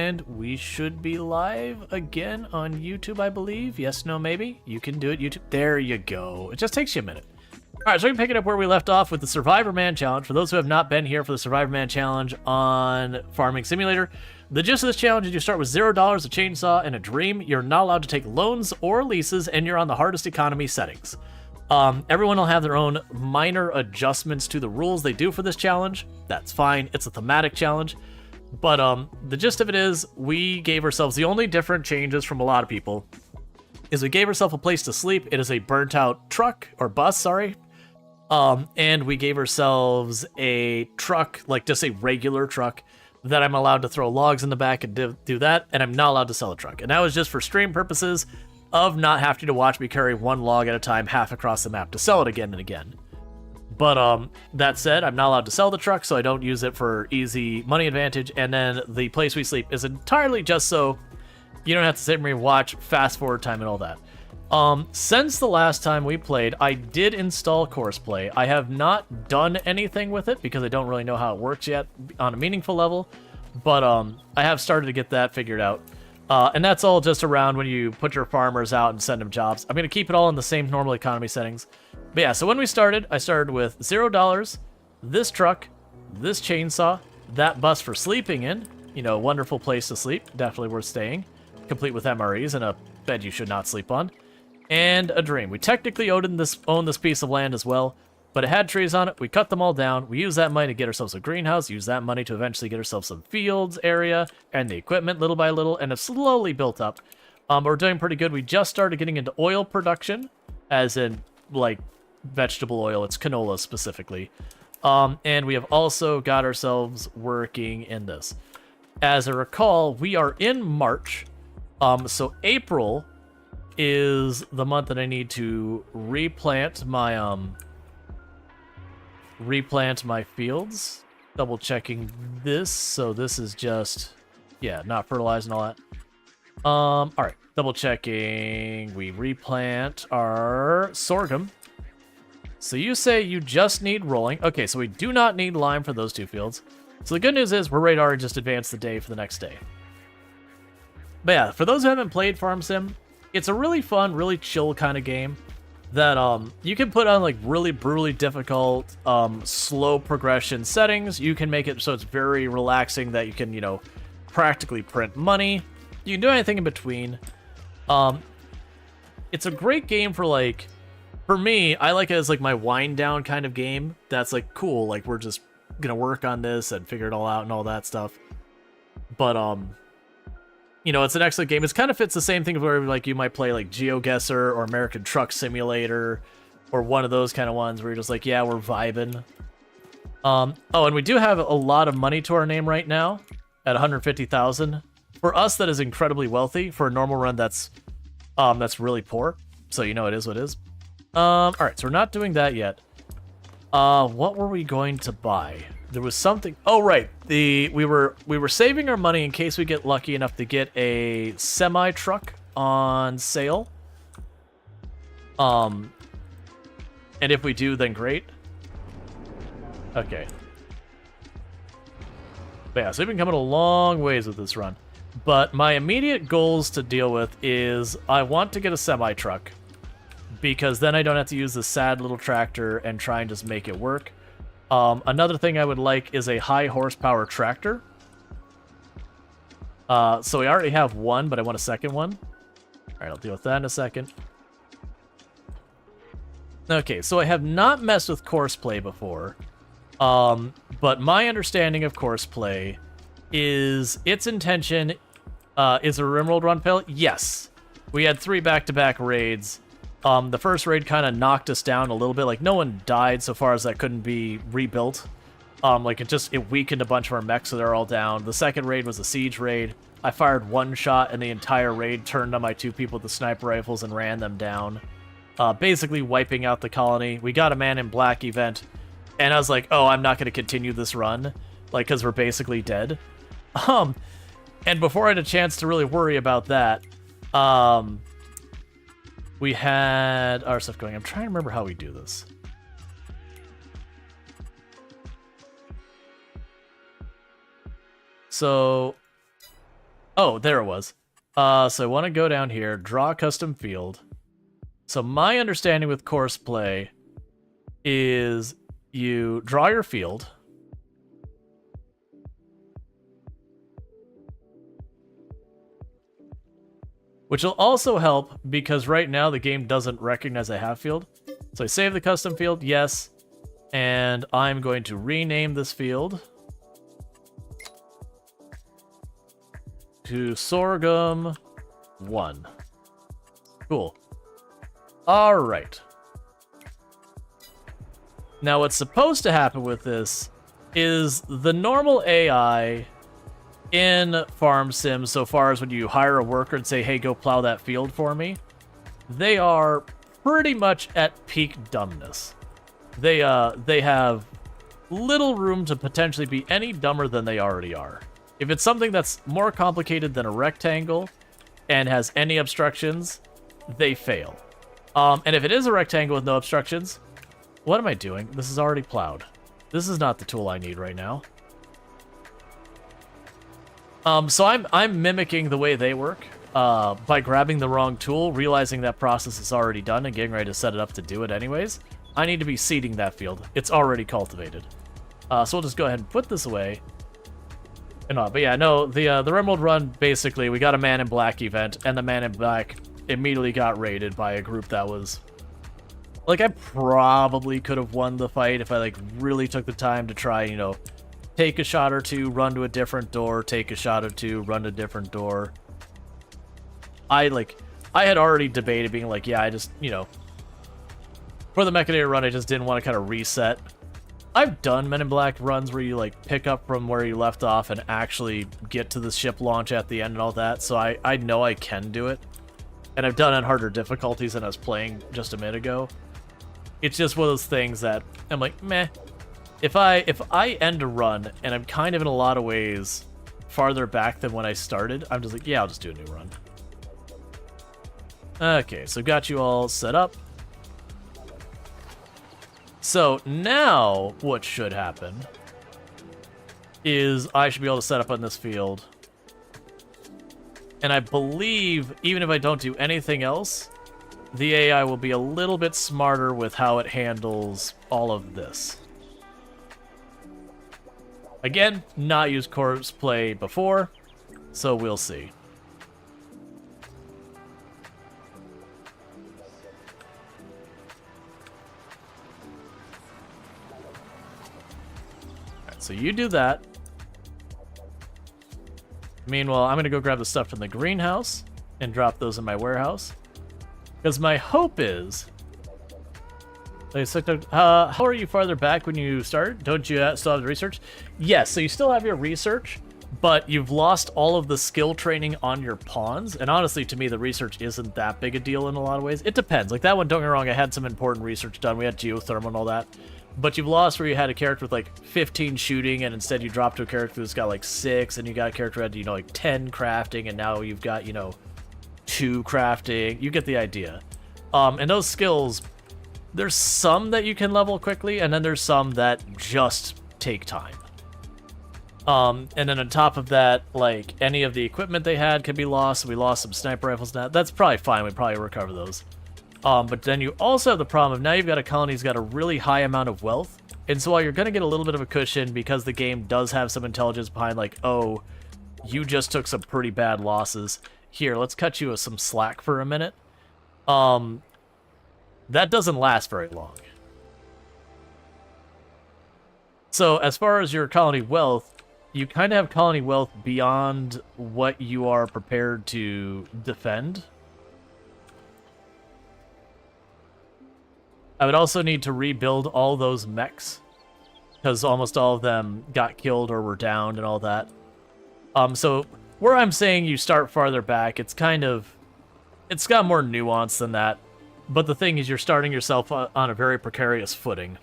And we should be live again on YouTube, I believe. Yes, no, maybe. You can do it, YouTube. There you go. It just takes you a minute. All right, so we can pick it up where we left off with the Survivor Man Challenge. For those who have not been here for the Survivor Man Challenge on Farming Simulator, the gist of this challenge is you start with $0, a chainsaw, and a dream. You're not allowed to take loans or leases, and you're on the hardest economy settings. Everyone will have their own minor adjustments to the rules they do for this challenge. That's fine. It's a thematic challenge. But the gist of it is we gave ourselves the only different changes from a lot of people is we gave ourselves a place to sleep. It is a burnt out truck or bus, sorry. And we gave ourselves a truck, like just a regular truck that I'm allowed to throw logs in the back and do that. And I'm not allowed to sell a truck. And that was just for stream purposes of not having to watch me carry one log at a time half across the map to sell it again and again. But that said, I'm not allowed to sell the truck, so I don't use it for easy money advantage. And then the place we sleep is entirely just so you don't have to sit and watch fast forward time and all that. Since the last time we played, I did install Courseplay. I have not done anything with it because I don't really know how it works yet on a meaningful level. But I have started to get that figured out. And that's all just around when you put your farmers out and send them jobs. I'm going to keep it all in the same normal economy settings. But yeah, so when we started, I started with $0, this truck, this chainsaw, that bus for sleeping in. You know, wonderful place to sleep. Definitely worth staying. Complete with MREs and a bed you should not sleep on. And a dream. We technically own this piece of land as well, but it had trees on it. We cut them all down. We used that money to get ourselves a greenhouse, use that money to eventually get ourselves some fields area and the equipment little by little, and have slowly built up. But we're doing pretty good. We just started getting into oil production, as in, like, vegetable oil. It's canola specifically. And we have also got ourselves working in this. As I recall, we are in March. So April is the month that I need to replant my fields. Double checking this. So this is just, yeah, not fertilized and all that. All right, double checking. We replant our sorghum. So you say you just need rolling. Okay, so we do not need lime for those two fields. So the good news is we're ready to already just advance the day for the next day. But yeah, for those who haven't played Farm Sim, it's a really fun, really chill kind of game that you can put on like really brutally difficult, slow progression settings. You can make it so it's very relaxing that you can, you know, practically print money. You can do anything in between. It's a great game for like, for me, I like it as like my wind down kind of game. That's like cool. Like we're just gonna work on this and figure it all out and all that stuff. But you know, it's an excellent game. It kind of fits the same thing where like you might play like GeoGuessr or American Truck Simulator or one of those kind of ones where you're just like, yeah, we're vibing. Oh, and we do have a lot of money to our name right now at 150,000. For us, that is incredibly wealthy. For a normal run, that's really poor. So you know it is what it is. All right, so we're not doing that yet. What were we going to buy? There was something. Oh, right. We were saving our money in case we get lucky enough to get a semi truck on sale. And if we do, then great. Okay. But yeah, so we've been coming a long ways with this run. But my immediate goals to deal with is I want to get a semi truck because then I don't have to use this sad little tractor and try and just make it work. Another thing I would like is a high horsepower tractor. So we already have one, but I want a second one. All right, I'll deal with that in a second. Okay, so I have not messed with Courseplay before. But my understanding of Courseplay is its intention is a Rimworld run fail. Yes. We had 3 back-to-back raids. The first raid kind of knocked us down a little bit. Like, no one died so far as that couldn't be rebuilt. Like, it weakened a bunch of our mechs, so they're all down. The second raid was a siege raid. I fired 1 shot, and the entire raid turned on my 2 people with the sniper rifles and ran them down. Basically wiping out the colony. We got a Man in Black event, and I was like, oh, I'm not going to continue this run, like, because we're basically dead. And before I had a chance to really worry about that, we had our stuff going. I'm trying to remember how we do this. So Oh, there it was. So I want to go down here, draw a custom field. So my understanding with course play is you draw your field. Which will also help because right now the game doesn't recognize a have field. So I save the custom field, yes. And I'm going to rename this field to sorghum 1. Cool. All right. Now what's supposed to happen with this is the normal AI in farm sims, so far as when you hire a worker and say, hey, go plow that field for me, they are pretty much at peak dumbness. They have little room to potentially be any dumber than they already are. If it's something that's more complicated than a rectangle and has any obstructions, they fail. And if it is a rectangle with no obstructions, what am I doing? This is already plowed. This is not the tool I need right now. So I'm mimicking the way they work by grabbing the wrong tool, realizing that process is already done, and getting ready to set it up to do it anyways. I need to be seeding that field. It's already cultivated. So we'll just go ahead and put this away. But yeah, no, the Rimworld run, basically, we got a Man in Black event, and the Man in Black immediately got raided by a group that was... Like, I probably could have won the fight if I, like, really took the time to try, you know, take a shot or two, run to a different door, take a shot or two, run to a different door. I had already debated being like, yeah, I just, you know, for the Mechanator run, I just didn't want to kind of reset. I've done Men in Black runs where you, like, pick up from where you left off and actually get to the ship launch at the end and all that, so I know I can do it. And I've done it on harder difficulties than I was playing just a minute ago. It's just one of those things that I'm like, meh. If I end a run and I'm kind of in a lot of ways farther back than when I started, I'm just like, yeah, I'll just do a new run. Okay, so got you all set up. So now what should happen is I should be able to set up on this field. And I believe, even if I don't do anything else, the AI will be a little bit smarter with how it handles all of this. Again, not used corpse play before, so we'll see. Alright, so you do that. Meanwhile, I'm going to go grab the stuff from the greenhouse and drop those in my warehouse. Because my hope is... how are you farther back when you start? Don't you still have the research? Yes, so you still have your research, but you've lost all of the skill training on your pawns. And honestly, to me, the research isn't that big a deal in a lot of ways. It depends. Like that one, don't get me wrong, I had some important research done. We had geothermal and all that. But you've lost where you had a character with like 15 shooting, and instead you dropped to a character who's got like 6, and you got a character who had, you know, like 10 crafting, and now you've got, you know, 2 crafting. You get the idea. And those skills, there's some that you can level quickly, and then there's some that just take time. And then on top of that, like, any of the equipment they had could be lost. We lost some sniper rifles now. That's probably fine. We'd probably recover those. But then you also have the problem of now you've got a colony that's got a really high amount of wealth. And so while you're going to get a little bit of a cushion because the game does have some intelligence behind, like, oh, you just took some pretty bad losses. Here, let's cut you some slack for a minute. That doesn't last very long. So as far as your colony wealth, you kind of have colony wealth beyond what you are prepared to defend. I would also need to rebuild all those mechs, because almost all of them got killed or were downed and all that. So where I'm saying you start farther back, it's got more nuance than that. But the thing is, you're starting yourself on a very precarious footing.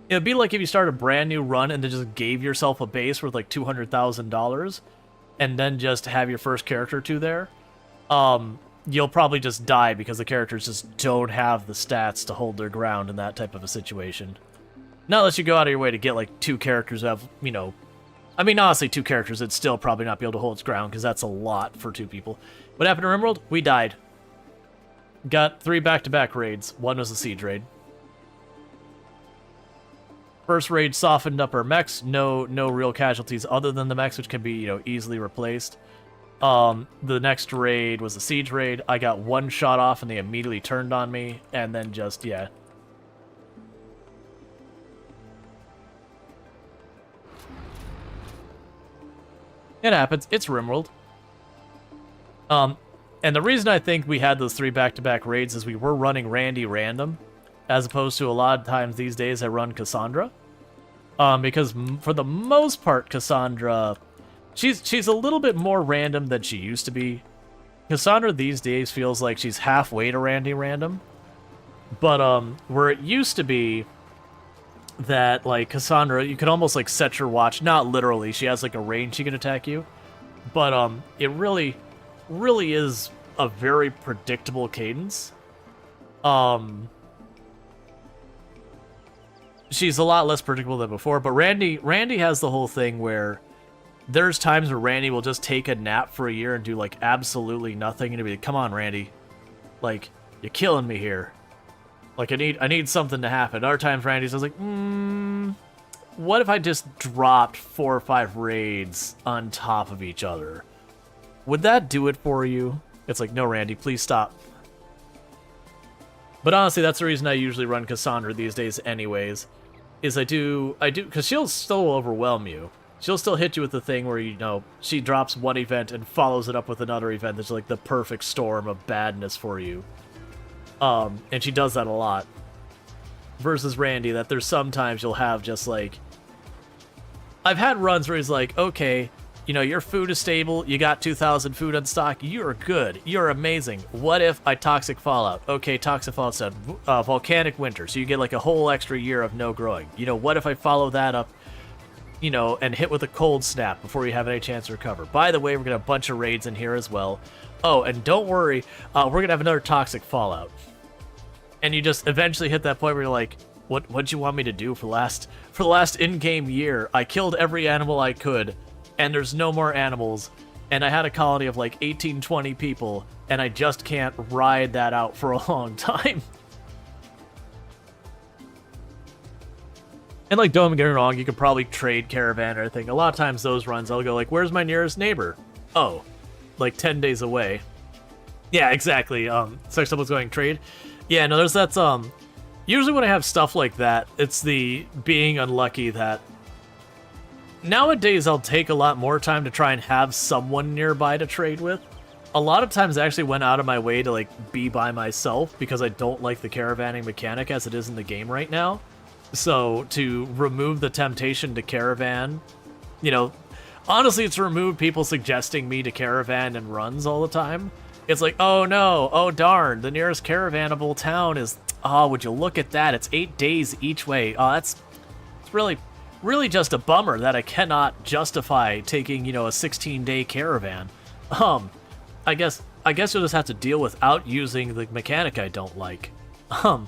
It would be like if you start a brand new run and then just gave yourself a base worth like $200,000 and then just have your first character or two there. You'll probably just die because the characters just don't have the stats to hold their ground in that type of a situation. Not unless you go out of your way to get like 2 characters who have, you know, I mean, honestly, 2 characters, it'd still probably not be able to hold its ground, because that's a lot for 2 people. What happened to RimWorld? We died. Got 3 back-to-back raids. 1 was a siege raid. First raid softened up our mechs. No real casualties other than the mechs, which can be, you know, easily replaced. The next raid was a siege raid. I got 1 shot off, and they immediately turned on me, and then just, yeah. It happens. It's RimWorld. And the reason I think we had those 3 back-to-back raids is we were running Randy random, as opposed to a lot of times these days I run Cassandra. Because for the most part, Cassandra, she's a little bit more random than she used to be. Cassandra these days feels like she's halfway to Randy random. But where it used to be that, like, Cassandra, you could almost, like, set your watch. Not literally. She has, like, a range she can attack you. But it really is a very predictable cadence. She's a lot less predictable than before. But Randy has the whole thing where there's times where Randy will just take a nap for a year and do, like, absolutely nothing. And it'll be like, come on, Randy. Like, you're killing me here. Like, I need something to happen. Other times, Randy's just like, what if I just dropped 4 or 5 raids on top of each other? Would that do it for you? It's like, no, Randy, please stop. But honestly, that's the reason I usually run Cassandra these days anyways, is I do, because she'll still overwhelm you. She'll still hit you with the thing where, you know, she drops one event and follows it up with another event that's like the perfect storm of badness for you. And she does that a lot. Versus Randy, that there's sometimes you'll have just like... I've had runs where he's like, okay, you know, your food is stable, you got 2,000 food on stock, you're good, you're amazing. What if I Toxic Fallout? Okay, Toxic Fallout said Volcanic Winter, so you get like a whole extra year of no growing. You know, what if I follow that up, you know, and hit with a Cold Snap before you have any chance to recover? By the way, we're going to have a bunch of raids in here as well. Oh, and don't worry, we're going to have another Toxic Fallout. And you just eventually hit that point where you're like, what'd you want me to do for the last in-game year? I killed every animal I could, and there's no more animals, and I had a colony of like 18, 20 people, and I just can't ride that out for a long time. And like, don't get me wrong, you could probably trade caravan or anything. A lot of times those runs, I'll go like, where's my nearest neighbor? Oh, like 10 days away. Yeah, exactly. It's like someone's going trade. Yeah, no, there's that, usually when I have stuff like that, it's the being unlucky that nowadays I'll take a lot more time to try and have someone nearby to trade with. A lot of times I actually went out of my way to, like, be by myself because I don't like the caravanning mechanic as it is in the game right now. So, to remove the temptation to caravan, you know, honestly, it's removed people suggesting me to caravan and runs all the time. It's like, oh no, oh darn, the nearest caravanable town is, oh, would you look at that, it's 8 days each way. Oh, it's really just a bummer that I cannot justify taking, you know, a 16-day caravan. I guess you'll just have to deal without using the mechanic I don't like. And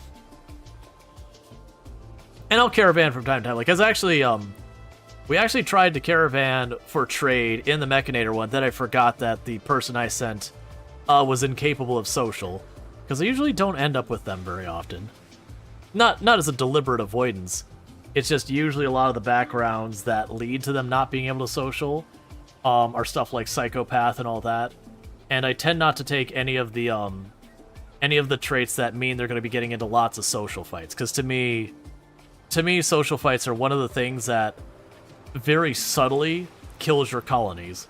I'll caravan from time to time. Like, we actually tried to caravan for trade in the Mechanator one, then I forgot that the person I sent was incapable of social, because I usually don't end up with them very often. Not as a deliberate avoidance. It's just usually a lot of the backgrounds that lead to them not being able to social are stuff like psychopath and all that. And I tend not to take any of the traits that mean they're going to be getting into lots of social fights, because to me, social fights are one of the things that very subtly kills your colonies.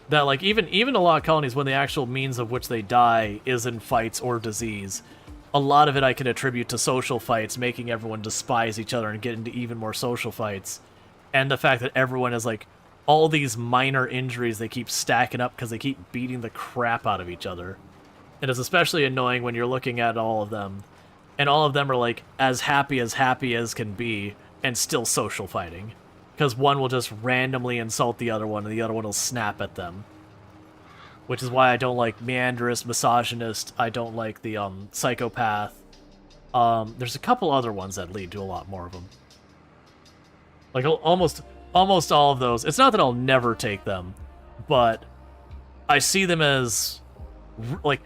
That, like, even a lot of colonies, when the actual means of which they die is in fights or disease, a lot of it I can attribute to social fights, making everyone despise each other and get into even more social fights. And the fact that everyone has, like, all these minor injuries they keep stacking up because they keep beating the crap out of each other. And it's especially annoying when you're looking at all of them, and all of them are, like, as happy as can be, and still social fighting. Because one will just randomly insult the other one, and the other one will snap at them. Which is why I don't like Meandrist, Misogynist, I don't like the Psychopath. There's a couple other ones that lead to a lot more of them. Like, almost almost all of those, it's not that I'll never take them, but I see them as, like,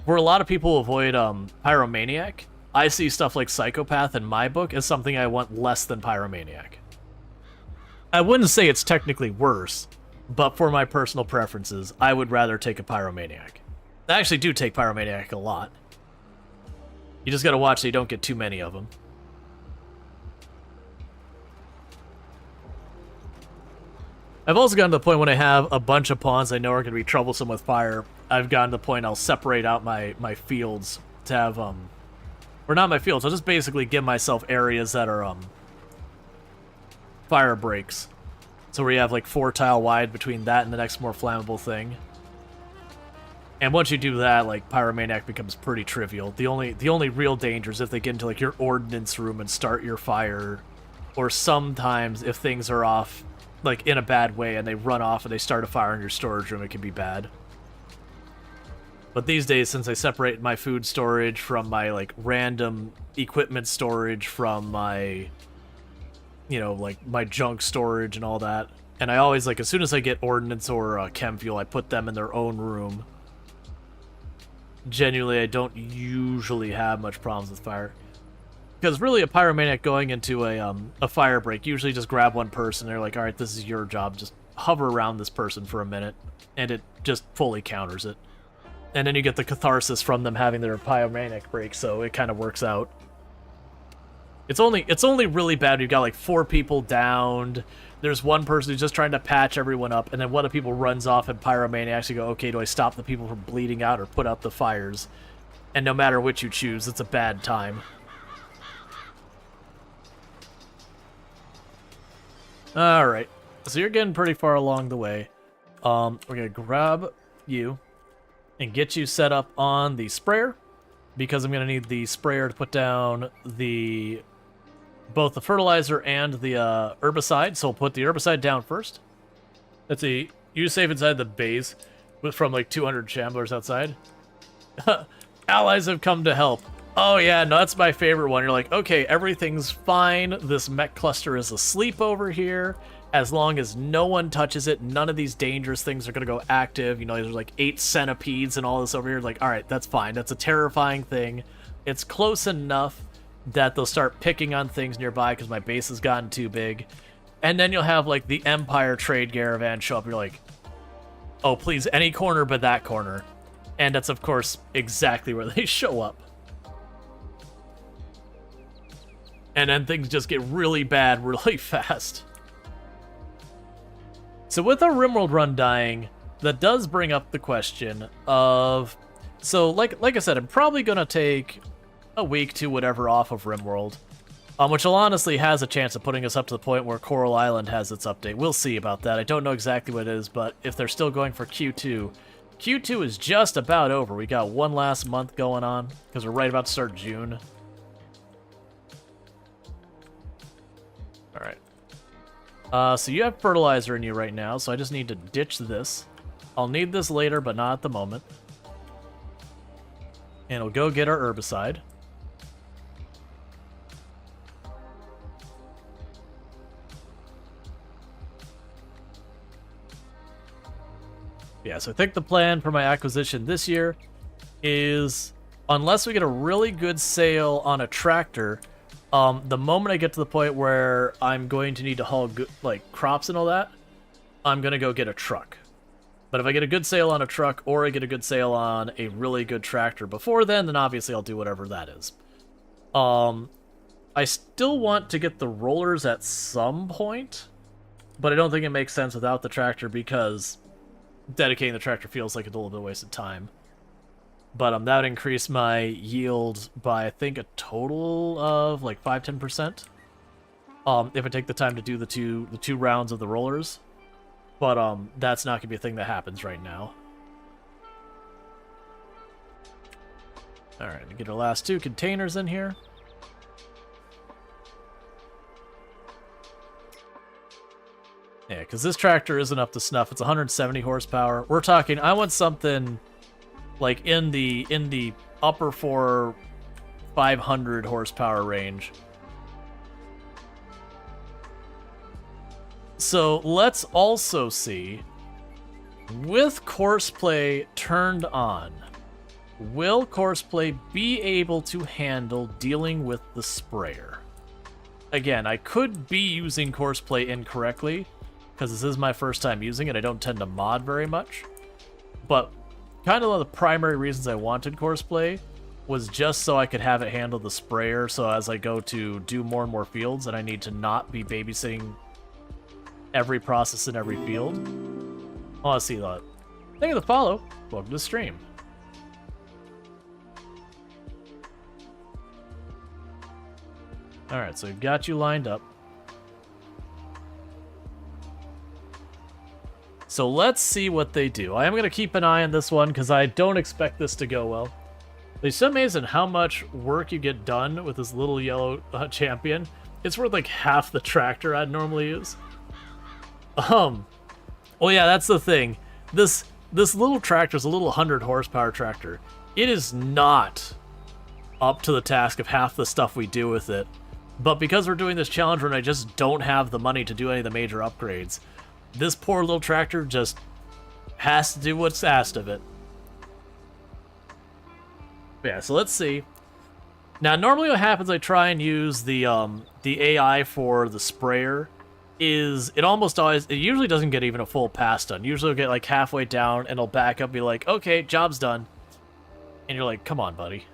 where a lot of people avoid Pyromaniac, I see stuff like Psychopath in my book as something I want less than Pyromaniac. I wouldn't say it's technically worse, but for my personal preferences, I would rather take a Pyromaniac. I actually do take Pyromaniac a lot. You just gotta watch so you don't get too many of them. I've also gotten to the point when I have a bunch of pawns I know are going to be troublesome with fire, I've gotten to the point I'll separate out my fields to have, or not my fields, I'll just basically give myself areas that are, fire breaks. So where you have like 4 tile wide between that and the next more flammable thing. And once you do that, like, Pyromaniac becomes pretty trivial. The only real danger is if they get into like your ordnance room and start your fire, or sometimes if things are off, like, in a bad way and they run off and they start a fire in your storage room, it can be bad. But these days, since I separate my food storage from my, like, random equipment storage from my, you know, like, my junk storage and all that, and I always, like, as soon as I get ordnance or chem fuel, I put them in their own room. Genuinely, I don't usually have much problems with fire. Because really, a Pyromaniac going into a fire break, usually just grab one person, they're like, alright, this is your job, just hover around this person for a minute, and it just fully counters it. And then you get the catharsis from them having their Pyromaniac break, so it kind of works out. It's only really bad when you've got like 4 people downed, there's one person who's just trying to patch everyone up, and then one of the people runs off and Pyromaniacs, you go, okay, do I stop the people from bleeding out or put out the fires? And no matter which you choose, it's a bad time. Alright, so you're getting pretty far along the way. We're gonna grab you and get you set up on the sprayer, because I'm gonna need the sprayer to put down both the fertilizer and the herbicide, so we'll put the herbicide down first. Let's see, you save inside the base from like 200 shamblers outside. Allies have come to help. Oh yeah, no, that's my favorite one. You're like, okay, everything's fine. This mech cluster is asleep over here. As long as no one touches it, none of these dangerous things are going to go active. You know, there's like 8 centipedes and all this over here. Like, all right, that's fine. That's a terrifying thing. It's close enough that they'll start picking on things nearby because my base has gotten too big. And then you'll have like the Empire trade caravan show up. You're like, oh, please, any corner but that corner. And that's, of course, exactly where they show up. And then things just get really bad really fast. So with our RimWorld run dying, that does bring up the question of... So, like I said, I'm probably going to take a week to whatever off of RimWorld, which will honestly has a chance of putting us up to the point where Coral Island has its update. We'll see about that. I don't know exactly what it is, but if they're still going for Q2... Q2 is just about over. We got one last month going on, because we're right about to start June. Alright. So you have fertilizer in you right now, so I just need to ditch this. I'll need this later, but not at the moment. And we'll go get our herbicide. Yeah, so I think the plan for my acquisition this year is, unless we get a really good sale on a tractor, the moment I get to the point where I'm going to need to haul like crops and all that, I'm going to go get a truck. But if I get a good sale on a truck or I get a good sale on a really good tractor before then obviously I'll do whatever that is. I still want to get the rollers at some point, but I don't think it makes sense without the tractor because dedicating the tractor feels like a little bit of a waste of time. But that would increase my yield by, I think, a total of like 5-10%. If I take the time to do the two rounds of the rollers. But that's not gonna be a thing that happens right now. Alright, get our last 2 containers in here. Yeah, because this tractor isn't up to snuff. It's 170 horsepower. We're talking, I want something like in the upper 500 horsepower range. So let's also see, with Courseplay turned on, will Courseplay be able to handle dealing with the sprayer? Again, I could be using Courseplay incorrectly, because this is my first time using it. I don't tend to mod very much. But kind of one of the primary reasons I wanted Courseplay was just so I could have it handle the sprayer, so as I go to do more and more fields, and I need to not be babysitting every process in every field. I want to see that. Thank you for the follow. Welcome to the stream. Alright, so we've got you lined up. So let's see what they do. I am going to keep an eye on this one because I don't expect this to go well. It's amazing how much work you get done with this little yellow champion. It's worth like half the tractor I'd normally use. Well, yeah, that's the thing. This little tractor is a little 100 horsepower tractor. It is not up to the task of half the stuff we do with it. But because we're doing this challenge run, I just don't have the money to do any of the major upgrades. This poor little tractor just has to do what's asked of it. Yeah, so let's see. Now, normally what happens, I try and use the AI for the sprayer. It usually doesn't get even a full pass done. Usually it'll get like halfway down and it'll back up and be like, okay, job's done. And you're like, come on, buddy.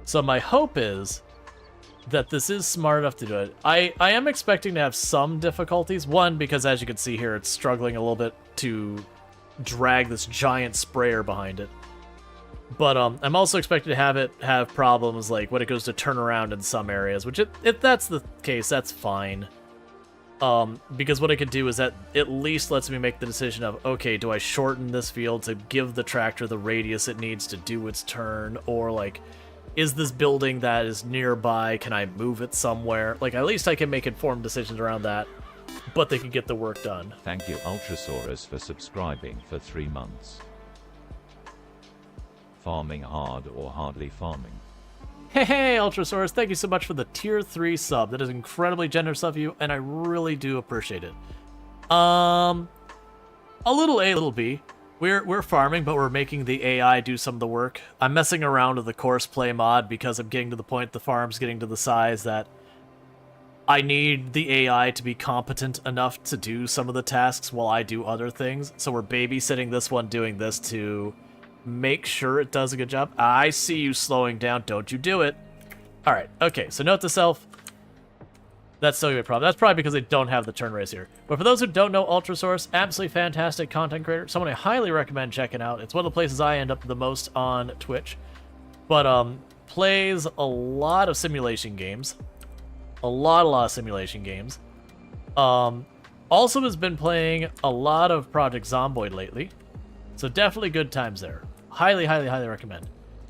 So my hope is that this is smart enough to do it. I am expecting to have some difficulties. One, because as you can see here, it's struggling a little bit to drag this giant sprayer behind it. But I'm also expecting to have problems like when it goes to turn around in some areas, which if that's the case, that's fine. Because what I could do is that at least lets me make the decision of, okay, do I shorten this field to give the tractor the radius it needs to do its turn, or like, is this building that is nearby, can I move it somewhere? Like, at least I can make informed decisions around that, but they can get the work done. Thank you, Ultrasaurus, for subscribing for 3 months. Farming hard or hardly farming? Hey, Ultrasaurus, thank you so much for the tier 3 sub. That is incredibly generous of you, and I really do appreciate it. A little A, little B. We're farming, but we're making the AI do some of the work. I'm messing around with the Courseplay mod because I'm getting to the point the farm's getting to the size that I need the AI to be competent enough to do some of the tasks while I do other things. So we're babysitting this one doing this to make sure it does a good job. I see you slowing down. Don't you do it. All right. Okay. So note to self. That's still gonna be a problem. That's probably because they don't have the turn race here. But for those who don't know Ultrasource, absolutely fantastic content creator. Someone I highly recommend checking out. It's one of the places I end up the most on Twitch. But plays a lot of simulation games. A lot of simulation games. Also has been playing a lot of Project Zomboid lately. So definitely good times there. Highly, highly, highly recommend.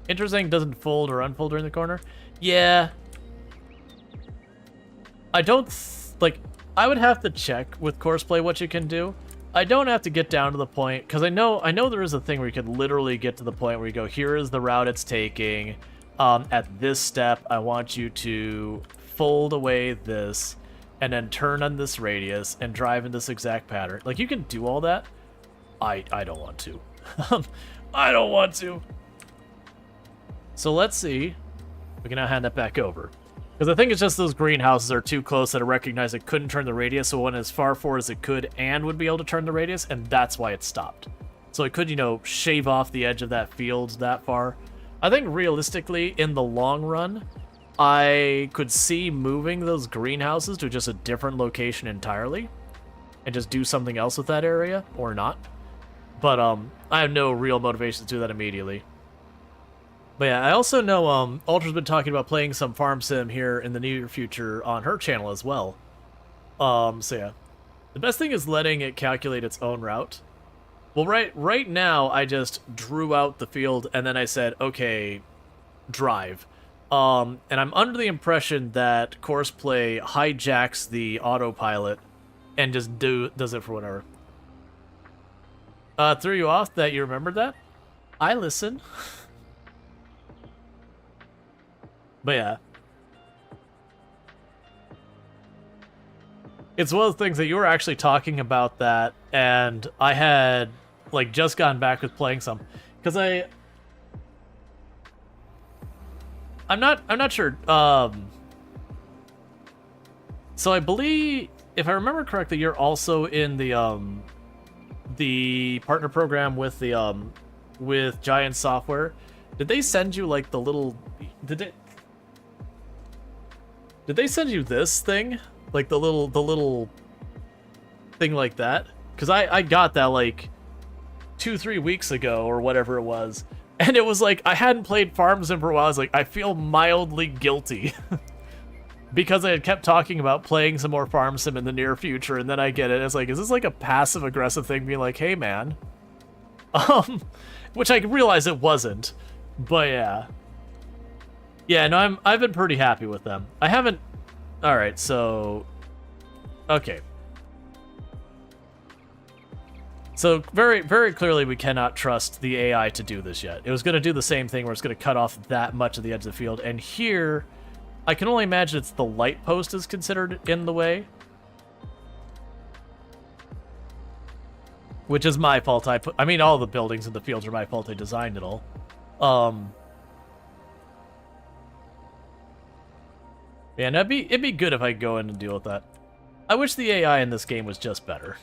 Interesting, doesn't fold or unfold during the corner. Yeah. I don't, I would have to check with Courseplay what you can do. I don't have to get down to the point, because I know there is a thing where you could literally get to the point where you go, here is the route it's taking. At this step, I want you to fold away this, and then turn on this radius, and drive in this exact pattern. Like, you can do all that. I don't want to. I don't want to. So let's see. We can now hand that back over. Because I think it's just those greenhouses are too close that I recognize it couldn't turn the radius, so it went as far forward as it could and would be able to turn the radius, and that's why it stopped. So it could, shave off the edge of that field that far. I think realistically, in the long run, I could see moving those greenhouses to just a different location entirely and just do something else with that area, or not. But I have no real motivation to do that immediately. But yeah, I also know Ultra's been talking about playing some farm sim here in the near future on her channel as well. So yeah, the best thing is letting it calculate its own route. Well, right now I just drew out the field and then I said, okay, drive. And I'm under the impression that Courseplay hijacks the autopilot and just does it for whatever. Threw you off that you remembered that? I listen. But yeah. It's one of the things that you were actually talking about that, and I had like just gone back with playing some because I'm not sure. So I believe, if I remember correctly, you're also in the partner program with the with Giant Software. Did they send you like the little? Did they send you this thing? Like the little thing like that? Because I got that like 2-3 weeks ago or whatever it was. And it was like, I hadn't played Farm Sim for a while. I was like, I feel mildly guilty. Because I had kept talking about playing some more Farm Sim in the near future. And then I get it. It's like, is this like a passive aggressive thing being like, hey man. Which I realized it wasn't. But yeah. Yeah, no, I've been pretty happy with them. I haven't... Alright, so... Okay. So, very, very clearly we cannot trust the AI to do this yet. It was going to do the same thing where it's going to cut off that much of the edge of the field. And here, I can only imagine it's the light post is considered in the way. Which is my fault. I mean, all the buildings in the fields are my fault. I designed it all. Yeah, no, it'd be good if I could go in and deal with that. I wish the AI in this game was just better.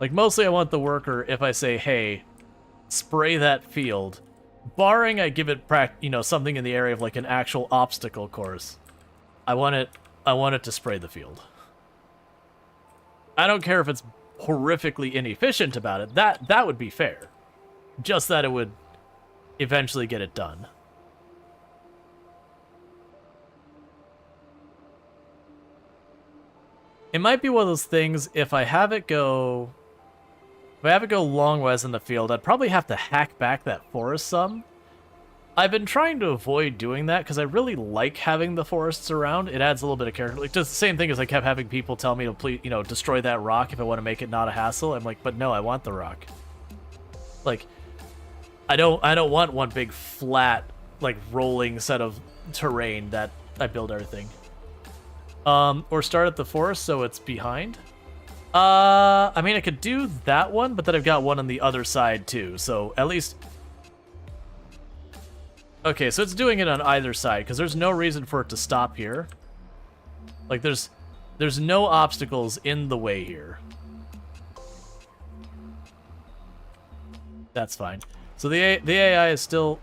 Like, mostly I want the worker, if I say, hey, spray that field, barring I give it, something in the area of, like, an actual obstacle course, I want it to spray the field. I don't care if it's horrifically inefficient about it. That would be fair. Just that it would eventually get it done. It might be one of those things, if I have it go long ways in the field, I'd probably have to hack back that forest some. I've been trying to avoid doing that because I really like having the forests around. It adds a little bit of character. Like, just the same thing as I kept having people tell me to please, destroy that rock if I want to make it not a hassle. I'm like, but no, I want the rock. Like, I don't want one big flat, like, rolling set of terrain that I build everything. Or start at the forest so it's behind. I mean, I could do that one, but then I've got one on the other side too. So at least, okay, so it's doing it on either side because there's no reason for it to stop here. Like, there's no obstacles in the way here. That's fine. So the AI is still...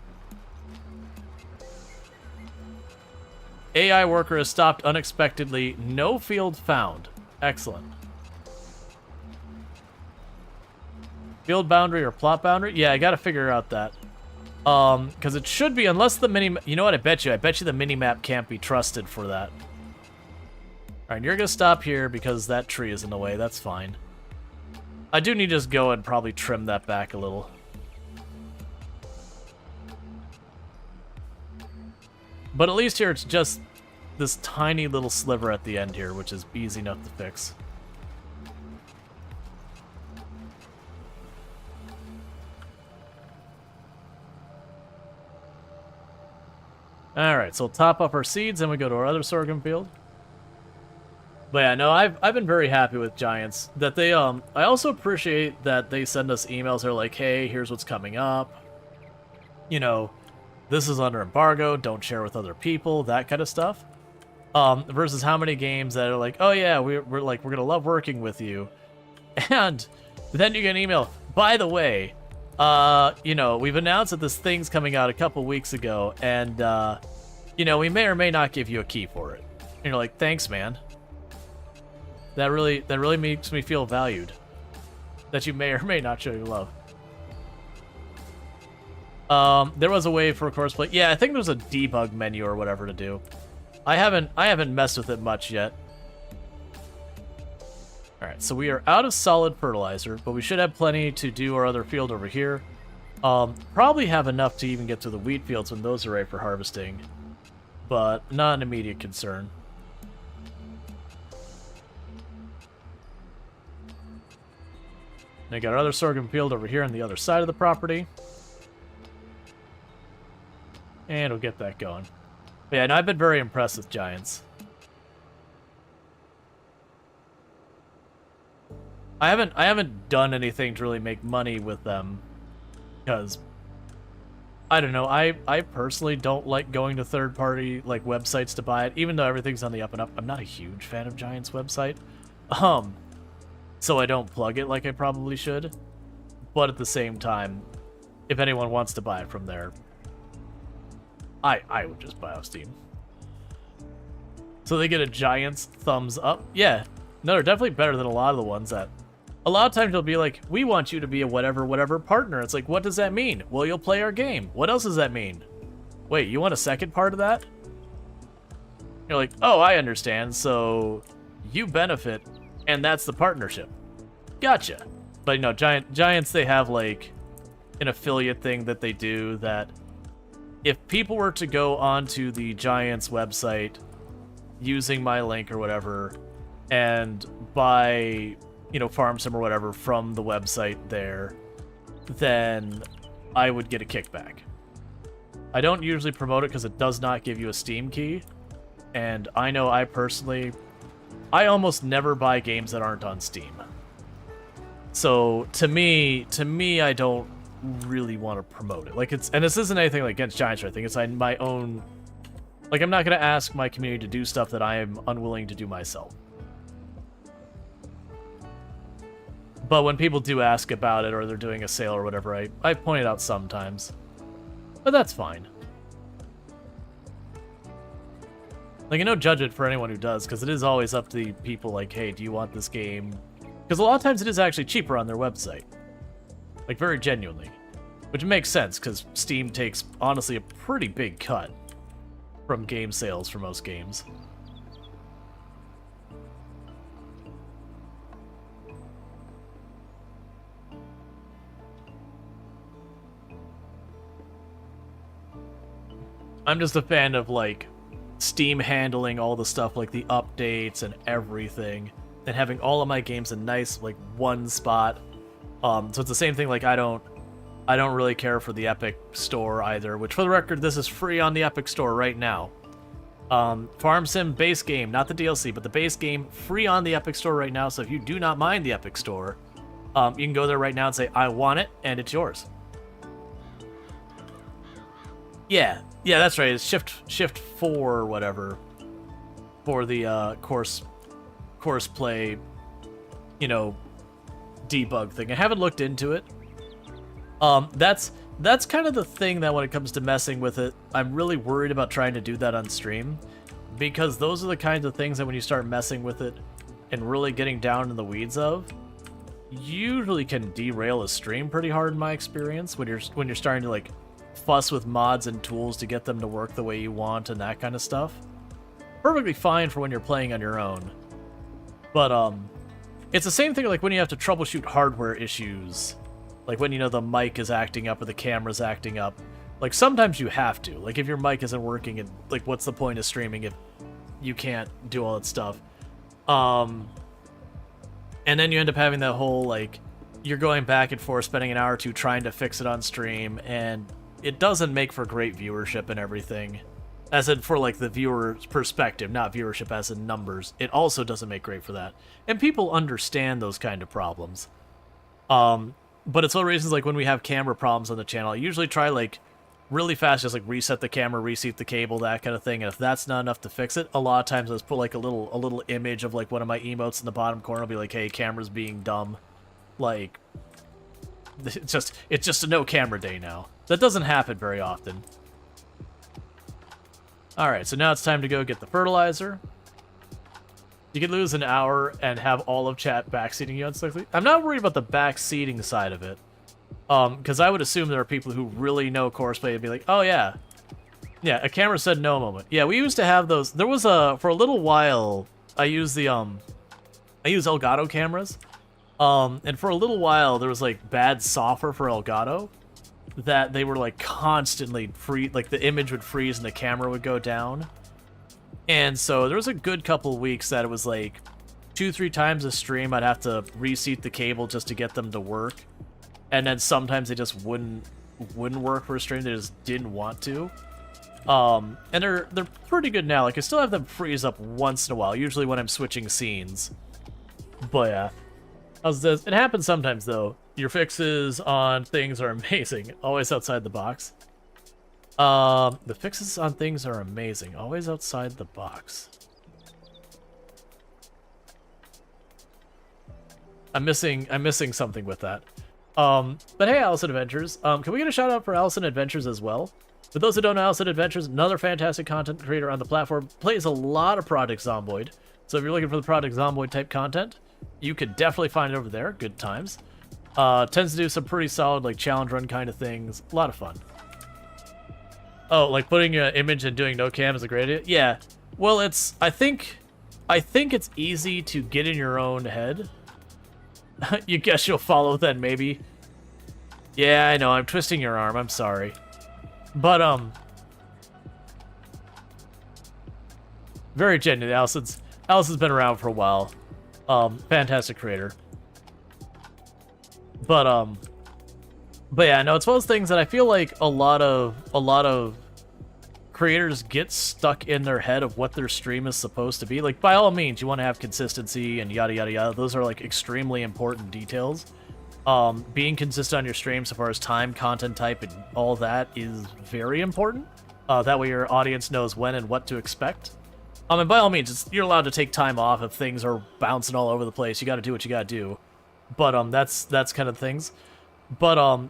AI worker has stopped unexpectedly. No field found. Excellent. Field boundary or plot boundary? Yeah, I gotta figure out that. Because it should be, unless the mini... You know what, I bet you the mini-map can't be trusted for that. Alright, you're gonna stop here because that tree is in the way. That's fine. I do need to just go and probably trim that back a little. But at least here it's just this tiny little sliver at the end here, which is easy enough to fix. Alright, so we'll top up our seeds, and we go to our other sorghum field. But yeah, no, I've been very happy with Giants. That they, I also appreciate that they send us emails. They're like, hey, here's what's coming up. This is under embargo, don't share with other people, that kind of stuff. Versus how many games that are like, oh yeah, we're gonna love working with you. And then you get an email, by the way, we've announced that this thing's coming out a couple weeks ago, and, we may or may not give you a key for it. And you're like, thanks, man. That really makes me feel valued. That you may or may not show your love. There was a way for course play. Yeah, I think there's a debug menu or whatever to do. I haven't messed with it much yet. Alright, so we are out of solid fertilizer, but we should have plenty to do our other field over here. Probably have enough to even get to the wheat fields when those are ready for harvesting. But not an immediate concern. And I got our other sorghum field over here on the other side of the property. And we'll get that going. But yeah, and I've been very impressed with Giants. I haven't done anything to really make money with them because I don't know. I personally don't like going to third-party like websites to buy it, even though everything's on the up and up. I'm not a huge fan of Giants website, so I don't plug it like I probably should. But at the same time, if anyone wants to buy it from there, I would just buy off Steam. So they get a Giants thumbs up. Yeah, no, they're definitely better than a lot of the ones that. A lot of times they'll be like, we want you to be a whatever partner. It's like, what does that mean? Well, you'll play our game. What else does that mean? Wait, you want a second part of that? You're like, oh, I understand. So you benefit, and that's the partnership. Gotcha. But, you know, Giants, they have, like, an affiliate thing that they do that if people were to go onto the Giants website using my link or whatever and buy, you know, farm sim or whatever from the website there, then I would get a kickback. I don't usually promote it because it does not give you a Steam key, and I know I almost never buy games that aren't on Steam. So to me, I don't really want to promote it. Like and this isn't anything like against Giants or anything. It's my own. Like I'm not gonna ask my community to do stuff that I am unwilling to do myself. But when people do ask about it or they're doing a sale or whatever, I point it out sometimes. But that's fine. Like, no judgment for anyone who does, because it is always up to the people like, hey, do you want this game? Because a lot of times it is actually cheaper on their website. Like, very genuinely. Which makes sense, because Steam takes, honestly, a pretty big cut from game sales for most games. I'm just a fan of, like, Steam handling all the stuff, like the updates and everything, and having all of my games in nice, like, one spot. So it's the same thing, like, I don't really care for the Epic Store either, which, for the record, this is free on the Epic Store right now. Farm Sim base game, not the DLC, but the base game, free on the Epic Store right now, so if you do not mind the Epic Store, you can go there right now and say, I want it, and it's yours. Yeah, that's right. It's shift 4 or whatever for the course play, you know, debug thing. I haven't looked into it. That's kind of the thing that when it comes to messing with it, I'm really worried about trying to do that on stream, because those are the kinds of things that when you start messing with it and really getting down in the weeds of, usually can derail a stream pretty hard in my experience when you're starting to like fuss with mods and tools to get them to work the way you want and that kind of stuff. Perfectly fine for when you're playing on your own. But it's the same thing like when you have to troubleshoot hardware issues. Like when, you know, the mic is acting up or the camera's acting up. Like sometimes you have to. Like if your mic isn't working, and like what's the point of streaming if you can't do all that stuff? And then you end up having that whole like you're going back and forth, spending an hour or two trying to fix it on stream, and it doesn't make for great viewership and everything. As in for like the viewer's perspective, not viewership as in numbers. It also doesn't make great for that. And people understand those kind of problems. But it's one of the reasons like when we have camera problems on the channel, I usually try like really fast, just like reset the camera, reset the cable, that kind of thing. And if that's not enough to fix it, a lot of times I just put like a little image of like one of my emotes in the bottom corner. I'll be like, hey, camera's being dumb. Like, it's just a no camera day now. That doesn't happen very often. Alright, so now it's time to go get the fertilizer. You could lose an hour and have all of chat backseating you unsuccessfully. I'm not worried about the backseating side of it. Because I would assume there are people who really know courseplay and be like, oh yeah. Yeah, a camera said no moment. Yeah, we used to have those. There was for a little while, I used Elgato cameras. And for a little while, there was like bad software for Elgato that they were like constantly like the image would freeze and the camera would go down. And so there was a good couple weeks that it was like 2-3 times a stream I'd have to reseat the cable just to get them to work. And then sometimes they just wouldn't work for a stream, they just didn't want to. And they're pretty good now. Like, I still have them freeze up once in a while, usually when I'm switching scenes. But yeah. How's this? It happens sometimes, though. Your fixes on things are amazing. Always outside the box. The fixes on things are amazing. Always outside the box. I'm missing something with that. But hey, Allison Adventures. Can we get a shout out for Allison Adventures as well? For those who don't know, Allison Adventures, another fantastic content creator on the platform, plays a lot of Project Zomboid. So if you're looking for the Project Zomboid type content, you could definitely find it over there. Good times. Tends to do some pretty solid, like, challenge run kind of things. A lot of fun. Oh, like putting an image and doing no cam is a great idea? Yeah. Well, I think it's easy to get in your own head. You guess you'll follow then, maybe. Yeah, I know, I'm twisting your arm, I'm sorry. But, very genuine. Allison's been around for a while. Fantastic creator. But yeah, no, it's one of those things that I feel like a lot of creators get stuck in their head of what their stream is supposed to be. Like, by all means, you want to have consistency and yada yada yada. Those are like extremely important details. Being consistent on your stream so far as time, content type, and all that is very important. That way your audience knows when and what to expect. And by all means, you're allowed to take time off if things are bouncing all over the place. You got to do what you got to do. But that's kind of things. But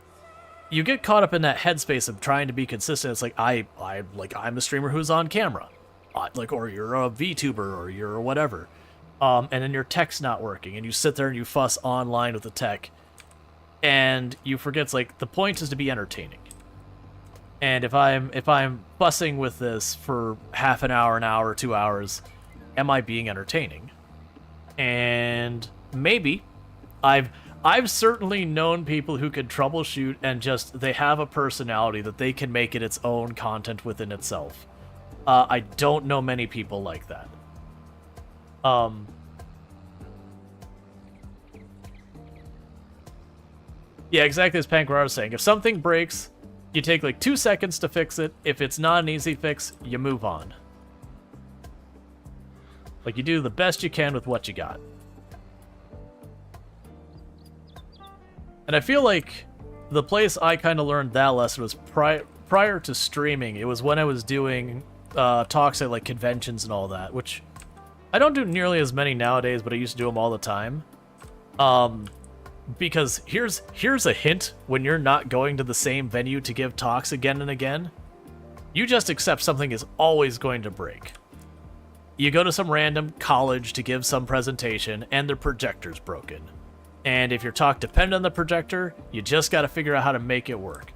you get caught up in that headspace of trying to be consistent. It's like I'm a streamer who's on camera, or you're a VTuber, or you're whatever. And then your tech's not working, and you sit there and you fuss online with the tech. And you forget, it's like, the point is to be entertaining. And if I'm fussing with this for half an hour, 2 hours, am I being entertaining? And maybe. I've certainly known people who could troubleshoot and just, they have a personality that they can make it its own content within itself. I don't know many people like that. Yeah, exactly as Pankrar was saying. If something breaks, you take like 2 seconds to fix it. If it's not an easy fix, you move on. Like, you do the best you can with what you got. And I feel like the place I kind of learned that lesson was prior to streaming. It was when I was doing talks at like conventions and all that, which I don't do nearly as many nowadays, but I used to do them all the time. Because here's a hint: when you're not going to the same venue to give talks again and again, you just accept something is always going to break. You go to some random college to give some presentation, and their projector's broken. And if your talk depends on the projector, you just got to figure out how to make it work.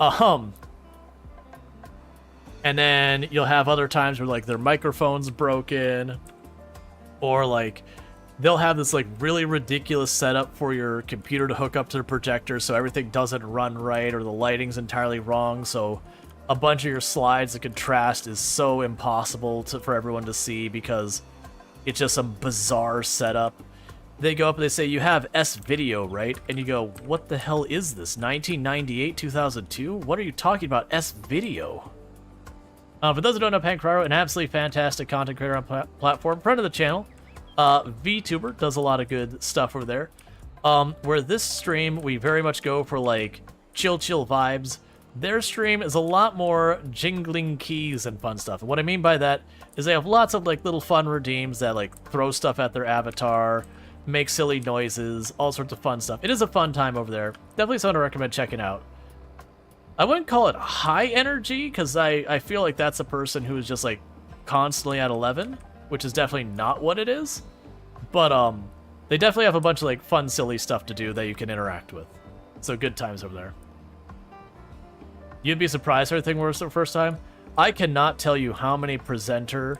And then you'll have other times where, like, their microphone's broken, or like they'll have this like really ridiculous setup for your computer to hook up to the projector, so everything doesn't run right, or the lighting's entirely wrong, so a bunch of your slides, the contrast is so impossible for everyone to see because it's just some bizarre setup. They go up and they say, you have S-Video, right? And you go, what the hell is this? 1998, 2002? What are you talking about, S-Video? For those who don't know, Pancraro, an absolutely fantastic content creator on platform, friend of the channel. VTuber, does a lot of good stuff over there. Where this stream, we very much go for like chill vibes. Their stream is a lot more jingling keys and fun stuff. And what I mean by that is they have lots of like little fun redeems that like throw stuff at their avatar, make silly noises, all sorts of fun stuff. It is a fun time over there. Definitely something to recommend checking out. I wouldn't call it high energy, because I feel like that's a person who is just like constantly at 11, which is definitely not what it is. But they definitely have a bunch of like fun, silly stuff to do that you can interact with. So good times over there. You'd be surprised everything works the first time. I cannot tell you how many presenters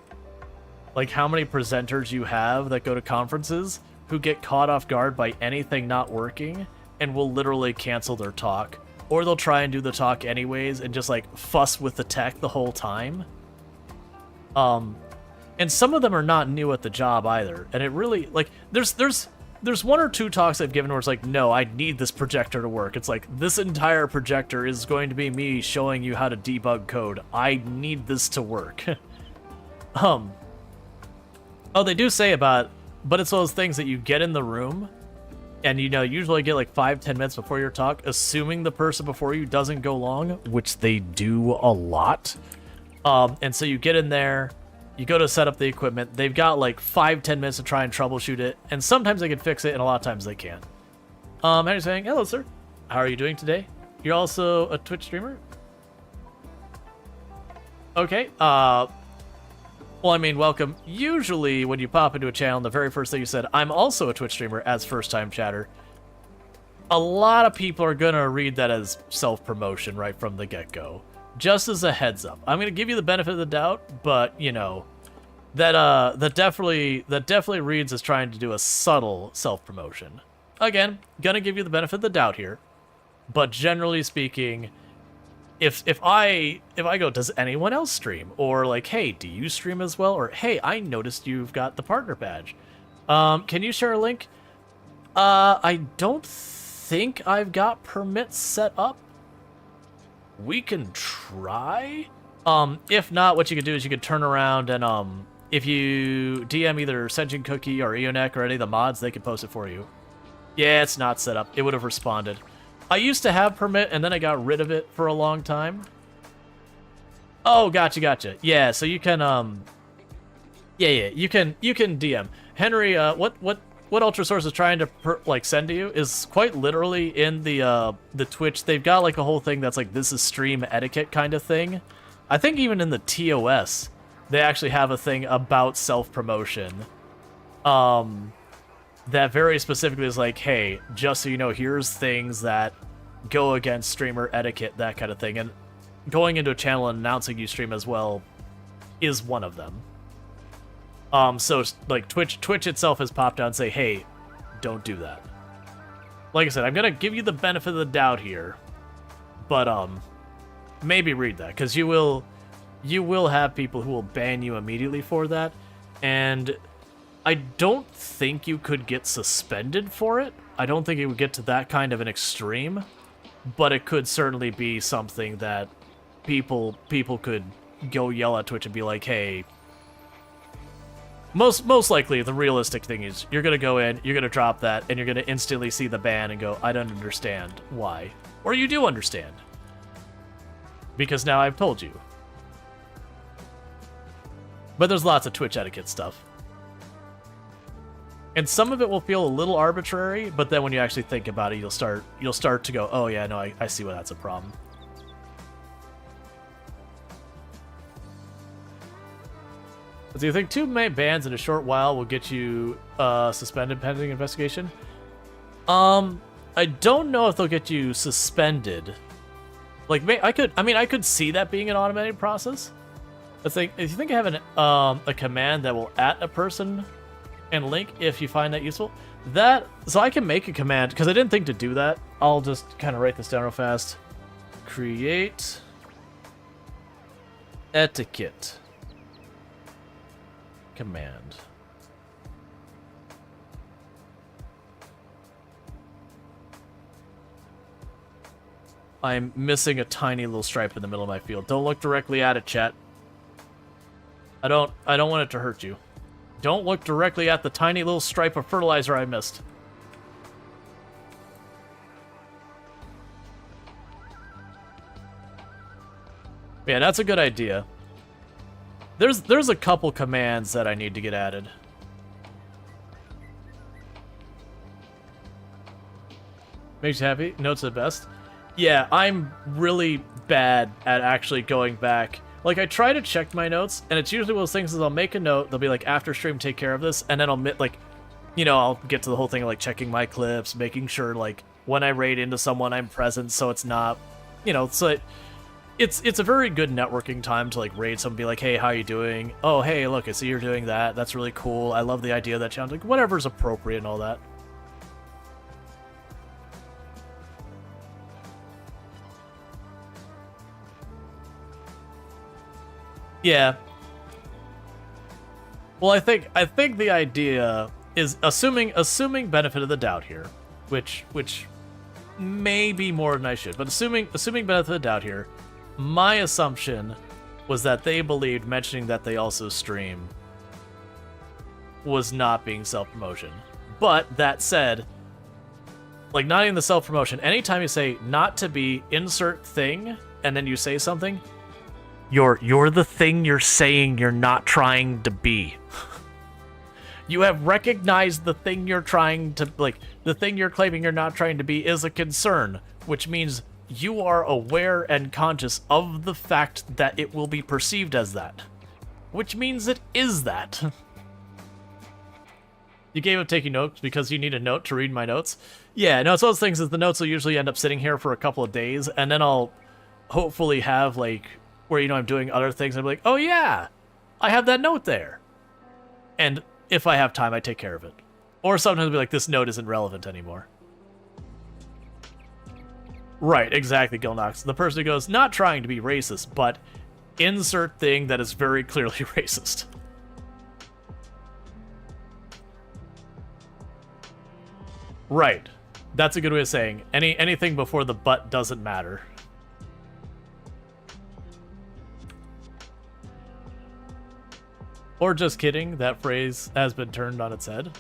you have that go to conferences who get caught off guard by anything not working and will literally cancel their talk. Or they'll try and do the talk anyways and just like fuss with the tech the whole time. And some of them are not new at the job either. And it really, like, there's there's one or two talks I've given where it's like, no, I need this projector to work. It's like, this entire projector is going to be me showing you how to debug code. I need this to work. Oh, they do say about, but it's those things that you get in the room, and usually get like 5-10 minutes before your talk, assuming the person before you doesn't go long, which they do a lot. And so you get in there, you go to set up the equipment, they've got like 5-10 minutes to try and troubleshoot it, and sometimes they can fix it, and a lot of times they can't. Henry's saying, hello, sir. How are you doing today? You're also a Twitch streamer? Okay, well, I mean, welcome. Usually, when you pop into a channel, the very first thing you said, I'm also a Twitch streamer, as first-time chatter. A lot of people are gonna read that as self-promotion right from the get-go. Just as a heads up. I'm gonna give you the benefit of the doubt, but, that definitely reads as trying to do a subtle self-promotion. Again, gonna give you the benefit of the doubt here, but generally speaking, if I go, does anyone else stream? Or like, hey, do you stream as well? Or hey, I noticed you've got the partner badge. Can you share a link? I don't think I've got permits set up. We can try. If not, what you could do is you could turn around and if you DM either Sentient Cookie or Eonek or any of the mods, they can post it for you. Yeah, it's not set up. It would have responded. I used to have permit, and then I got rid of it for a long time. Oh, gotcha. Yeah, so you can, you can DM. Henry, what Ultrasource is trying to, send to you is quite literally in the Twitch. They've got, like, a whole thing that's, like, this is stream etiquette kind of thing. I think even in the TOS, they actually have a thing about self-promotion. That very specifically is like, hey, just so you know, here's things that go against streamer etiquette, that kind of thing. And going into a channel and announcing you stream as well is one of them. So, like, Twitch itself has popped out and say, hey, don't do that. Like I said, I'm gonna give you the benefit of the doubt here, but, maybe read that, because you will have people who will ban you immediately for that, and I don't think you could get suspended for it. I don't think it would get to that kind of an extreme, but it could certainly be something that people could go yell at Twitch and be like, hey, most likely the realistic thing is you're going to go in, you're going to drop that, and you're going to instantly see the ban and go, I don't understand why. Or you do understand. Because now I've told you. But there's lots of Twitch etiquette stuff. And some of it will feel a little arbitrary, but then when you actually think about it, you'll start to go, oh yeah, no, I see why that's a problem. Do you think 2 main bans in a short while will get you suspended pending investigation? I don't know if they'll get you suspended. Like, I could see that being an automated process. If you think I have a command that will @ a person and link if you find that useful, so I can make a command, because I didn't think to do that. I'll just kind of write this down real fast. Create etiquette command. I'm missing a tiny little stripe in the middle of my field. Don't look directly at it, chat. I don't want it to hurt you. Don't look directly at the tiny little stripe of fertilizer I missed. Yeah, that's a good idea. There's a couple commands that I need to get added. Makes you happy? Notes the best. Yeah, I'm really bad at actually going back. Like, I try to check my notes, and it's usually one of those things is I'll make a note, they'll be like, after stream, take care of this, and then I'll get to the whole thing of, like, checking my clips, making sure, like, when I raid into someone, I'm present, so it's not, so it's a very good networking time to, like, raid someone, be like, hey, how you doing? Oh, hey, look, I see you're doing that, that's really cool, I love the idea of that challenge, like, whatever's appropriate and all that. Yeah. Well, I think the idea is assuming benefit of the doubt here, which may be more than I should, but assuming benefit of the doubt here, my assumption was that they believed mentioning that they also stream was not being self-promotion. But that said, like, not even the self-promotion, anytime you say not to be insert thing and then you say something, you're the thing you're saying you're not trying to be. You have recognized the thing you're trying to, like, the thing you're claiming you're not trying to be is a concern, which means you are aware and conscious of the fact that it will be perceived as that, which means it is that. You gave up taking notes because you need a note to read my notes? Yeah, no, it's one of those things is the notes will usually end up sitting here for a couple of days, and then I'll hopefully have, like, where, you know, I'm doing other things, and I'm like, oh yeah, I have that note there. And if I have time, I take care of it. Or sometimes I'll be like, this note isn't relevant anymore. Right, exactly, Gilnox. The person who goes, not trying to be racist, but insert thing that is very clearly racist. Right. That's a good way of saying anything before the but doesn't matter. Or just kidding, that phrase has been turned on its head.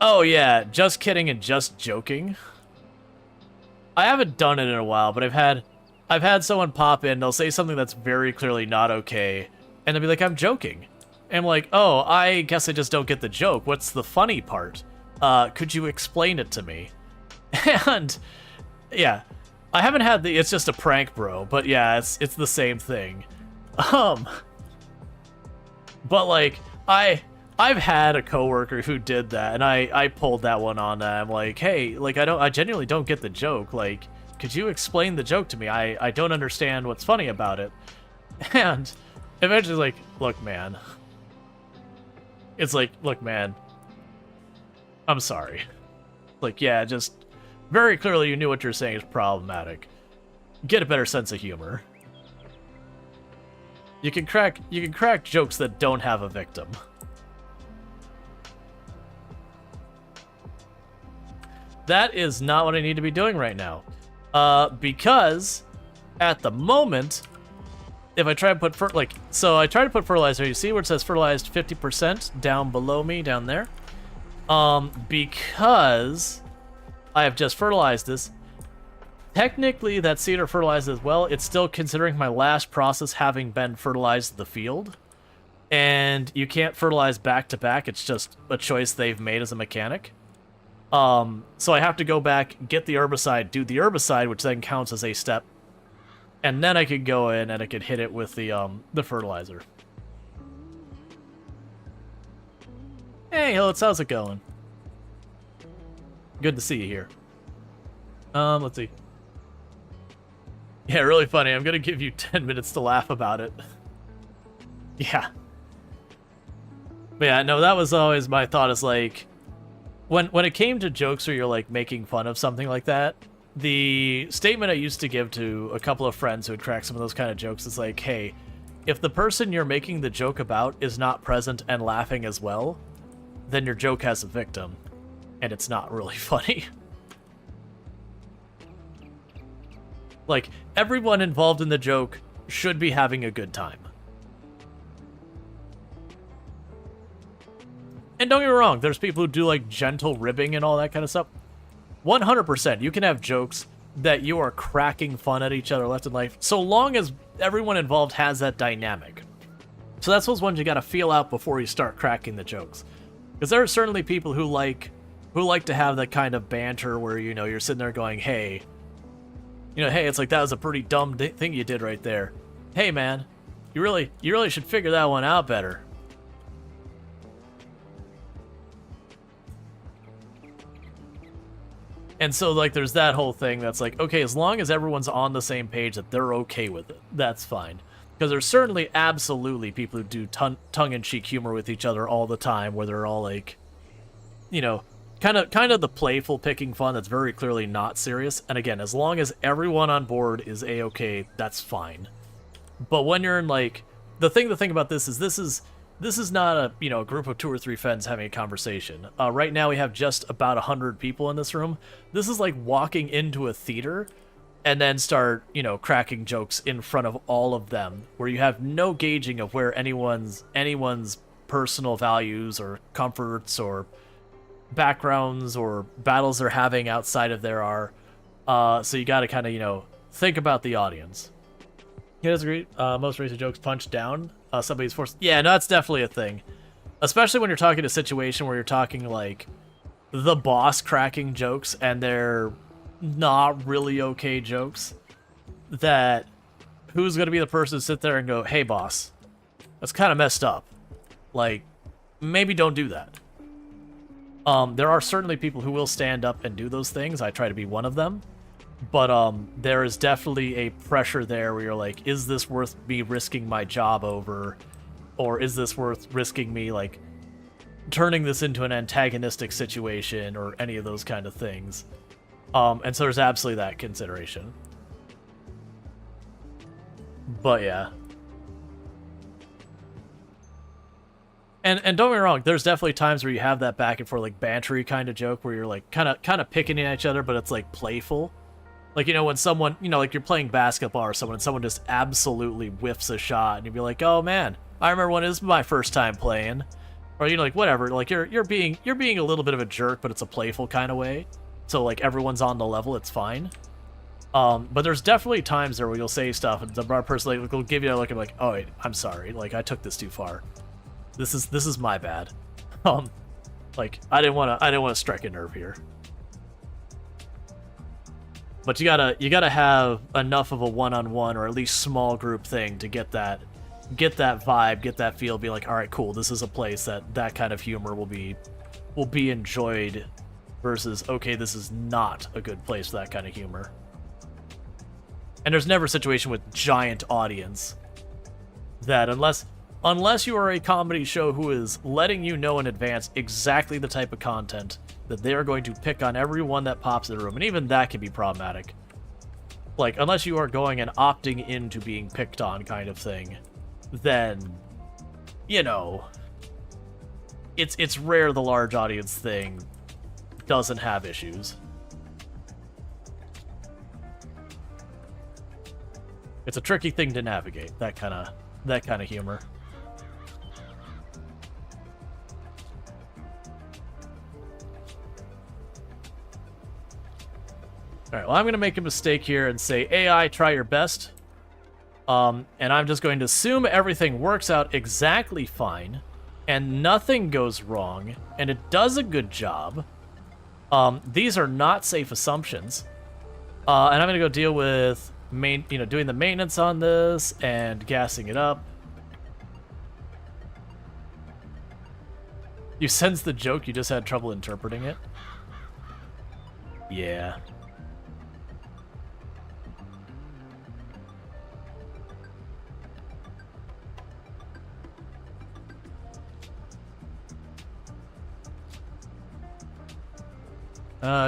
Oh yeah, just kidding and just joking. I haven't done it in a while, but I've had someone pop in, they'll say something that's very clearly not okay, and they'll be like, I'm joking. And I'm like, oh, I guess I just don't get the joke. What's the funny part? Could you explain it to me? And yeah, I haven't had the, it's just a prank, bro, but yeah, it's the same thing. But like, I've had a coworker who did that, and I pulled that one on them. I'm like, hey, like, I genuinely don't get the joke. Like, could you explain the joke to me? I don't understand what's funny about it. And eventually, like, look, man. It's like, look, man. I'm sorry. Like, yeah, just very clearly you knew what you're saying is problematic. Get a better sense of humor. You can crack jokes that don't have a victim. That is not what I need to be doing right now. Because at the moment, if I try to put I try to put fertilizer, you see where it says fertilized 50% down below me, down there? Because I have just fertilized this, technically that seed are fertilized as well. It's still considering my last process having been fertilized the field. And you can't fertilize back to back. It's just a choice they've made as a mechanic. So I have to go back, get the herbicide, do the herbicide, which then counts as a step. And then I could go in and I could hit it with the fertilizer. Hey, Hilitz, how's it going? Good to see you here. Let's see. Yeah, really funny. I'm gonna give you 10 minutes to laugh about it. Yeah. But yeah, no, that was always my thought, is like, when it came to jokes where you're like making fun of something like that, the statement I used to give to a couple of friends who had cracked some of those kind of jokes is like, hey, if the person you're making the joke about is not present and laughing as well, then your joke has a victim, and it's not really funny. Like, everyone involved in the joke should be having a good time. And don't get me wrong, there's people who do, like, gentle ribbing and all that kind of stuff. 100%, you can have jokes that you are cracking fun at each other left and right, so long as everyone involved has that dynamic. So that's those ones you gotta feel out before you start cracking the jokes. Because there are certainly people who like to have that kind of banter where, you know, you're sitting there going, hey, you know, hey, it's like, that was a pretty dumb thing you did right there. Hey, man, you really should figure that one out better. And so, like, there's that whole thing that's like, okay, as long as everyone's on the same page that they're okay with it, that's fine. Because there's certainly absolutely people who do tongue-in-cheek humor with each other all the time, where they're all like, you know, kind of the playful picking fun that's very clearly not serious. And again, as long as everyone on board is a-okay, that's fine. But when you're in, like, the thing to think about this is this is not a, you know, a group of 2 or 3 friends having a conversation. Right now we have just about 100 people in this room. This is like walking into a theater and then start, you know, cracking jokes in front of all of them, where you have no gauging of where anyone's personal values or comforts or backgrounds or battles they're having outside of there are. So you got to kind of, you know, think about the audience. Yeah, that's great. Most racist jokes punch down. Somebody's forced. Yeah, no, that's definitely a thing. Especially when you're talking a situation where you're talking like the boss cracking jokes and they're not really okay jokes. That who's going to be the person to sit there and go, hey, boss, that's kind of messed up. Like, maybe don't do that. There are certainly people who will stand up and do those things. I try to be one of them. But there is definitely a pressure there where you're like, is this worth me risking my job over? Or is this worth risking me, like, turning this into an antagonistic situation or any of those kind of things? And so there's absolutely that consideration. But yeah. And don't get me wrong, there's definitely times where you have that back and forth, like, bantery kind of joke where you're, like, kind of picking at each other, but it's, like, playful. Like, you know, when someone, you know, like, you're playing basketball or someone, and someone just absolutely whiffs a shot, and you'd be like, oh, man, I remember when it was my first time playing. Or, you know, like, whatever, like, you're being a little bit of a jerk, but it's a playful kind of way. So, like, everyone's on the level, it's fine. But there's definitely times there where you'll say stuff, and the person, like, will give you a look and be like, oh, wait, I'm sorry, like, I took this too far. This is my bad. Like, I didn't want to strike a nerve here. But you gotta have enough of a one-on-one or at least small group thing to get that vibe, get that feel, be like, all right, cool, this is a place that kind of humor will be enjoyed, versus, okay, this is not a good place for that kind of humor. And there's never a situation with giant audience that unless you are a comedy show who is letting you know in advance exactly the type of content that they are going to pick on everyone that pops in the room, and even that can be problematic. Like, unless you are going and opting into being picked on kind of thing, then, you know, it's rare the large audience thing doesn't have issues. It's a tricky thing to navigate, that kind of humor. Alright, well, I'm going to make a mistake here and say, AI, try your best. And I'm just going to assume everything works out exactly fine, and nothing goes wrong, and it does a good job. These are not safe assumptions. And I'm going to go deal with doing the maintenance on this and gassing it up. You sense the joke, you just had trouble interpreting it? Yeah.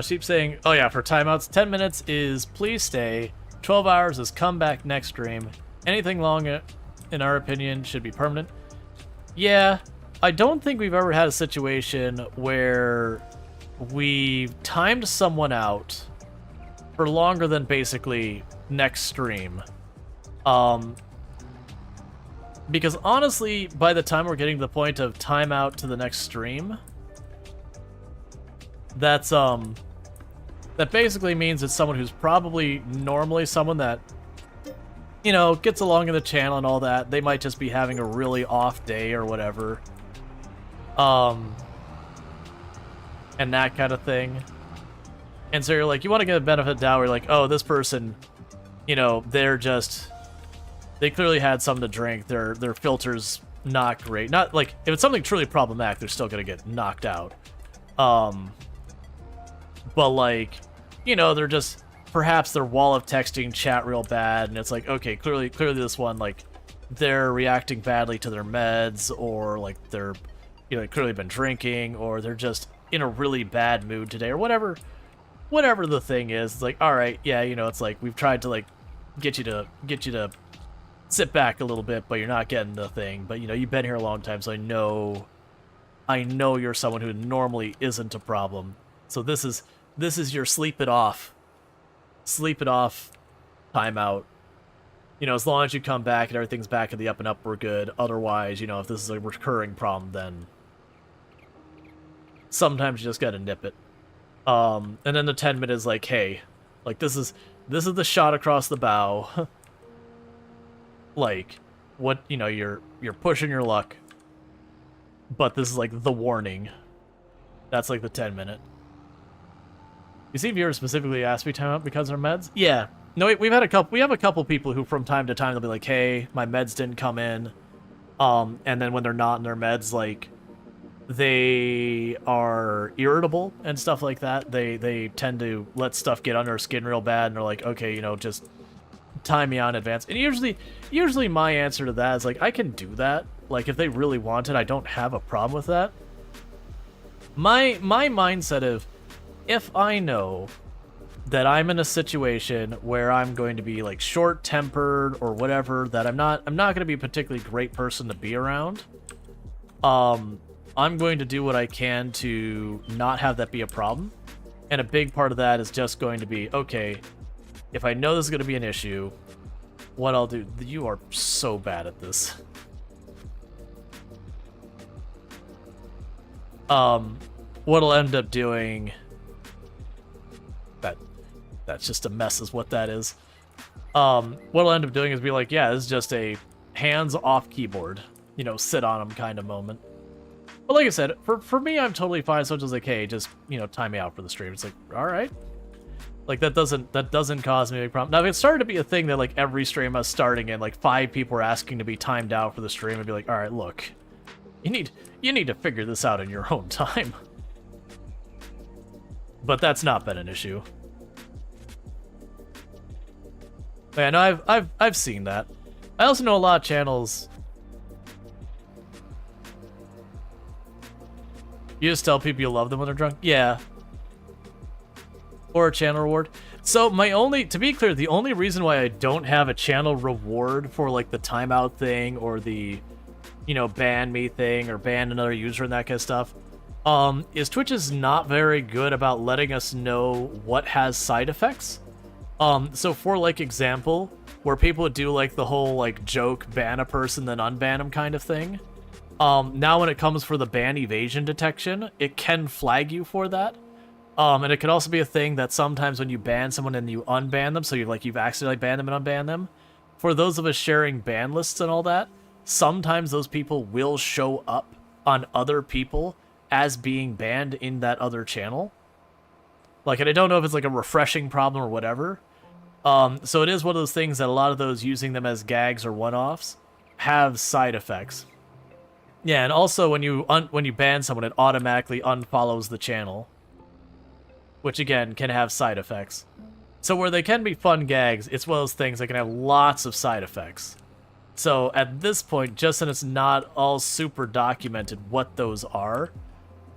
Sheep saying, oh yeah, for timeouts, 10 minutes is please stay, 12 hours is come back next stream. Anything long, in our opinion, should be permanent. Yeah, I don't think we've ever had a situation where we timed someone out for longer than basically next stream. Because honestly, by the time we're getting to the point of timeout to the next stream, that basically means it's someone who's probably normally someone that, you know, gets along in the channel and all that. They might just be having a really off day or whatever. And that kind of thing. And so you're like, you want to get a benefit of doubt where you're like, oh, this person, you know, they clearly had something to drink. Their filter's not great. Not like, if it's something truly problematic, they're still going to get knocked out. But, like, you know, they're just, perhaps their wall of texting chat real bad, and it's like, okay, clearly this one, like, they're reacting badly to their meds, or, like, they're, you know, clearly been drinking, or they're just in a really bad mood today, or whatever the thing is. It's like, all right, yeah, you know, it's like, we've tried to, like, get you to sit back a little bit, but you're not getting the thing. But, you know, you've been here a long time, so I know you're someone who normally isn't a problem. So this is your sleep it off timeout. You know, as long as you come back and everything's back in the up and up, we're good. Otherwise, you know, if this is a recurring problem, then sometimes you just gotta nip it. And then the 10 minute is like, hey, like this is the shot across the bow. Like, what, you know, you're pushing your luck. But this is like the warning. That's like the 10 minute. You see viewers specifically ask me timeout because of their meds? Yeah. No, we have a couple people who from time to time they'll be like, hey, my meds didn't come in. And then when they're not in their meds, like they are irritable and stuff like that. They tend to let stuff get under their skin real bad, and they're like, okay, you know, just time me out in advance. And usually my answer to that is like, I can do that. Like if they really want it, I don't have a problem with that. My mindset of, if I know that I'm in a situation where I'm going to be like short-tempered or whatever, that I'm not going to be a particularly great person to be around, I'm going to do what I can to not have that be a problem. And a big part of that is just going to be, okay, if I know this is going to be an issue, what I'll do... You are so bad at this. What I'll end up doing... That's just a mess is what that is. What I'll end up doing is be like, yeah, this is just a hands-off keyboard, you know, sit on them kind of moment. But like I said, for me, I'm totally fine. So just like, hey, just, you know, time me out for the stream. It's like, all right. Like that doesn't cause me a big problem. Now, if it started to be a thing that like every stream I was starting in, like 5 people were asking to be timed out for the stream, I'd be like, all right, look, you need to figure this out in your own time. But that's not been an issue. Man, I've seen that. I also know a lot of channels. You just tell people you love them when they're drunk? Yeah. Or a channel reward. So to be clear, the only reason why I don't have a channel reward for like the timeout thing or the, you know, ban me thing or ban another user and that kind of stuff, is Twitch is not very good about letting us know what has side effects. So for like example, where people would do like the whole like joke ban a person then unban them kind of thing. Now when it comes for the ban evasion detection, it can flag you for that. And it can also be a thing that sometimes when you ban someone and you unban them, so you've accidentally banned them and unbanned them, for those of us sharing ban lists and all that, sometimes those people will show up on other people as being banned in that other channel. Like, and I don't know if it's like a refreshing problem or whatever. So it is one of those things that a lot of those using them as gags or one-offs have side effects. Yeah, and also when you ban someone, it automatically unfollows the channel, which again can have side effects. So where they can be fun gags, it's one of those things that can have lots of side effects. So at this point, just since it's not all super documented what those are,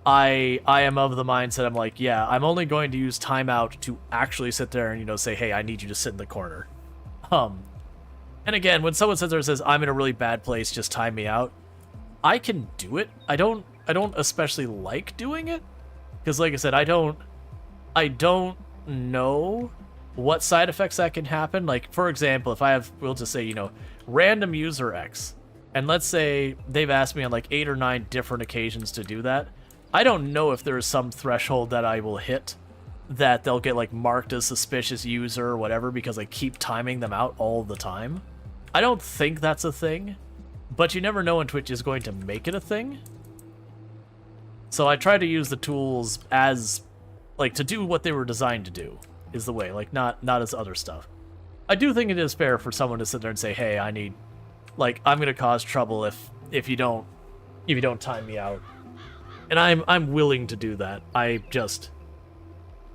I am of the mindset, I'm like, yeah, I'm only going to use timeout to actually sit there and, you know, say, hey, I need you to sit in the corner. And again, when someone sits there and says, I'm in a really bad place, just time me out, I can do it. I don't especially like doing it, because like I said, I don't know what side effects that can happen. Like, for example, if I have, we'll just say, you know, random user X, and let's say they've asked me on like 8 or 9 different occasions to do that, I don't know if there is some threshold that I will hit that they'll get like marked as suspicious user or whatever because I keep timing them out all the time. I don't think that's a thing, but you never know when Twitch is going to make it a thing. So I try to use the tools as, like, to do what they were designed to do, is the way, like, not as other stuff. I do think it is fair for someone to sit there and say, hey, I need, like, I'm gonna cause trouble if you don't time me out. And I'm willing to do that. I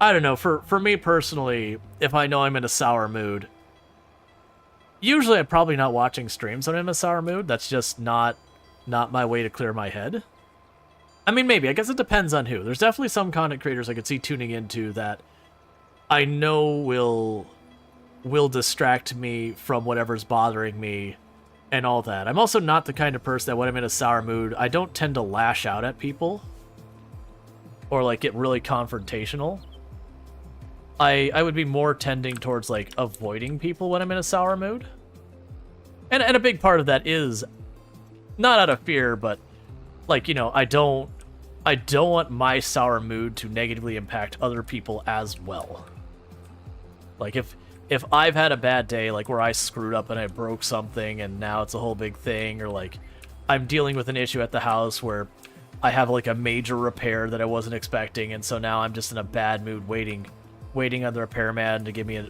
don't know, for me personally, if I know I'm in a sour mood, usually I'm probably not watching streams when I'm in a sour mood. That's just not my way to clear my head. I mean, maybe. I guess it depends on who. There's definitely some content creators I could see tuning into that I know will distract me from whatever's bothering me and all that. I'm also not the kind of person that when I'm in a sour mood, I don't tend to lash out at people or like get really confrontational. I would be more tending towards like avoiding people when I'm in a sour mood. And a big part of that is not out of fear, but like, you know, I don't want my sour mood to negatively impact other people as well. Like if I've had a bad day, like where I screwed up and I broke something and now it's a whole big thing, or like I'm dealing with an issue at the house where I have like a major repair that I wasn't expecting, and so now I'm just in a bad mood waiting on the repairman to give me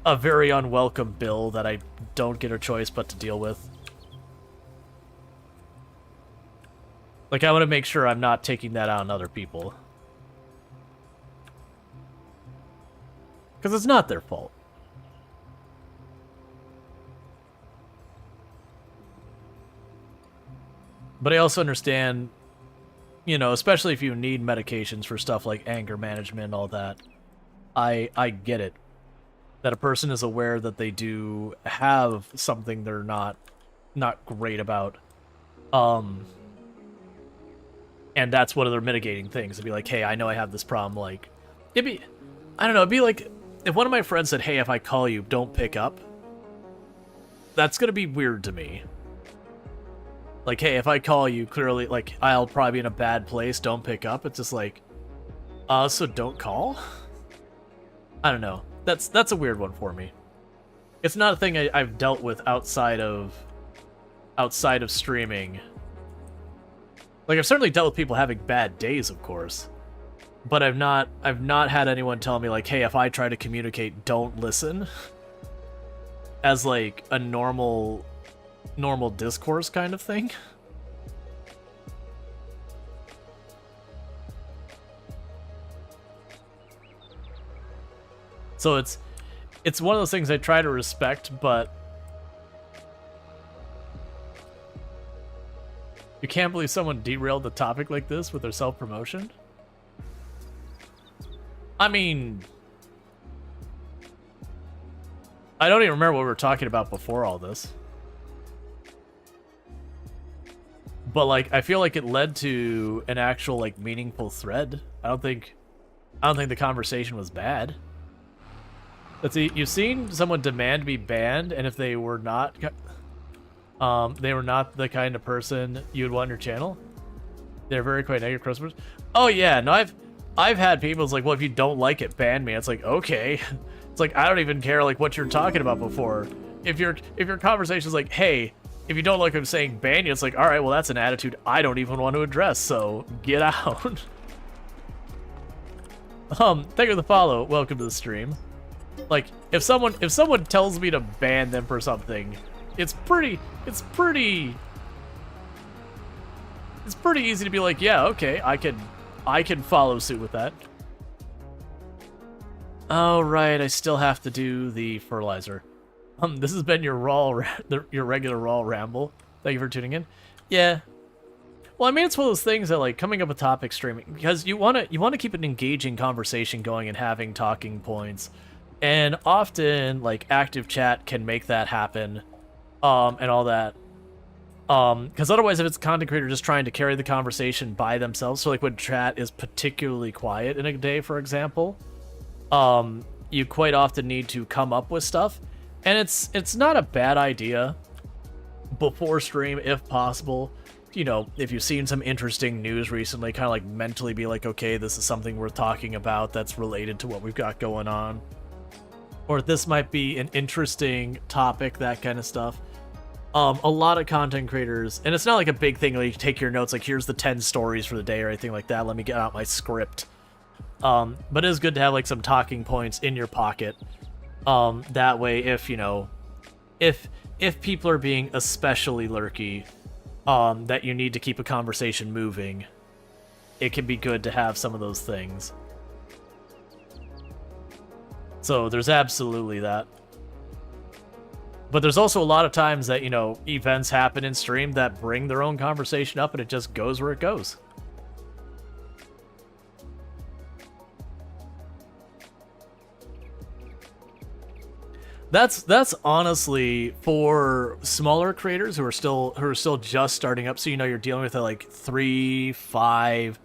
a very unwelcome bill that I don't get a choice but to deal with. Like, I want to make sure I'm not taking that out on other people. Because it's not their fault. But I also understand, you know, especially if you need medications for stuff like anger management and all that, I get it. That a person is aware that they do have something they're not great about. And that's one of their mitigating things. It'd be like, hey, I know I have this problem. Like, I don't know, it'd be like, if one of my friends said, hey, if I call you, don't pick up. That's gonna be weird to me. Like, hey, if I call you, clearly, like, I'll probably be in a bad place, don't pick up. It's just like, so don't call? I don't know. That's a weird one for me. It's not a thing I've dealt with outside of streaming. Like, I've certainly dealt with people having bad days, of course. But I've not had anyone tell me, like, hey, if I try to communicate, don't listen. As, like, a normal discourse kind of thing. So it's one of those things I try to respect, but you can't believe someone derailed the topic like this with their self-promotion? I mean, I don't even remember what we were talking about before all this. But, like, I feel like it led to an actual, like, meaningful thread. I don't think the conversation was bad. Let's see, you've seen someone demand to be banned, and if they were not the kind of person you would want on your channel. They're very quite negative customers. Oh yeah, no, I've had people, it's like, well, if you don't like it, ban me. It's like, okay. It's like, I don't even care, like, what you're talking about before. If your conversation's like, hey, if you don't like what I'm saying, ban you, it's like, all right, well, that's an attitude I don't even want to address, so get out. Thank you for the follow. Welcome to the stream. Like, if someone tells me to ban them for something, it's pretty easy to be like, yeah, okay, I can follow suit with that. Oh, right, I still have to do the fertilizer. This has been your regular Rual ramble. Thank you for tuning in. Yeah. Well, I mean, it's one of those things that, like, coming up with topic streaming, because you want to keep an engaging conversation going and having talking points. And often, like, active chat can make that happen, and all that. Because otherwise, if it's a content creator just trying to carry the conversation by themselves, so like when chat is particularly quiet in a day, for example, you quite often need to come up with stuff. And it's not a bad idea before stream, if possible. You know, if you've seen some interesting news recently, kind of like mentally be like, okay, this is something worth talking about that's related to what we've got going on. Or this might be an interesting topic, that kind of stuff. A lot of content creators, and it's not like a big thing, like you take your notes, like here's the 10 stories for the day or anything like that, let me get out my script. But it is good to have like some talking points in your pocket. That way, if, you know, if people are being especially lurky, that you need to keep a conversation moving, it can be good to have some of those things. So there's absolutely that. But there's also a lot of times that, you know, events happen in stream that bring their own conversation up and it just goes where it goes. That's honestly for smaller creators who are still just starting up. So you're dealing with like 3, 5,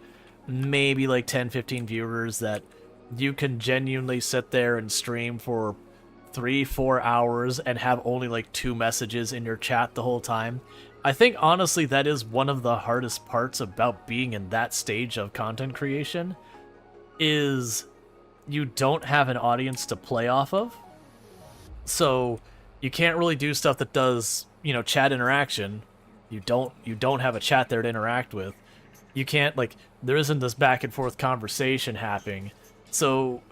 maybe like 10, 15 viewers that you can genuinely sit there and stream for 3, 4 hours and have only like 2 messages in your chat the whole time. I think honestly that is one of the hardest parts about being in that stage of content creation is you don't have an audience to play off of. So you can't really do stuff that does, chat interaction. You don't have a chat there to interact with. You can't, like, there isn't this back and forth conversation happening. So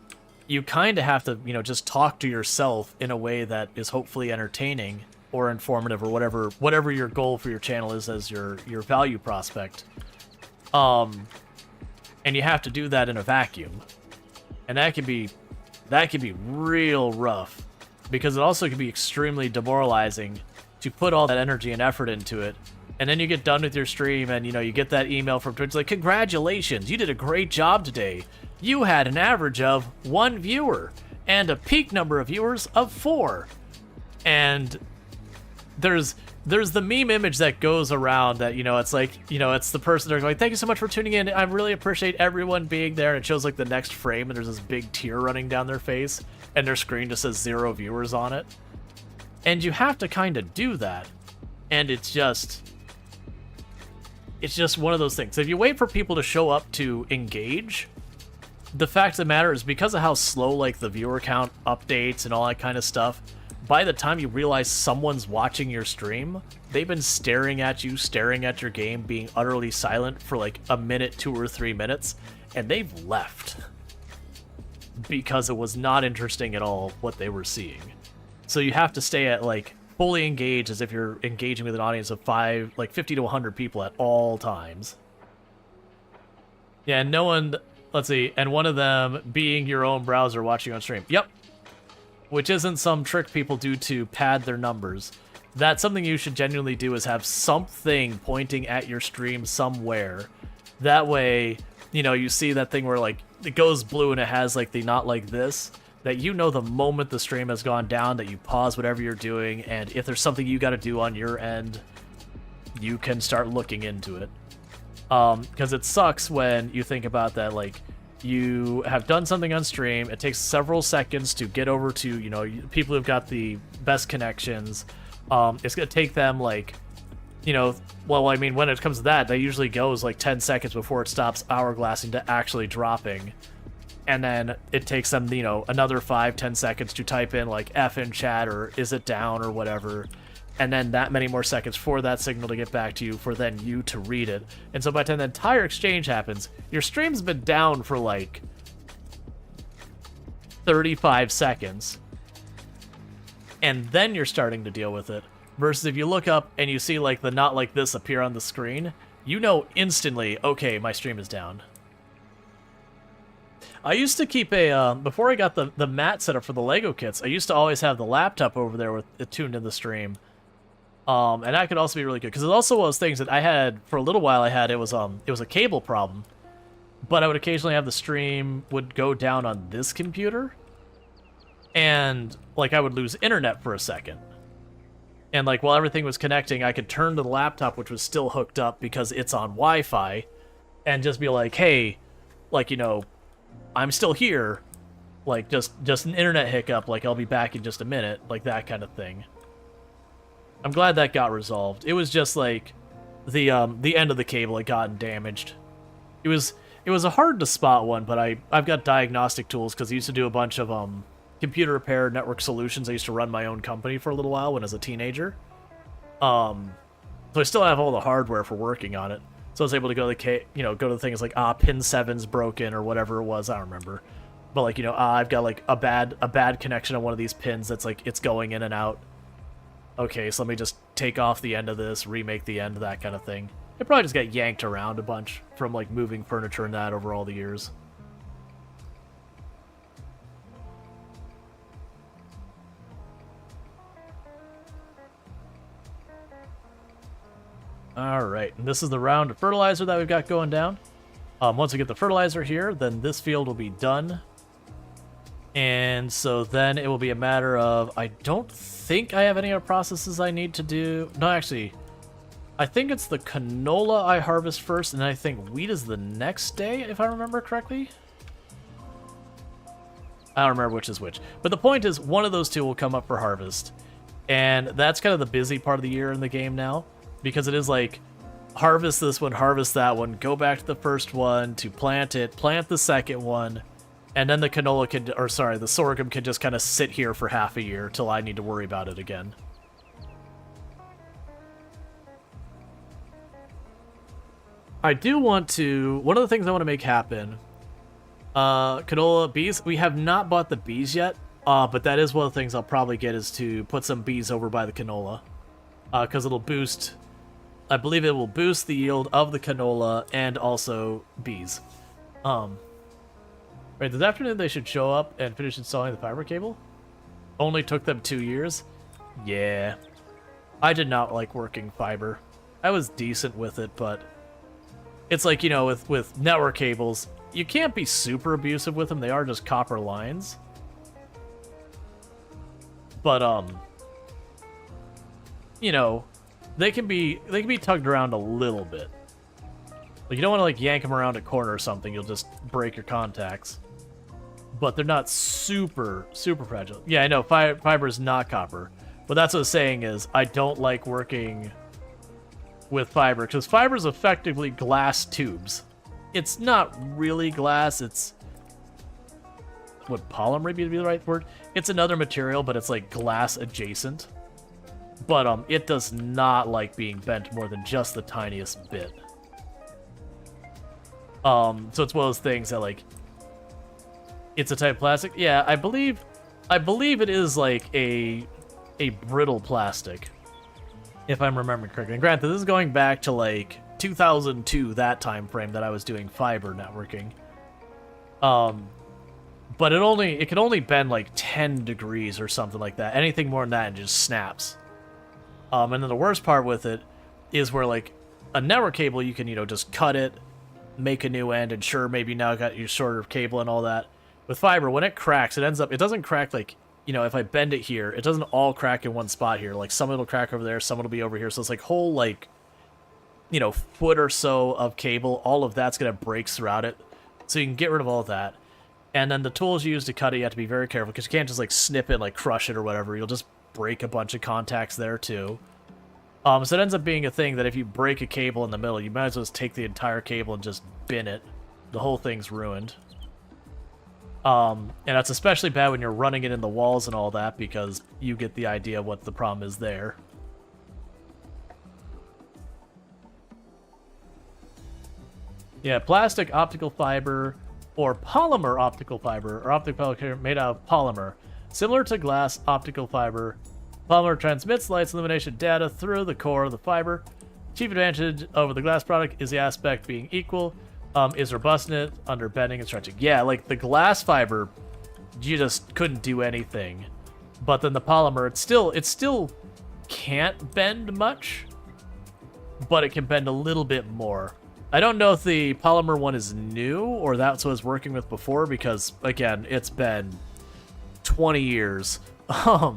you kind of have to, just talk to yourself in a way that is hopefully entertaining or informative or whatever your goal for your channel is as your value prospect. And you have to do that in a vacuum. And that can be real rough. Because it also can be extremely demoralizing to put all that energy and effort into it, and then you get done with your stream and you get that email from Twitch like, congratulations, you did a great job today. You had an average of 1 viewer and a peak number of viewers of 4. And there's the meme image that goes around that it's like it's the person they're going, thank you so much for tuning in, I really appreciate everyone being there, and it shows like the next frame and there's this big tear running down their face and their screen just says 0 viewers on it. And you have to kind of do that, and it's just one of those things. If you wait for people to show up to engage, the fact of the matter is, because of how slow like the viewer count updates and all that kind of stuff, by the time you realize someone's watching your stream, they've been staring at your game, being utterly silent for like a minute, 2 or 3 minutes, and they've left because it was not interesting at all what they were seeing. So you have to stay at like fully engaged as if you're engaging with an audience of 50 to 100 people at all times. Yeah, and no one, let's see, and one of them being your own browser watching on stream. Yep. Which isn't some trick people do to pad their numbers. That's something you should genuinely do, is have something pointing at your stream somewhere. That way, you see that thing where like it goes blue and it has like the not like this, that the moment the stream has gone down, that you pause whatever you're doing, and if there's something you got to do on your end, you can start looking into it. Because it sucks when you think about that, like, you have done something on stream, it takes several seconds to get over to, people who've got the best connections. It's going to take them, like, well, I mean, when it comes to that usually goes, like, 10 seconds before it stops hourglassing to actually dropping. And then it takes them, another 5-10 seconds to type in, like, F in chat, or is it down, or whatever. And then that many more seconds for that signal to get back to you, for then you to read it. And so by the time the entire exchange happens, your stream's been down for like 35 seconds. And then you're starting to deal with it. Versus if you look up and you see like the not like this appear on the screen, instantly, okay, my stream is down. I used to keep before I got the mat set up for the Lego kits, I used to always have the laptop over there with it tuned in the stream. And that could also be really good, because it also was things that I had for a little while. It was a cable problem, but I would occasionally have the stream would go down on this computer, and like I would lose internet for a second, and like while everything was connecting, I could turn to the laptop, which was still hooked up because it's on Wi-Fi, and just be like, hey, like, I'm still here, like just an internet hiccup, like I'll be back in just a minute, like that kind of thing. I'm glad that got resolved. It was just like the end of the cable had gotten damaged. It was a hard to spot one, but I've got diagnostic tools, because I used to do a bunch of computer repair network solutions. I used to run my own company for a little while when I was a teenager. So I still have all the hardware for working on it. So I was able to go to the things like pin 7's broken or whatever it was, I don't remember. But like, I've got like a bad connection on one of these pins that's like it's going in and out. Okay, so let me just take off the end of this, remake the end, that kind of thing. It probably just got yanked around a bunch from like moving furniture and that over all the years. Alright, and this is the round of fertilizer that we've got going down. Once we get the fertilizer here, then this field will be done. And so then it will be a matter of, I don't think I have any other processes I need to do. No, actually, I think it's the canola I harvest first, and I think wheat is the next day, if I remember correctly. I don't remember which is which. But the point is, one of those two will come up for harvest. And that's kind of the busy part of the year in the game now, because it is like, harvest this one, harvest that one, go back to the first one to plant it, plant the second one, and then the canola can, or sorry, the sorghum can just kind of sit here for half a year till I need to worry about it again. I do want to, one of the things I want to make happen, canola, bees, we have not bought the bees yet, but that is one of the things I'll probably get is to put some bees over by the canola, because it'll boost, I believe it will boost the yield of the canola and also bees. Right, this afternoon they should show up and finish installing the fiber cable. Only took them 2 years. Yeah. I did not like working fiber. I was decent with it, but it's like, you know, with network cables, you can't be super abusive with them. They are just copper lines. But, you know, they can be tugged around a little bit. Like, you don't want to, like, yank them around a corner or something. You'll just break your contacts. But they're not super, super fragile. Yeah, I know, fiber is not copper. But that's what I'm saying is, I don't like working with fiber, because fiber is effectively glass tubes. It's not really glass, it's... Would polymer be the right word? It's another material, but it's like glass adjacent. But it does not like being bent more than just the tiniest bit. So it's one of those things that, like, it's a type of plastic. Yeah, I believe it is like a brittle plastic, if I'm remembering correctly. And granted, this is going back to like 2002, that time frame that I was doing fiber networking. But it can only bend like 10 degrees or something like that. Anything more than that, and it just snaps. And then the worst part with it is where, like, a network cable, you can, you know, just cut it, make a new end, and sure, maybe now got your shorter cable and all that. With fiber, when it cracks, it doesn't crack, like, you know, if I bend it here, it doesn't all crack in one spot here. Like, some it'll crack over there, some it'll be over here. So it's like whole, like, you know, foot or so of cable, all of that's going to break throughout it. So you can get rid of all of that. And then the tools you use to cut it, you have to be very careful, because you can't just, like, snip it, like, crush it or whatever. You'll just break a bunch of contacts there, too. So it ends up being a thing that if you break a cable in the middle, you might as well just take the entire cable and just bin it. The whole thing's ruined. And that's especially bad when you're running it in the walls and all that, because you get the idea what the problem is there. Yeah, plastic optical fiber, or polymer optical fiber, or optical fiber made out of polymer. Similar to glass optical fiber, polymer transmits light's illumination data through the core of the fiber. Chief advantage over the glass product is the aspect being equal. Is robustness under bending and stretching. Yeah, like the glass fiber, you just couldn't do anything. But then the polymer, it still can't bend much, but it can bend a little bit more. I don't know if the polymer one is new or that's what I was working with before, because again, it's been 20 years. As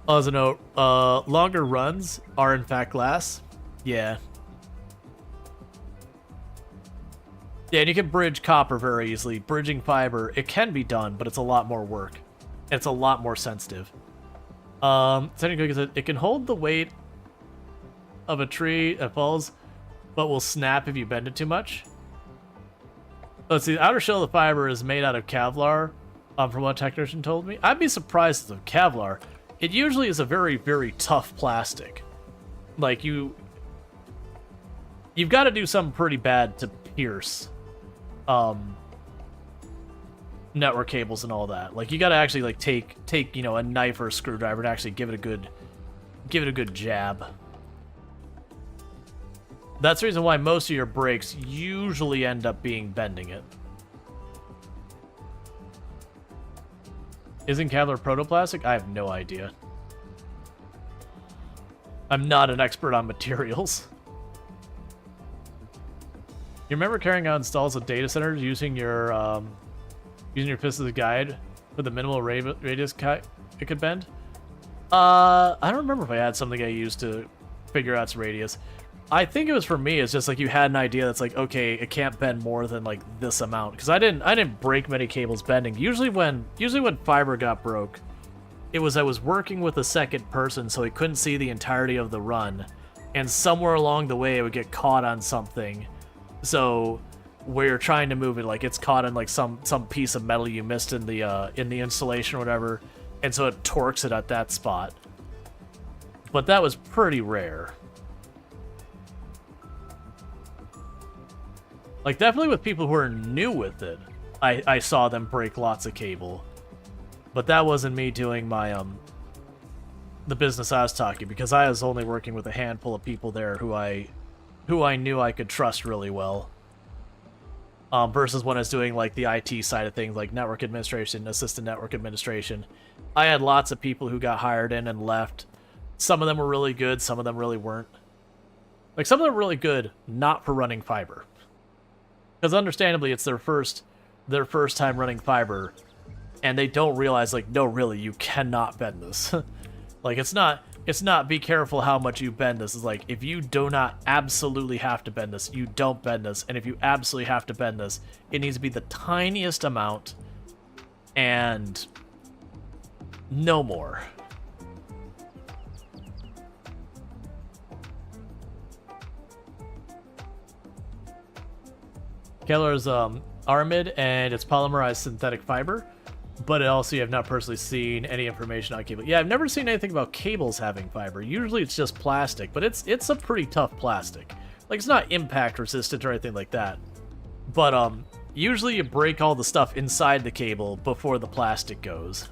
a note, longer runs are in fact glass. Yeah. Yeah, and you can bridge copper very easily. Bridging fiber, it can be done, but it's a lot more work. It's a lot more sensitive. Technically, it can hold the weight of a tree that falls, but will snap if you bend it too much. Let's see, the outer shell of the fiber is made out of Kevlar, from what a technician told me. I'd be surprised if Kevlar. It usually is a very, very tough plastic. Like, you've got to do something pretty bad to pierce network cables and all that. Like, you got to actually, like, take you know, a knife or a screwdriver and actually give it a good jab. That's the reason why most of your breaks usually end up being bending it. Isn't Kevlar protoplastic? I have no idea. I'm not an expert on materials. You remember carrying out installs of data centers using your Using your fist as a guide for the minimal radius it could bend. I don't remember if I had something I used to figure out its radius. I think it was for me. It's just like you had an idea that's like, okay, it can't bend more than like this amount. Because I didn't break many cables bending. Usually when fiber got broke, it was I was working with a second person, so he couldn't see the entirety of the run, and somewhere along the way it would get caught on something. So where you're trying to move it, like it's caught in like some piece of metal you missed in the installation or whatever, and so it torques it at that spot. But that was pretty rare. Like, definitely with people who are new with it, I saw them break lots of cable. But that wasn't me doing my, the business I was talking, because I was only working with a handful of people there who I knew I could trust really well. Versus when I was doing, like, the IT side of things, like network administration, assistant network administration. I had lots of people who got hired in and left. Some of them were really good, some of them really weren't. Like, some of them were really good, not for running fiber. Because understandably, it's their first time running fiber, and they don't realize, like, no, really, you cannot bend this. Like, it's not be careful how much you bend this. It's like, if you do not absolutely have to bend this, you don't bend this. And if you absolutely have to bend this, it needs to be the tiniest amount and no more. Keller's Aramid, and it's polymerized synthetic fiber, but also you have not personally seen any information on cable. Yeah, I've never seen anything about cables having fiber. Usually it's just plastic, but it's a pretty tough plastic. Like, it's not impact resistant or anything like that. But usually you break all the stuff inside the cable before the plastic goes.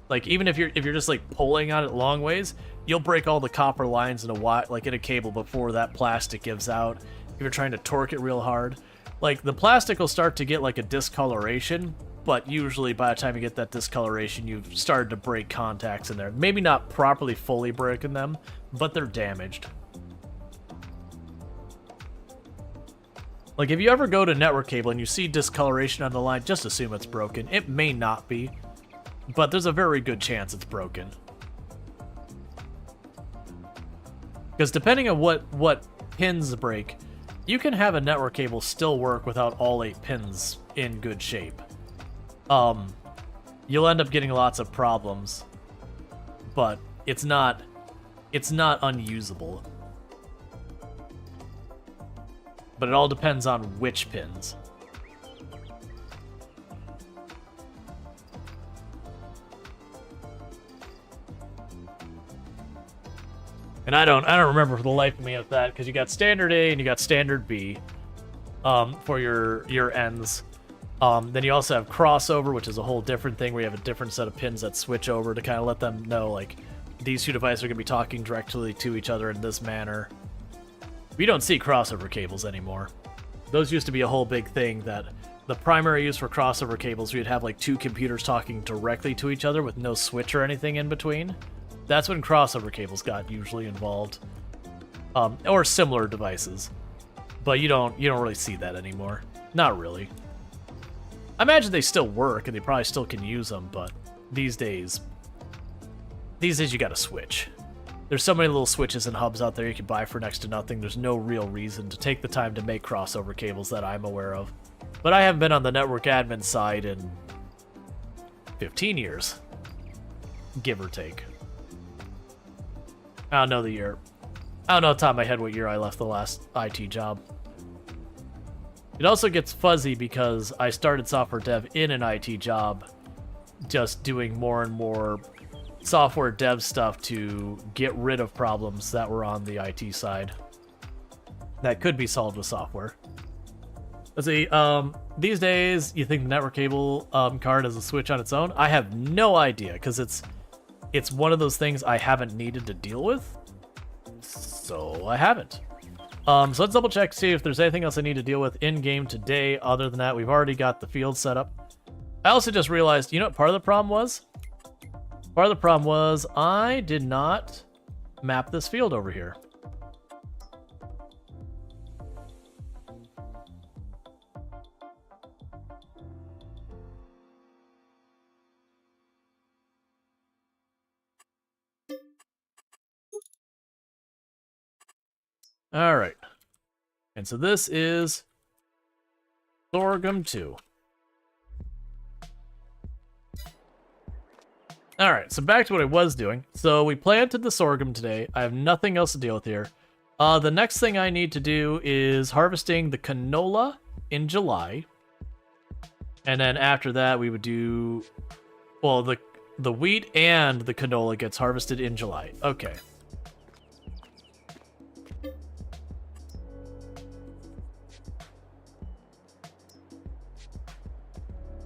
Like, even if you're just like pulling on it long ways, you'll break all the copper lines in a cable before that plastic gives out. If you're trying to torque it real hard, like, the plastic will start to get like a discoloration, but usually by the time you get that discoloration, you've started to break contacts in there. Maybe not properly fully breaking them, but they're damaged. Like, if you ever go to network cable and you see discoloration on the line, just assume it's broken. It may not be, but there's a very good chance it's broken. Because depending on what pins break, you can have a network cable still work without all 8 pins in good shape. You'll end up getting lots of problems, but it's not unusable. But it all depends on which pins. And I don't remember for the life of me of that, because you got standard A and you got standard B for your ends. Then you also have crossover, which is a whole different thing where you have a different set of pins that switch over to kind of let them know, like, these two devices are going to be talking directly to each other in this manner. We don't see crossover cables anymore. Those used to be a whole big thing, that the primary use for crossover cables, we'd have like 2 computers talking directly to each other with no switch or anything in between. That's when crossover cables got usually involved, or similar devices. But you don't really see that anymore. Not really. I imagine they still work and they probably still can use them, but these days you gotta switch. There's so many little switches and hubs out there you can buy for next to nothing. There's no real reason to take the time to make crossover cables that I'm aware of. But I haven't been on the network admin side in 15 years, give or take. I don't know the year. I don't know off the top of my head what year I left the last IT job. It also gets fuzzy because I started software dev in an IT job, just doing more and more software dev stuff to get rid of problems that were on the IT side that could be solved with software. Let's see, these days, you think the network cable card has a switch on its own? I have no idea, because it's one of those things I haven't needed to deal with, so I haven't. So let's double check, see if there's anything else I need to deal with in-game today. Other than that, we've already got the field set up. I also just realized, you know what part of the problem was? Part of the problem was I did not map this field over here. All right. And so this is sorghum 2. All right, so back to what I was doing. So we planted the sorghum today. I have nothing else to deal with here. The next thing I need to do is harvesting the canola in July. And then after that, we would do... Well, the wheat and the canola gets harvested in July. Okay.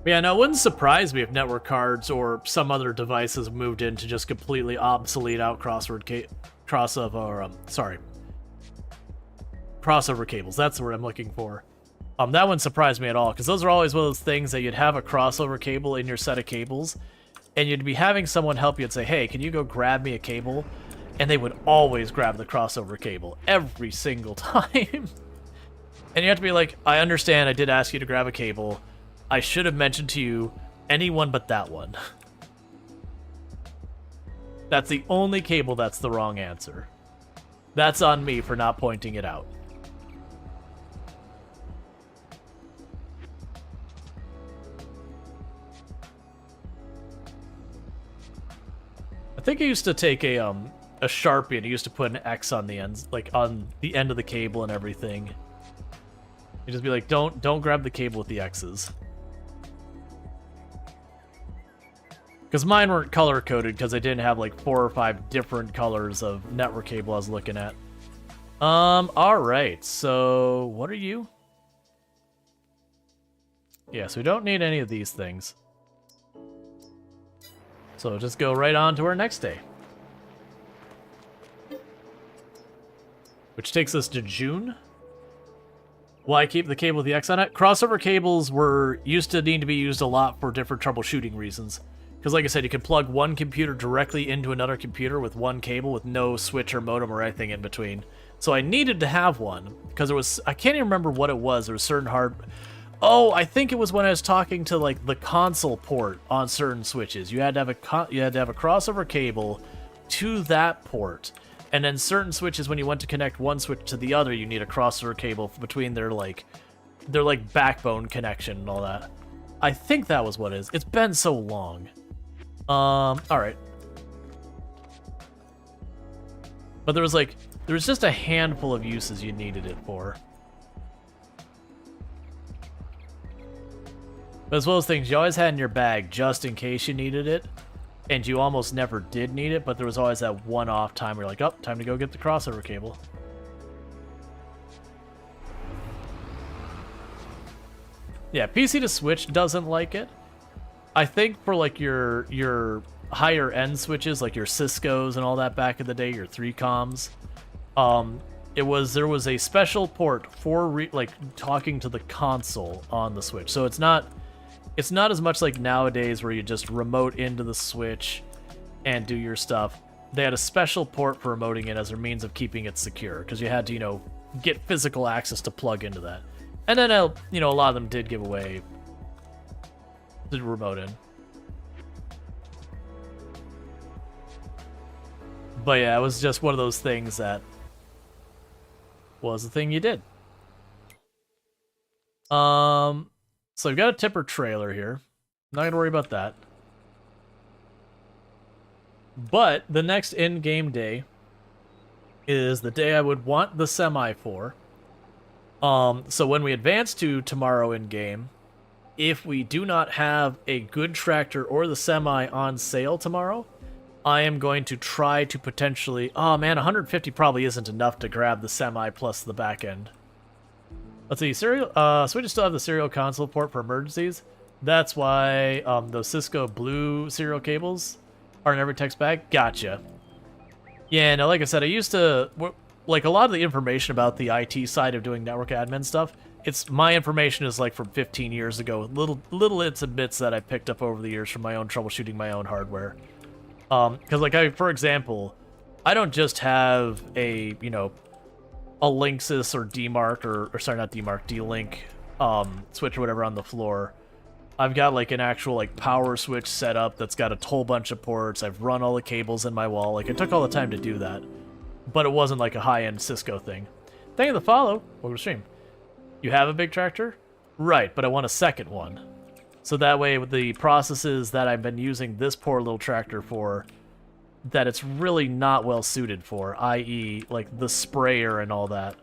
Yeah, no, it wouldn't surprise me if network cards or some other devices moved into just completely obsolete out crossover cables. That's the word I'm looking for. That wouldn't surprise me at all, because those are always one of those things that you'd have a crossover cable in your set of cables, and you'd be having someone help you and say, hey, can you go grab me a cable? And they would always grab the crossover cable every single time. And you have to be like, I understand I did ask you to grab a cable. I should have mentioned to you anyone but that one. That's the only cable that's the wrong answer. That's on me for not pointing it out. I think I used to take a Sharpie and I used to put an X on the ends, like on the end of the cable and everything. You just be like, don't grab the cable with the X's. Because mine weren't color-coded because I didn't have like 4 or 5 different colors of network cable I was looking at. Alright, so what are you? Yeah, so we don't need any of these things. So just go right on to our next day. Which takes us to June. Why keep the cable with the X on it? Crossover cables used to need to be used a lot for different troubleshooting reasons. Because like I said, you can plug one computer directly into another computer with one cable with no switch or modem or anything in between. So I needed to have one because there was, I can't even remember what it was. There was certain Oh, I think it was when I was talking to like the console port on certain switches. You had to have a crossover cable to that port. And then certain switches, when you went to connect one switch to the other, you need a crossover cable between their backbone connection and all that. I think that was what it is. It's been so long. Alright. But there was just a handful of uses you needed it for. But as well as things you always had in your bag just in case you needed it. And you almost never did need it, but there was always that one-off time where you're like, oh, time to go get the crossover cable. Yeah, PC to Switch doesn't like it. I think for like your higher end switches, like your Cisco's and all that back in the day, your 3coms, there was a special port for talking to the console on the Switch. So it's not as much like nowadays where you just remote into the Switch and do your stuff. They had a special port for remoting it as a means of keeping it secure, because you had to, get physical access to plug into that. And then, a lot of them did give away the remote in. But yeah, it was just one of those things that was the thing you did. So we've got a tipper trailer here. Not gonna worry about that. But the next in-game day is the day I would want the semi for. So when we advance to tomorrow in-game, if we do not have a good tractor or the semi on sale tomorrow, I am going to try to potentially... Oh man, 150 probably isn't enough to grab the semi plus the back end. Let's see, Switches still have the serial console port for emergencies. That's why those Cisco blue serial cables are in every text bag. Gotcha. Yeah, no, like I said, I used to... Like, a lot of the information about the IT side of doing network admin stuff, my information is like from 15 years ago. Little bits and bits that I picked up over the years from my own troubleshooting my own hardware. Because, for example, I don't just have a Linksys or DMark, or sorry, not DMark, D-Link switch or whatever on the floor. I've got, like, an actual, power switch set up that's got a whole bunch of ports. I've run all the cables in my wall. Like, it took all the time to do that. But it wasn't, like, a high-end Cisco thing. Thank you for the follow. Welcome to stream. You have a big tractor? Right, but I want a second one. So that way, with the processes that I've been using this poor little tractor for, that it's really not well suited for, i.e., like the sprayer and all that,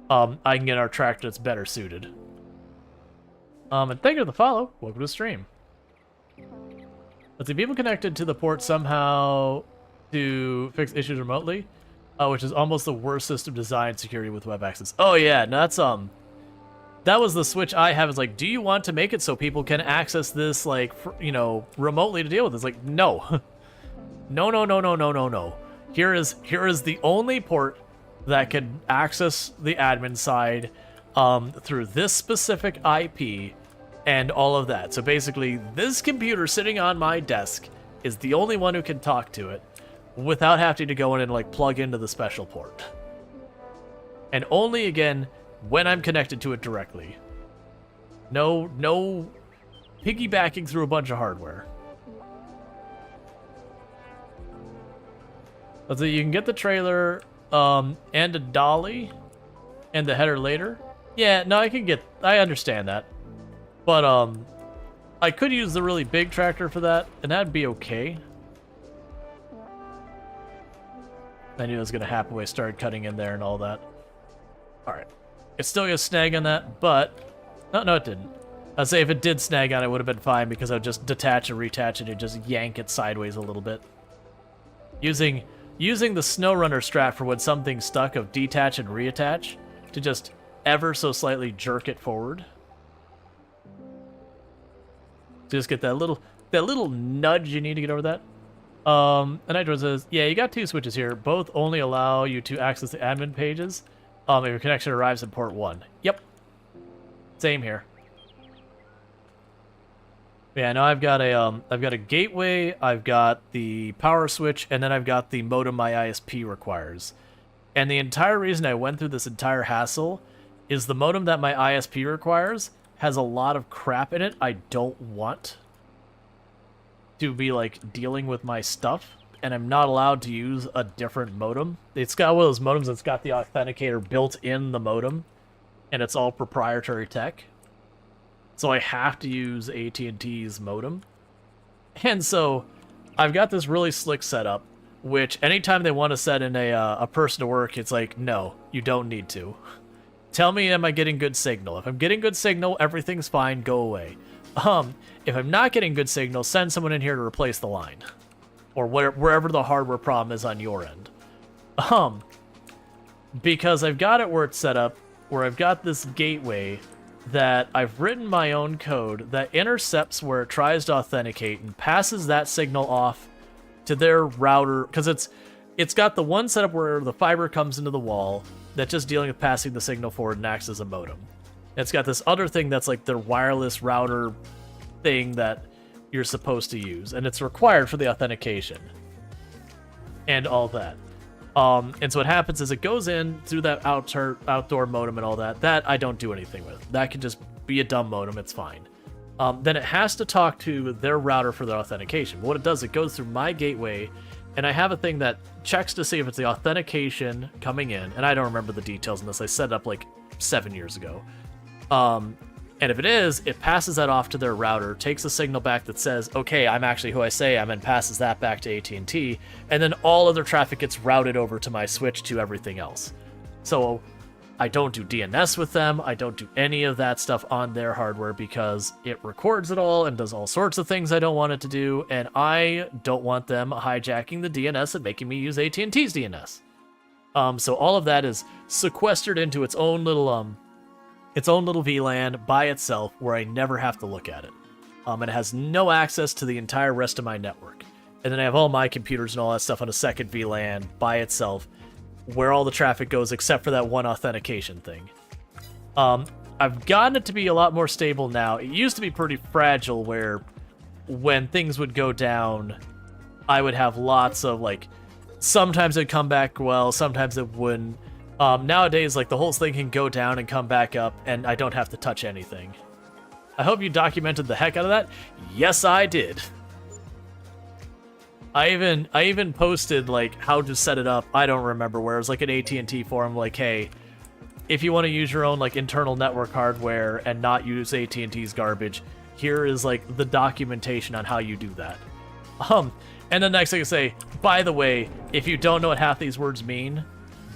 I can get our tractor that's better suited. And thank you for the follow. Welcome to the stream. Let's see, people connected to the port somehow to fix issues remotely, which is almost the worst system design security with web access. Oh yeah, no, that's that was the switch I have. Is like, do you want to make it so people can access this, like, you know, remotely to deal with? It's like, no, no. Here is the only port that can access the admin side through this specific IP and all of that. So basically, this computer sitting on my desk is the only one who can talk to it without having to go in and like plug into the special port. And only again when I'm connected to it directly. No piggybacking through a bunch of hardware. So you can get the trailer and a dolly and the header later. Yeah, no, I understand that. But I could use the really big tractor for that, and that'd be okay. I knew it was gonna happen when I started cutting in there and all that. Alright. It's still gonna snag on that, but no, it didn't. I'd say if it did snag on it, would have been fine because I'd just detach and reattach it and just yank it sideways a little bit. Using the SnowRunner strap for when something's stuck of detach and reattach to just ever so slightly jerk it forward. Just get that little nudge you need to get over that. And Nitro says, yeah, you got two switches here. Both only allow you to access the admin pages if your connection arrives in port 1. Yep. Same here. Yeah, now I've got a gateway, I've got the power switch, and then I've got the modem my ISP requires. And the entire reason I went through this entire hassle is the modem that my ISP requires has a lot of crap in it I don't want to be like dealing with my stuff, and I'm not allowed to use a different modem. It's got one of those modems that's got the authenticator built in the modem, and it's all proprietary tech. So I have to use AT&T's modem. And so I've got this really slick setup, which anytime they want to set in a person to work, it's like, no, you don't need to. Tell me, am I getting good signal? If I'm getting good signal, everything's fine, go away. If I'm not getting good signal, send someone in here to replace the line. Or wherever the hardware problem is on your end. Because I've got it where it's set up, where I've got this gateway that I've written my own code that intercepts where it tries to authenticate and passes that signal off to their router, because it's got the one setup where the fiber comes into the wall that's just dealing with passing the signal forward and acts as a modem. It's got this other thing that's like their wireless router thing that you're supposed to use, and it's required for the authentication and all that. And so what happens is it goes in through that outdoor modem and all that. That I don't do anything with. That can just be a dumb modem. It's fine. Then it has to talk to their router for their authentication. But what it does, it goes through my gateway, and I have a thing that checks to see if it's the authentication coming in. And I don't remember the details on this. I set it up like 7 years ago. And if it is, it passes that off to their router, takes a signal back that says, okay, I'm actually who I say I am, and passes that back to AT&T, and then all other traffic gets routed over to my switch to everything else. So I don't do DNS with them, I don't do any of that stuff on their hardware because it records it all and does all sorts of things I don't want it to do, and I don't want them hijacking the DNS and making me use AT&T's DNS. So all of that is sequestered into its own little VLAN by itself where I never have to look at it. And it has no access to the entire rest of my network. And then I have all my computers and all that stuff on a second VLAN by itself where all the traffic goes except for that one authentication thing. I've gotten it to be a lot more stable now. It used to be pretty fragile where when things would go down, I would have lots of like, sometimes it'd come back well, sometimes it wouldn't. Nowadays, like, the whole thing can go down and come back up, and I don't have to touch anything. I hope you documented the heck out of that. Yes, I did. I even posted, like, how to set it up. I don't remember where. It was like an AT&T forum, like, hey, if you want to use your own like internal network hardware and not use AT&T's garbage, here is like the documentation on how you do that. And the next thing I say, by the way, if you don't know what half these words mean,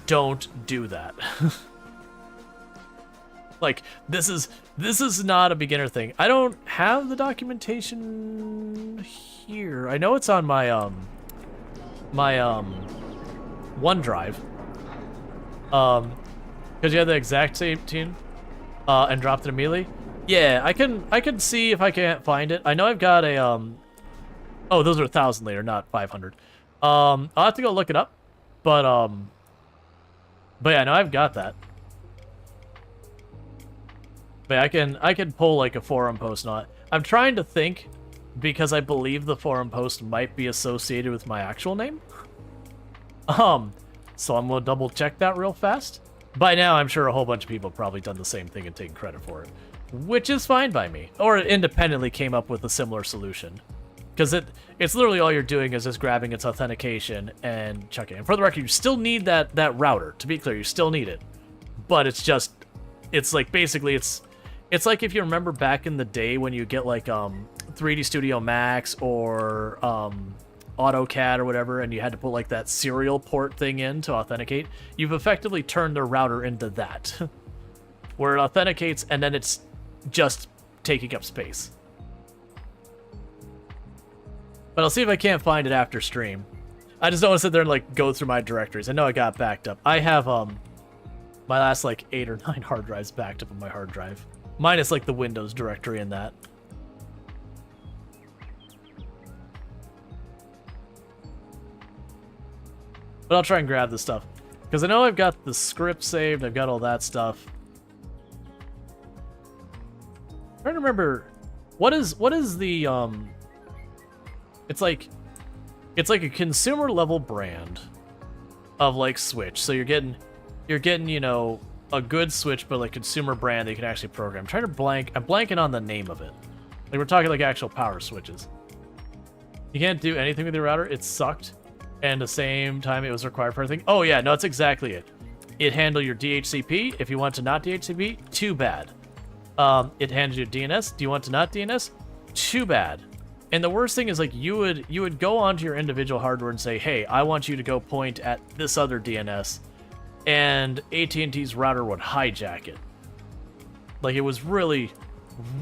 don't do that. Like, this is not a beginner thing. I don't have the documentation here. I know it's on my OneDrive. Because you had the exact same tune and dropped it immediately. Yeah, I can see if I can't find it. I know I've got a oh, those are 1,000 later, not 500. I'll have to go look it up. But yeah, I know I've got that. But I can pull like a forum post on it. I'm trying to think because I believe the forum post might be associated with my actual name. So I'm gonna double check that real fast. By now, I'm sure a whole bunch of people have probably done the same thing and taken credit for it, which is fine by me. Or independently came up with a similar solution. Because it's literally all you're doing is just grabbing its authentication and chucking it. And for the record, you still need that router. To be clear, you still need it. But it's like basically it's like if you remember back in the day when you get like 3D Studio Max or AutoCAD or whatever, and you had to put like that serial port thing in to authenticate. You've effectively turned the router into that, where it authenticates and then it's just taking up space. But I'll see if I can't find it after stream. I just don't want to sit there and like go through my directories. I know I got backed up. I have my last like 8 or 9 hard drives backed up on my hard drive, minus like the Windows directory and that. But I'll try and grab this stuff because I know I've got the script saved. I've got all that stuff. I'm trying to remember what is the it's like a consumer level brand of like Switch. So you're getting you know a good Switch, but like consumer brand that you can actually program. I'm blanking on the name of it. Like we're talking like actual power switches. You can't do anything with your router. It sucked. And at the same time, it was required for everything. Oh yeah, no, that's exactly it. It handled your DHCP. If you want to not DHCP, too bad. It handled your DNS. Do you want to not DNS? Too bad. And the worst thing is like you would go onto your individual hardware and say, hey, I want you to go point at this other DNS, and AT&T's router would hijack it. Like it was really,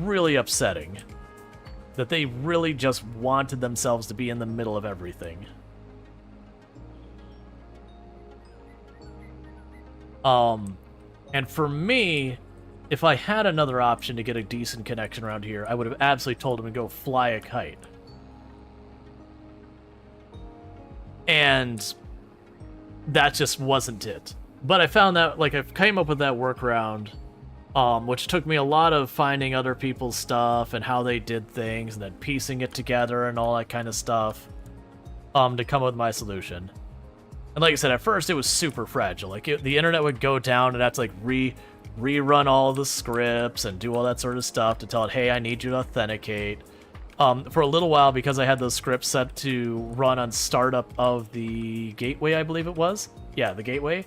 really upsetting that they really just wanted themselves to be in the middle of everything. And for me, if I had another option to get a decent connection around here, I would have absolutely told him to go fly a kite. And that just wasn't it. But I found that, like, I came up with that workaround, which took me a lot of finding other people's stuff and how they did things and then piecing it together and all that kind of stuff, to come up with my solution. And like I said, at first it was super fragile. Like the internet would go down and I'd have to like rerun all the scripts and do all that sort of stuff to tell it, hey, I need you to authenticate. For a little while, because I had those scripts set to run on startup of the gateway, I believe it was. Yeah, the gateway.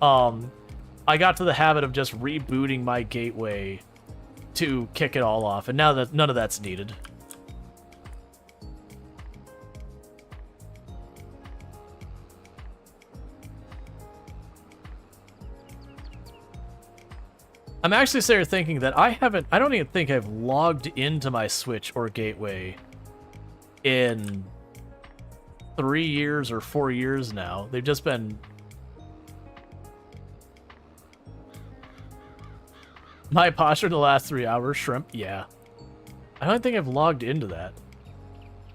I got to the habit of just rebooting my gateway to kick it all off, and now that none of that's needed. I'm actually sitting here thinking that I don't even think I've logged into my Switch or Gateway in 3 years or 4 years now. They've just been... My posture the last 3 hours, shrimp? Yeah. I don't think I've logged into that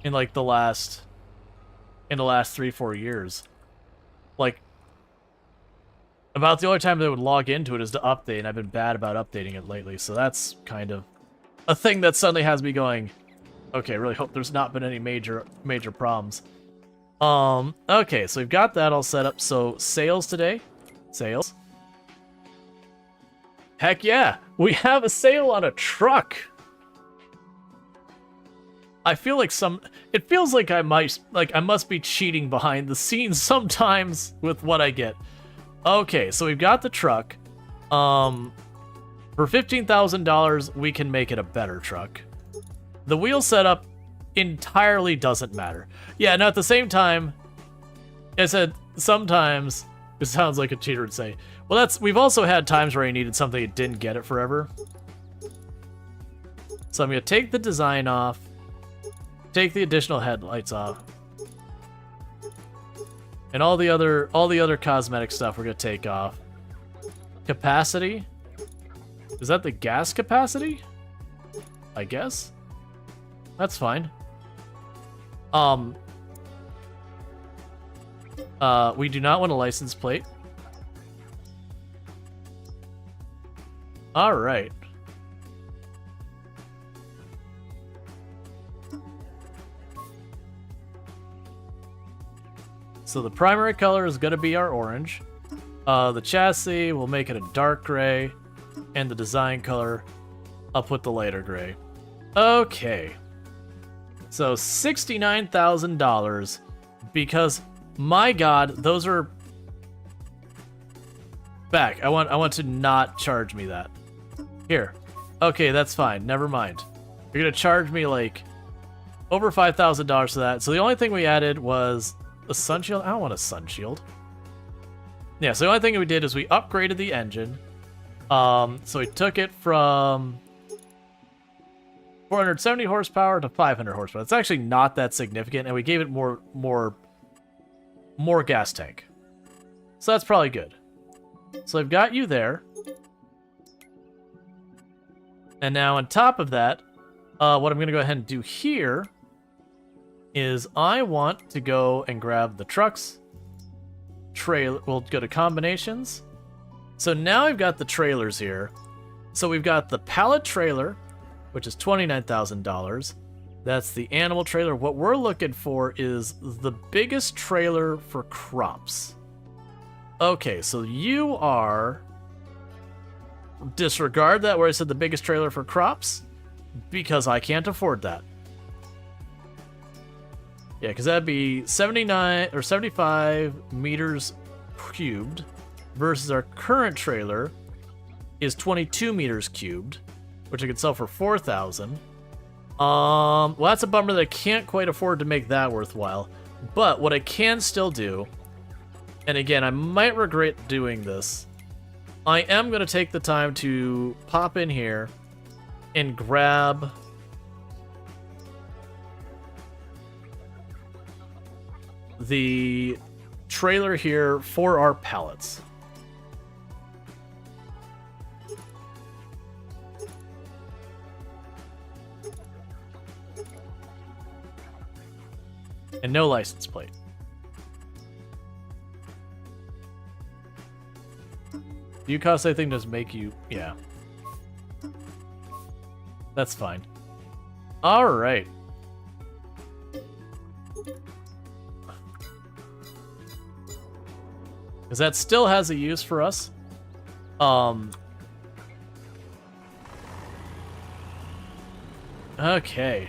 in like the last 3-4 years. Like, about the only time they would log into it is to update, and I've been bad about updating it lately, so that's kind of a thing that suddenly has me going, okay, really hope there's not been any major problems. Okay, so we've got that all set up. So sales today. Sales. Heck yeah, we have a sale on a truck. I feel like it feels like I must be cheating behind the scenes sometimes with what I get. Okay, so we've got the truck. For $15,000, we can make it a better truck. The wheel setup entirely doesn't matter. Yeah, now at the same time, I said sometimes, it sounds like a cheater would say, well, we've also had times where I needed something and didn't get it forever. So I'm gonna take the design off, take the additional headlights off, and all the other cosmetic stuff we're gonna take off. Capacity? Is that the gas capacity? I guess. That's fine. We do not want a license plate. All right. So the primary color is going to be our orange. The chassis, we'll make it a dark gray. And the design color, I'll put the lighter gray. Okay. So $69,000 because, my God, those are... Back. I want to not charge me that. Here. Okay, that's fine. Never mind. You're going to charge me, like, over $5,000 for that. So the only thing we added was a sun shield. I don't want a sun shield. Yeah, so the only thing we did is we upgraded the engine. So we took it from 470 horsepower to 500 horsepower. It's actually not that significant, and we gave it more gas tank. So that's probably good. So I've got you there. And now on top of that, what I'm going to go ahead and do here is I want to go and grab the trucks. We'll go to combinations. So now I've got the trailers here. So we've got the pallet trailer, which is $29,000. That's the animal trailer. What we're looking for is the biggest trailer for crops. Okay, so you are... Disregard that where I said the biggest trailer for crops, because I can't afford that. Yeah, because that'd be 79 or 75 meters cubed versus our current trailer is 22 meters cubed, which I could sell for 4,000. Well, that's a bummer that I can't quite afford to make that worthwhile. But what I can still do, and again, I might regret doing this, I am going to take the time to pop in here and grab the trailer here for our pallets. And no license plate. Do you cost anything does make you... Yeah. That's fine. Alright. Because that still has a use for us. Okay.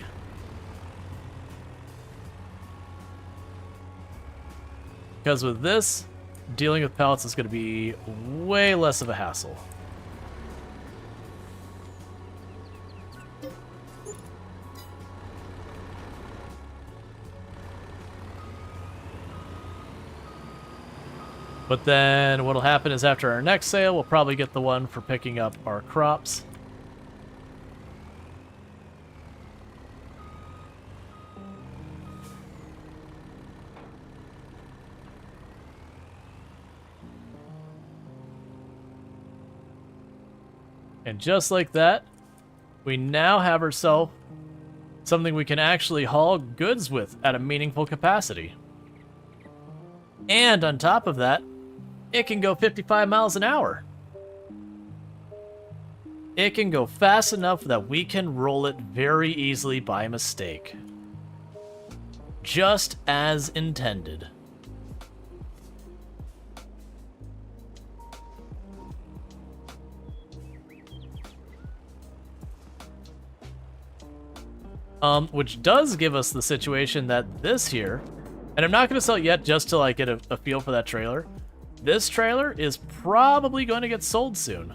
Because with this, dealing with pallets is going to be way less of a hassle. But then what'll happen is after our next sale, we'll probably get the one for picking up our crops. And just like that, we now have ourselves something we can actually haul goods with at a meaningful capacity. And on top of that, it can go 55 miles an hour. It can go fast enough that we can roll it very easily by mistake. Just as intended. Which does give us the situation that this here, and I'm not going to sell it yet just till I get a feel for that trailer, This trailer is probably going to get sold soon,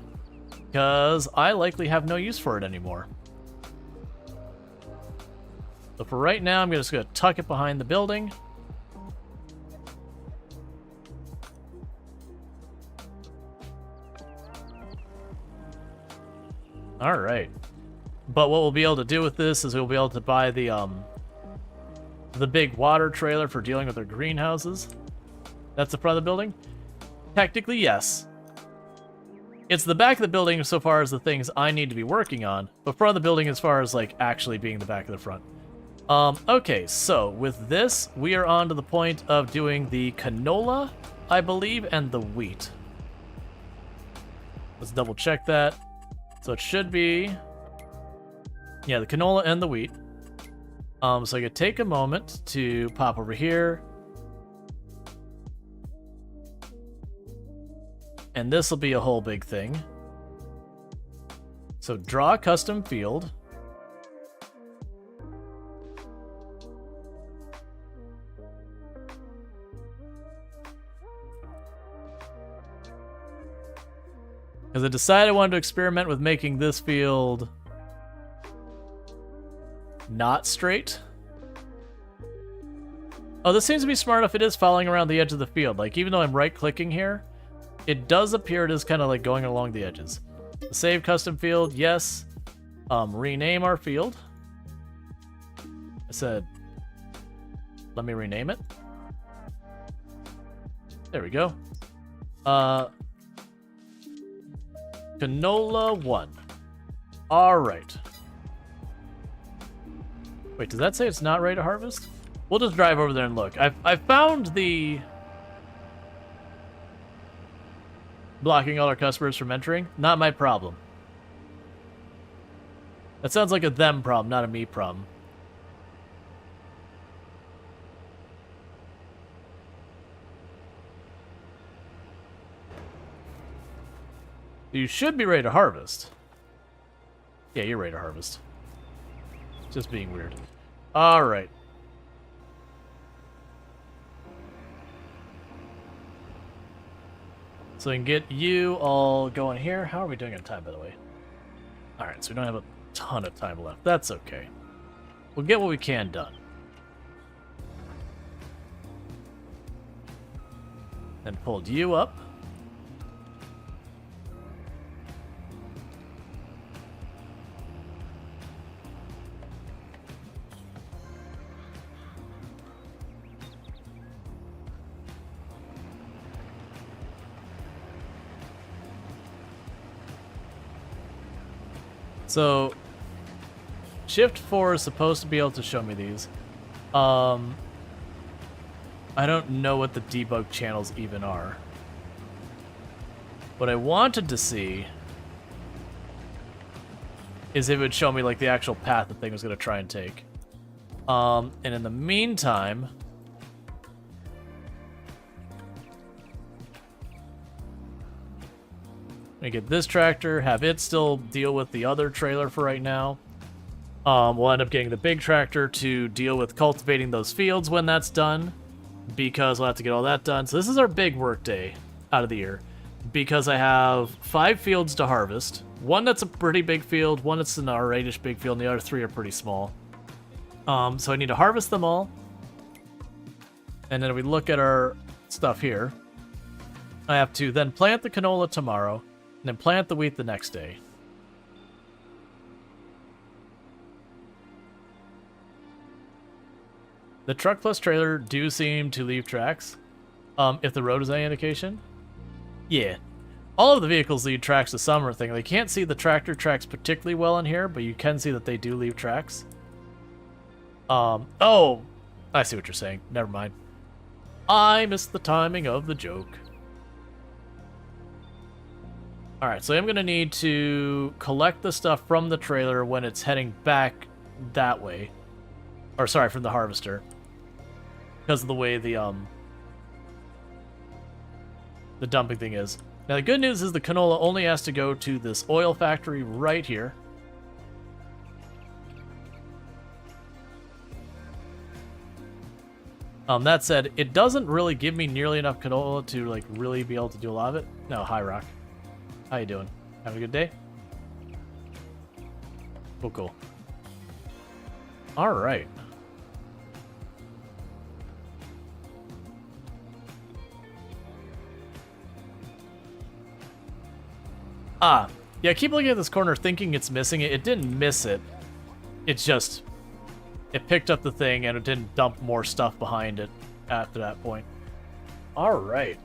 because I likely have no use for it anymore. So for right now, I'm just going to tuck it behind the building. All right. But what we'll be able to do with this is we'll be able to buy the big water trailer for dealing with our greenhouses. That's the front of the building? Technically, yes. It's the back of the building so far as the things I need to be working on, but front of the building as far as, like, actually being the back of the front. Okay, so with this, we are on to the point of doing the canola, I believe, and the wheat. Let's double check that. So it should be, yeah, the canola and the wheat. So I could take a moment to pop over here. And this will be a whole big thing. So draw a custom field. Because I decided I wanted to experiment with making this field not straight. Oh, this seems to be smart enough. It is following around the edge of the field. Like, even though I'm right-clicking here, it does appear it is kind of like going along the edges. Save custom field, yes. Rename our field. I said, let me rename it. There we go. Canola 1. Alright. Wait, does that say it's not ready to harvest? We'll just drive over there and look. I've found the... blocking all our customers from entering. Not my problem. That sounds like a them problem, not a me problem. You should be ready to harvest. Yeah, you're ready to harvest. Just being weird. Alright. So we can get you all going here. How are we doing on time, by the way? Alright, so we don't have a ton of time left. That's okay. We'll get what we can done. And pulled you up. So, Shift 4 is supposed to be able to show me these. I don't know what the debug channels even are. What I wanted to see is if it would show me like the actual path the thing was going to try and take. And in the meantime... we get this tractor, have it still deal with the other trailer for right now. We'll end up getting the big tractor to deal with cultivating those fields when that's done, because we'll have to get all that done. So this is our big work day out of the year, because I have 5 fields to harvest. One that's a pretty big field, one that's an alright-ish big field, and the other 3 are pretty small. So I need to harvest them all. And then we look at our stuff here. I have to then plant the canola tomorrow, and then plant the wheat the next day. The truck plus trailer do seem to leave tracks. If the road is any indication. Yeah. All of the vehicles leave tracks to some thing. They can't see the tractor tracks particularly well in here, but you can see that they do leave tracks. Oh! I see what you're saying. Never mind. I missed the timing of the joke. Alright, so I'm going to need to collect the stuff from the trailer when it's heading back that way. Or, sorry, from the harvester. Because of the way the dumping thing is. Now, the good news is the canola only has to go to this oil factory right here. That said, it doesn't really give me nearly enough canola to like really be able to do a lot of it. No, hi Rock. How you doing? Having a good day? Cool, cool. All right. Ah, yeah, I keep looking at this corner thinking it's missing it. It didn't miss it. It's just, it picked up the thing and it didn't dump more stuff behind it after that point. All right.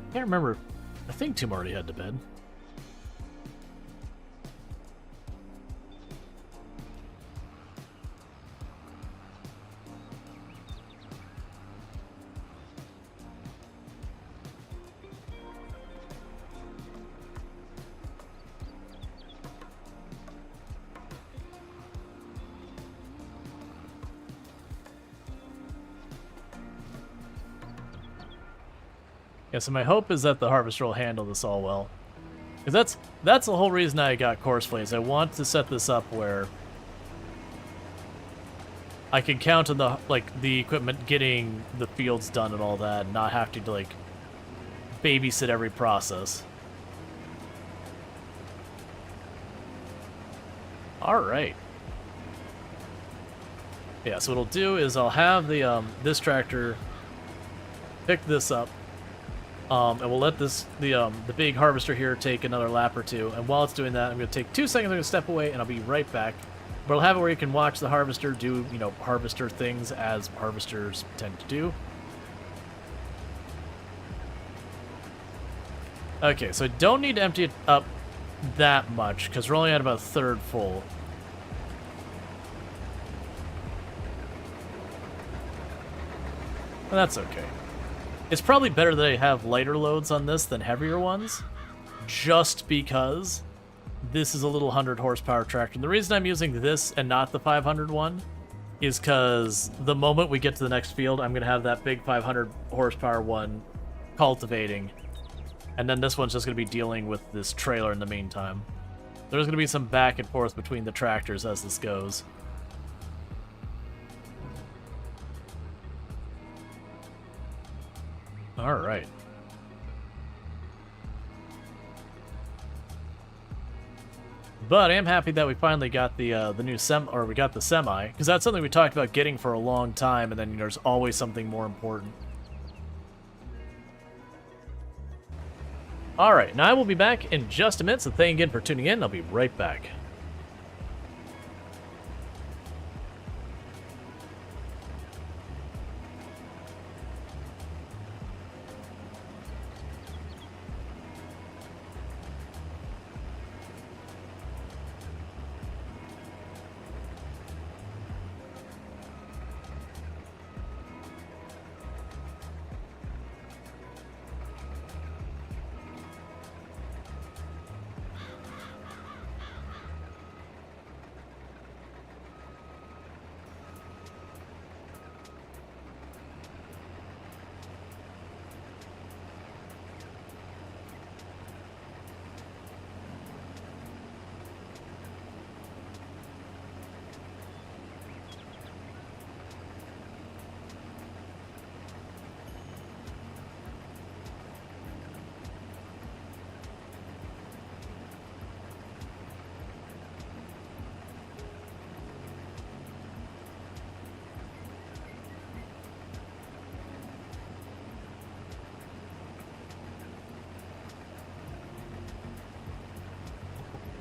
I can't remember. I think Tim already had to bed. Yeah, so my hope is that the harvester will handle this all well. Because that's the whole reason I got Courseplay, is I want to set this up where I can count on the equipment getting the fields done and all that, and not have to like babysit every process. Alright. Yeah, so what I'll do is I'll have the this tractor pick this up. And we'll let the big harvester here take another lap or two. And while it's doing that, I'm going to take 2 seconds. I'm going to step away, and I'll be right back. But I'll have it where you can watch the harvester do, you know, harvester things as harvesters tend to do. Okay, so I don't need to empty it up that much, because we're only at about a third full. And that's okay. It's probably better that I have lighter loads on this than heavier ones, just because this is a little 100 horsepower tractor. And the reason I'm using this and not the 500 one is because the moment we get to the next field, I'm going to have that big 500 horsepower one cultivating, and then this one's just going to be dealing with this trailer in the meantime. There's going to be some back and forth between the tractors as this goes. All right. But I am happy that we finally got the new we got the semi, because that's something we talked about getting for a long time, and then there's always something more important. All right, now I will be back in just a minute, so thank you again for tuning in. I'll be right back.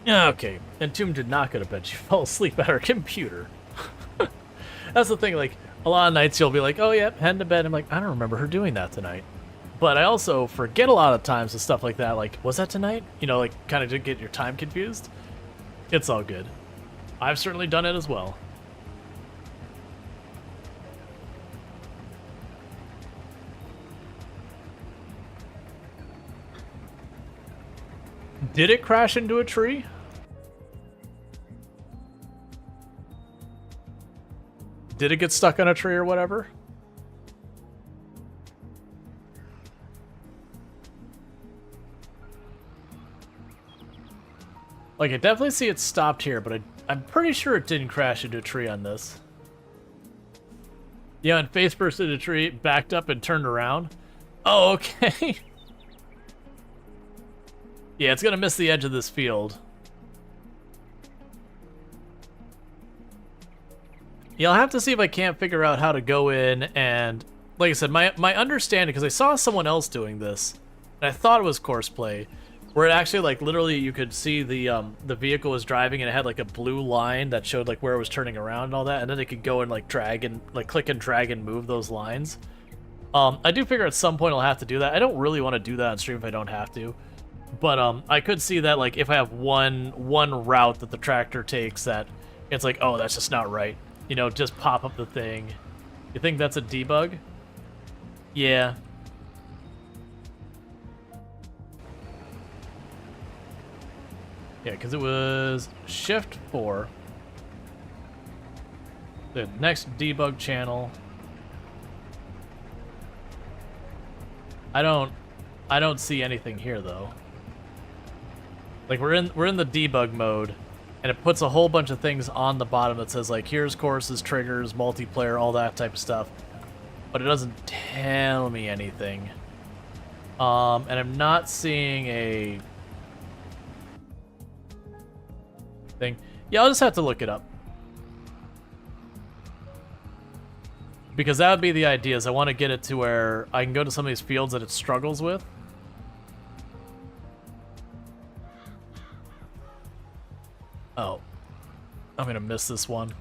Okay, and Tomb did not go to bed. She fell asleep at her computer. That's the thing, like, a lot of nights you'll be like, oh yeah, heading to bed. I'm like, I don't remember her doing that tonight. But I also forget a lot of times and stuff like that, like, was that tonight? You know, like, kind of to get your time confused. It's all good. I've certainly done it as well. Did it crash into a tree? Did it get stuck on a tree or whatever? Like, I definitely see it stopped here, but I'm pretty sure it didn't crash into a tree on this. Yeah, and face first into a tree, backed up and turned around. Oh, okay. Yeah, it's gonna miss the edge of this field. Yeah, I'll have to see if I can't figure out how to go in and, like I said, my understanding, because I saw someone else doing this, and I thought it was course play, where it actually, like, literally you could see the vehicle was driving and it had, like, a blue line that showed, like, where it was turning around and all that, and then it could go and, like, drag and, like, click and drag and move those lines. I do figure at some point I'll have to do that. I don't really want to do that on stream if I don't have to. But I could see that, like, if I have one route that the tractor takes that it's like, oh, that's just not right. You know, just pop up the thing. You think that's a debug? Yeah. Yeah, because it was Shift 4. The next debug channel. I don't see anything here though. Like we're in the debug mode, and it puts a whole bunch of things on the bottom that says like here's courses, triggers, multiplayer, all that type of stuff. But it doesn't tell me anything. And I'm not seeing a thing. Yeah, I'll just have to look it up. Because that would be the idea, is I want to get it to where I can go to some of these fields that it struggles with. Oh. I'm going to miss this one.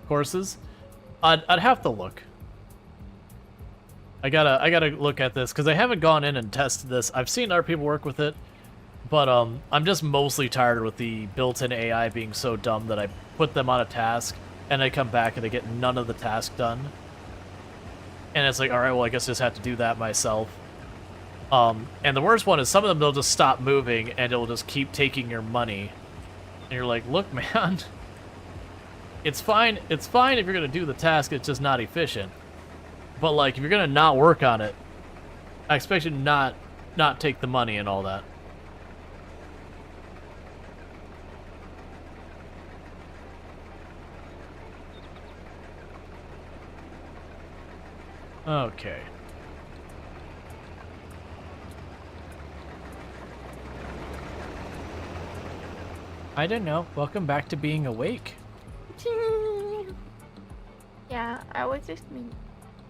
Courses? I'd have to look. I gotta look at this, because I haven't gone in and tested this. I've seen other people work with it, but I'm just mostly tired with the built-in AI being so dumb that I put them on a task, and I come back and I get none of the task done. And it's like, alright, well, I guess I just have to do that myself. And the worst one is some of them, they'll just stop moving, and it'll just keep taking your money. And you're like, look, man, it's fine if you're gonna do the task, it's just not efficient. But, like, if you're gonna not work on it, I expect you to not take the money and all that. Okay. I don't know. Welcome back to being awake. Yeah, I was just me.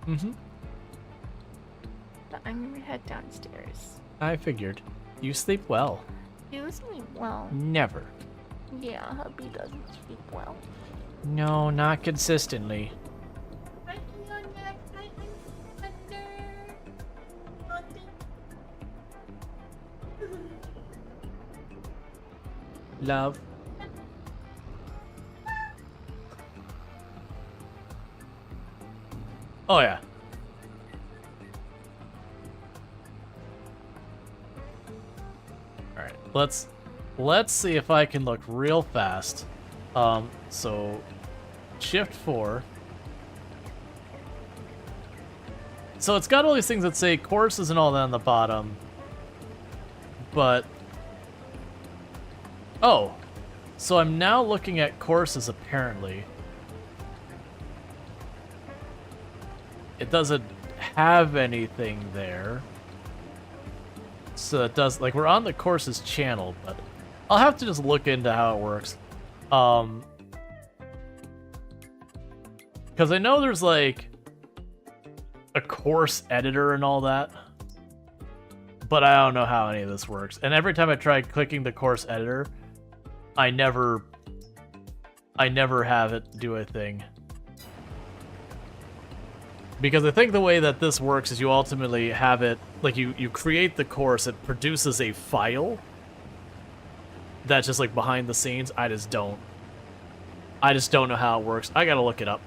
Mm-hmm. But I'm gonna head downstairs. I figured. You sleep well. You sleep well. Never. Yeah, hubby doesn't sleep well. No, not consistently. Love. Oh yeah. All right, let's see if I can look real fast. So Shift 4. So it's got all these things that say courses and all that on the bottom, but oh, so I'm now looking at courses apparently. It doesn't have anything there. So it does, like, we're on the courses channel, but I'll have to just look into how it works. Because I know there's, like, a course editor and all that, but I don't know how any of this works. And every time I try clicking the course editor, I never have it do a thing. Because I think the way that this works is you ultimately have it, like you create the course, it produces a file that's just like behind the scenes. I just don't know how it works. I gotta look it up.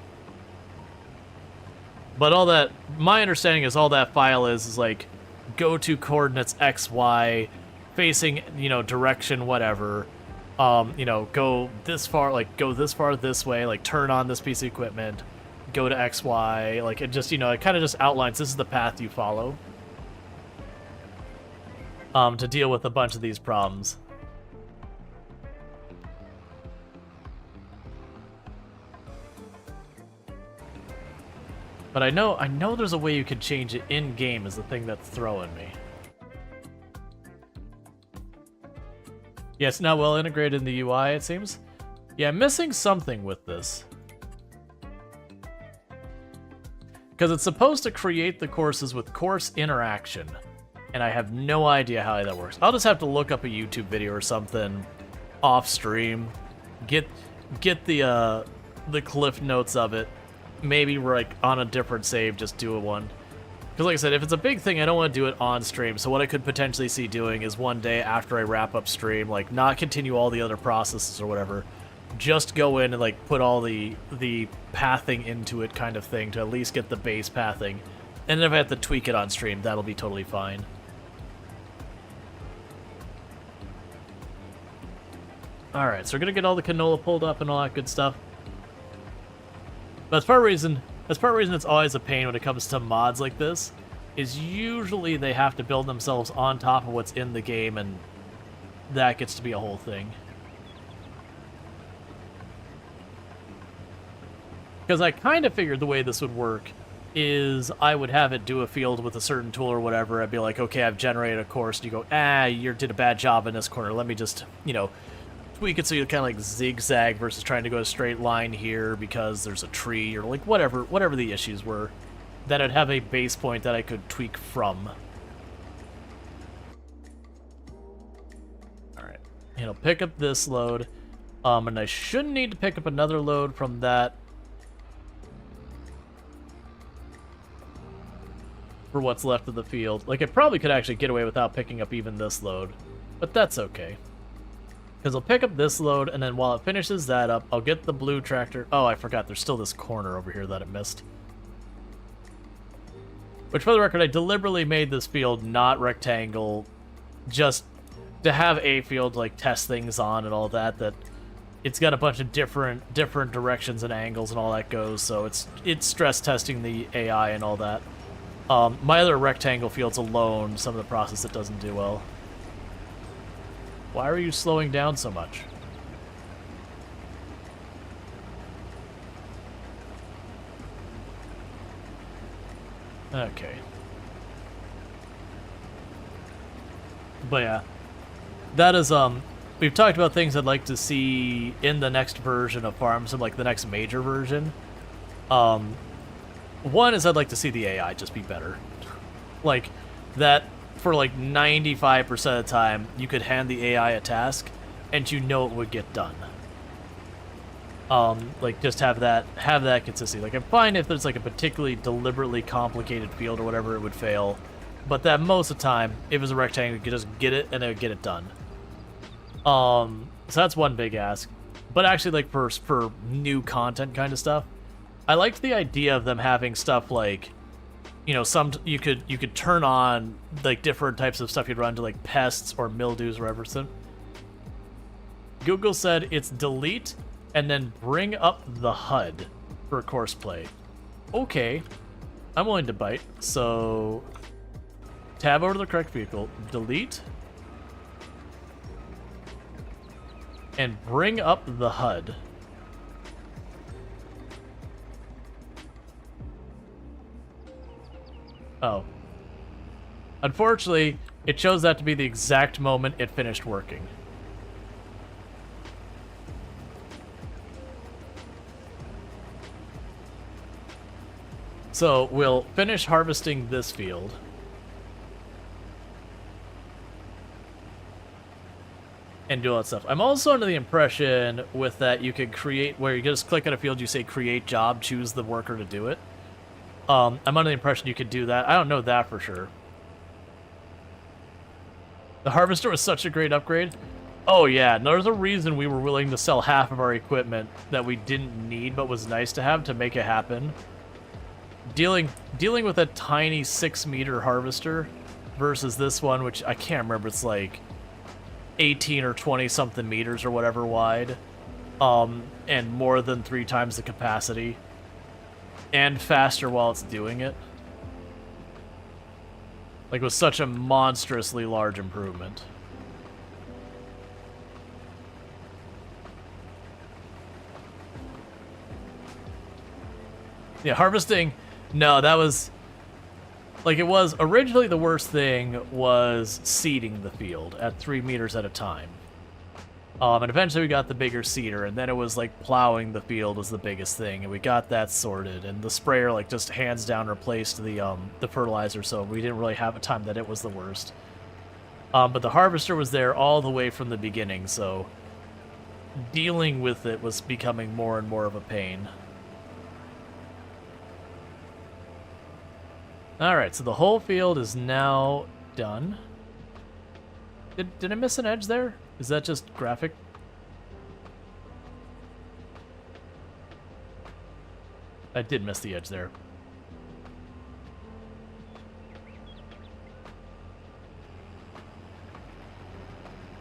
But all that, my understanding is all that file is like go to coordinates X, Y, facing, you know, direction, whatever. You know, go this far, like go this far this way, like turn on this piece of equipment. Go to X, Y, like it just, you know, it kind of just outlines this is the path you follow. to deal with a bunch of these problems. But I know there's a way you could change it in-game is the thing that's throwing me. Yeah, it's not well integrated in the UI, it seems. Yeah, I'm missing something with this. Because it's supposed to create the courses with course interaction. And I have no idea how that works. I'll just have to look up a YouTube video or something off stream. Get the cliff notes of it. Maybe we're like on a different save, just do a one. Because like I said, if it's a big thing, I don't want to do it on stream. So what I could potentially see doing is one day after I wrap up stream, like not continue all the other processes or whatever, just go in and like put all the pathing into it kind of thing to at least get the base pathing. And then if I have to tweak it on stream, that'll be totally fine. Alright, so we're gonna get all the canola pulled up and all that good stuff. But that's part of the reason it's always a pain when it comes to mods like this, is usually they have to build themselves on top of what's in the game, and that gets to be a whole thing. Because I kind of figured the way this would work is I would have it do a field with a certain tool or whatever. I'd be like, okay, I've generated a course, and you go, you did a bad job in this corner. Let me just, tweak it so you kind of like zigzag versus trying to go a straight line here because there's a tree or like whatever the issues were, that I'd have a base point that I could tweak from. Alright, pick up this load, and I shouldn't need to pick up another load from that for what's left of the field. Like, I probably could actually get away without picking up even this load, but that's okay. Because I'll pick up this load, and then while it finishes that up, I'll get the blue tractor. Oh, I forgot, there's still this corner over here that it missed. Which, for the record, I deliberately made this field not rectangle, just to have a field to, like, test things on and all that it's got a bunch of different directions and angles and all that goes, so it's stress testing the AI and all that. My other rectangle fields alone, some of the process it doesn't do well. Why are you slowing down so much? Okay. But yeah. That is, we've talked about things I'd like to see in the next version of Farm Sim, like the next major version. One is I'd like to see the AI just be better. Like, that for like 95% of the time, you could hand the AI a task, and it would get done. Like, just have that consistency. Like, I'm fine if there's like a particularly deliberately complicated field or whatever, it would fail. But that most of the time, if it was a rectangle, you could just get it, and it would get it done. So that's one big ask. But actually, like, for new content kind of stuff, I liked the idea of them having stuff like, you could turn on like different types of stuff you'd run to, like pests or mildews or whatever. So Google said it's delete and then bring up the HUD for course play. Okay, I'm willing to bite. So tab over to the correct vehicle, delete, and bring up the HUD. Oh. Unfortunately, it chose that to be the exact moment it finished working. So, we'll finish harvesting this field. And do all that stuff. I'm also under the impression with that you can create, where you just click on a field, you say create job, choose the worker to do it. I'm under the impression you could do that. I don't know that for sure. The harvester was such a great upgrade. Oh yeah, there's a reason we were willing to sell half of our equipment that we didn't need but was nice to have to make it happen. Dealing with a tiny 6-meter harvester versus this one, which I can't remember, it's like 18 or 20 something meters or whatever wide, and more than 3 times the capacity. And faster while it's doing it. Like, it was such a monstrously large improvement. Yeah, harvesting, no, that was, like, it was, originally the worst thing was seeding the field at 3 meters at a time. And eventually we got the bigger seeder, and then it was, like, plowing the field was the biggest thing, and we got that sorted, and the sprayer, like, just hands down replaced the fertilizer, so we didn't really have a time that it was the worst. But the harvester was there all the way from the beginning, so dealing with it was becoming more and more of a pain. Alright, so the whole field is now done. Did I miss an edge there? Is that just graphic? I did miss the edge there.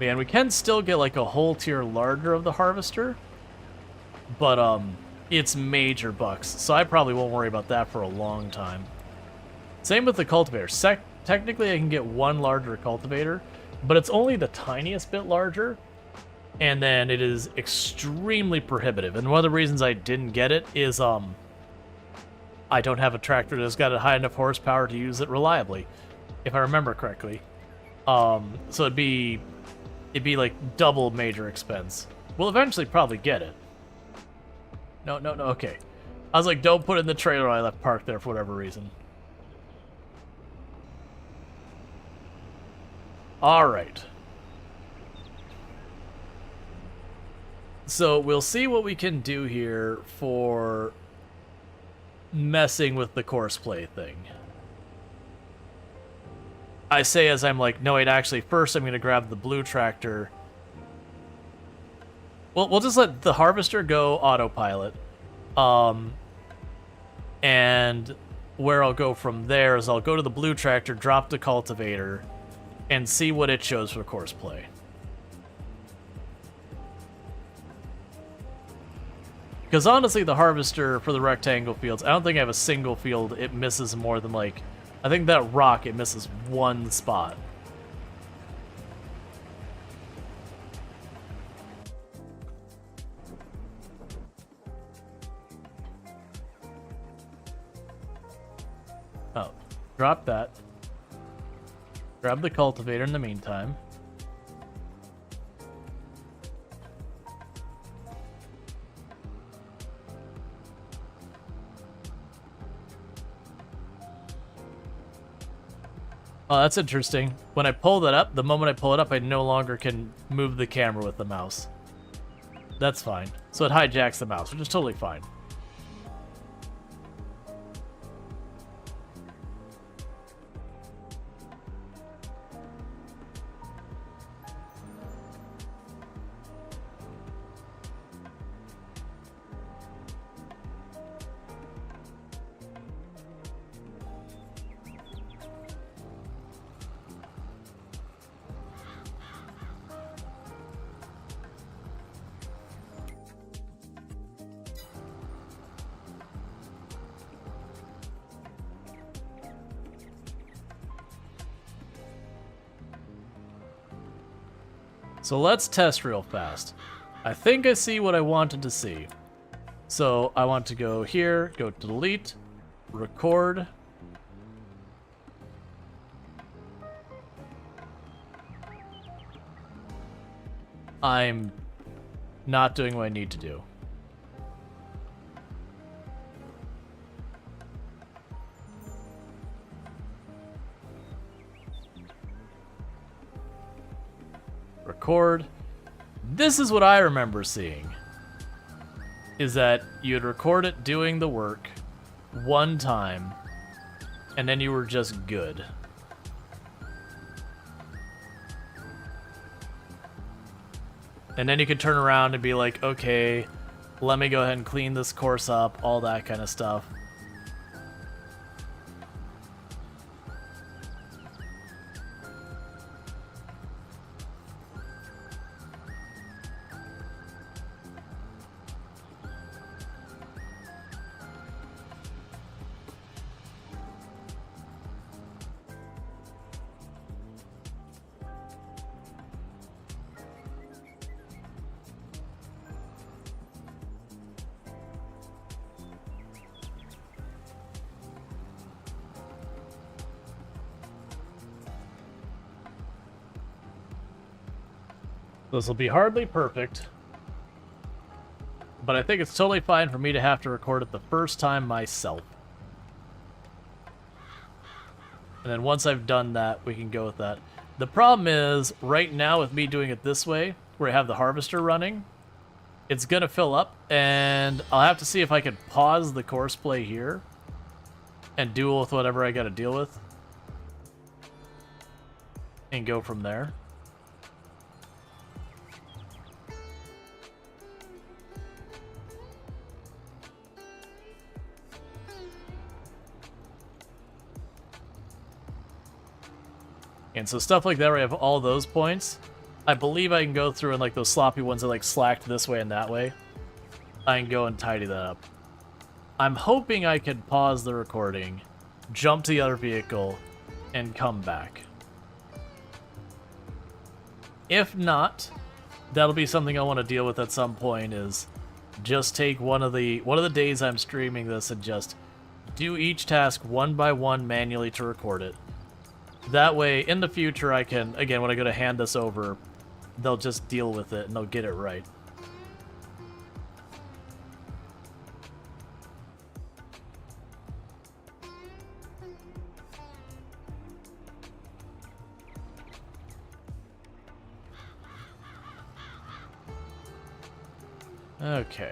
Man, we can still get like a whole tier larger of the harvester, but it's major bucks, so I probably won't worry about that for a long time. Same with the cultivator. Technically, I can get one larger cultivator, but it's only the tiniest bit larger, and then it is extremely prohibitive. And one of the reasons I didn't get it is I don't have a tractor that's got a high enough horsepower to use it reliably, if I remember correctly. So it'd be like double major expense. We'll eventually probably get it. No, okay. I was like, don't put it in the trailer I left parked there for whatever reason. All right. So we'll see what we can do here for messing with the course play thing. I say as I'm like, no, wait, actually, first I'm going to grab the blue tractor. Well, we'll just let the harvester go autopilot. And where I'll go from there is I'll go to the blue tractor, drop the cultivator, and see what it shows for course play. Because honestly, the harvester for the rectangle fields, I don't think I have a single field it misses more than like, I think that rock it misses one spot. Oh, drop that. Grab the cultivator in the meantime. Oh, that's interesting. When I pull that up, the moment I pull it up, I no longer can move the camera with the mouse. That's fine. So it hijacks the mouse, which is totally fine. So let's test real fast. I think I see what I wanted to see. So I want to go here, go to delete, record. I'm not doing what I need to do. Record. This is what I remember seeing. Is that you'd record it doing the work one time, and then you were just good. And then you could turn around and be like, okay, let me go ahead and clean this course up, all that kind of stuff. This will be hardly perfect, but I think it's totally fine for me to have to record it the first time myself. And then once I've done that, we can go with that. The problem is, right now with me doing it this way, where I have the harvester running, it's going to fill up, and I'll have to see if I can pause the course play here and deal with whatever I got to deal with and go from there. And so stuff like that where I have all those points, I believe I can go through and like those sloppy ones that like slacked this way and that way, I can go and tidy that up. I'm hoping I can pause the recording, jump to the other vehicle, and come back. If not, that'll be something I want to deal with at some point, is just take one of the days I'm streaming this and just do each task one by one manually to record it. That way, in the future, I can, again, when I go to hand this over, they'll just deal with it and they'll get it right. Okay.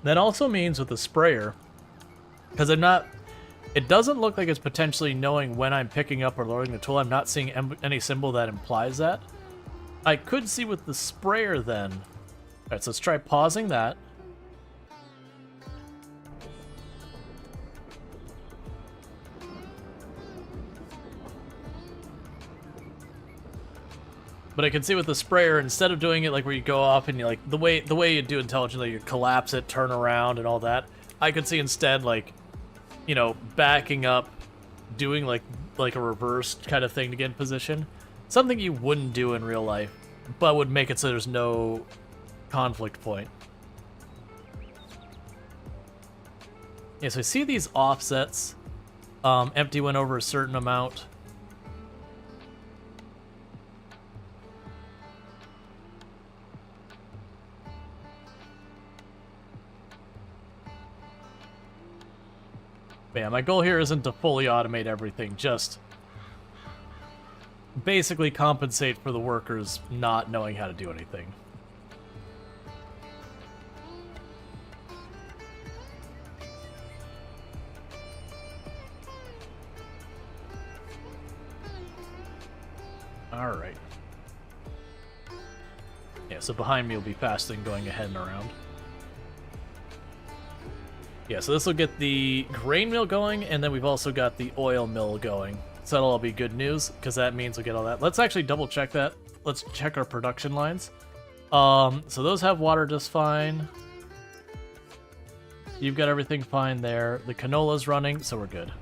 That also means with the sprayer, because it doesn't look like it's potentially knowing when I'm picking up or loading the tool. I'm not seeing any symbol that implies that. I could see with the sprayer then. Alright, so let's try pausing that. But I can see with the sprayer, instead of doing it like where you go off and you like the way you do intelligently, you collapse it, turn around, and all that. I could see instead like, you know, backing up, doing like a reverse kind of thing to get in position. Something you wouldn't do in real life, but would make it so there's no conflict point. Yeah, so I see these offsets. Empty went over a certain amount. But yeah, my goal here isn't to fully automate everything, just basically compensate for the workers not knowing how to do anything. Alright. Yeah, so behind me will be fasting going ahead and around. Yeah, so this will get the grain mill going, and then we've also got the oil mill going. So that'll all be good news, because that means we'll get all that. Let's actually double check that. Let's check our production lines. So those have water just fine. You've got everything fine there. The canola's running, so we're good.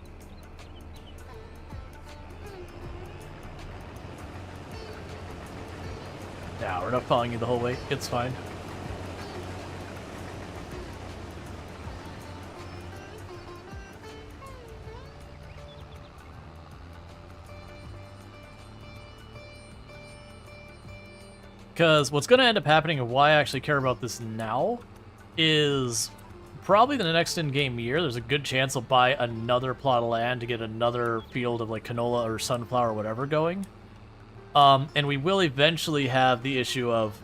Now, we're not following you the whole way. It's fine. Because what's going to end up happening, and why I actually care about this now, is probably the next in-game year, there's a good chance I'll buy another plot of land to get another field of like canola or sunflower or whatever going. And we will eventually have the issue of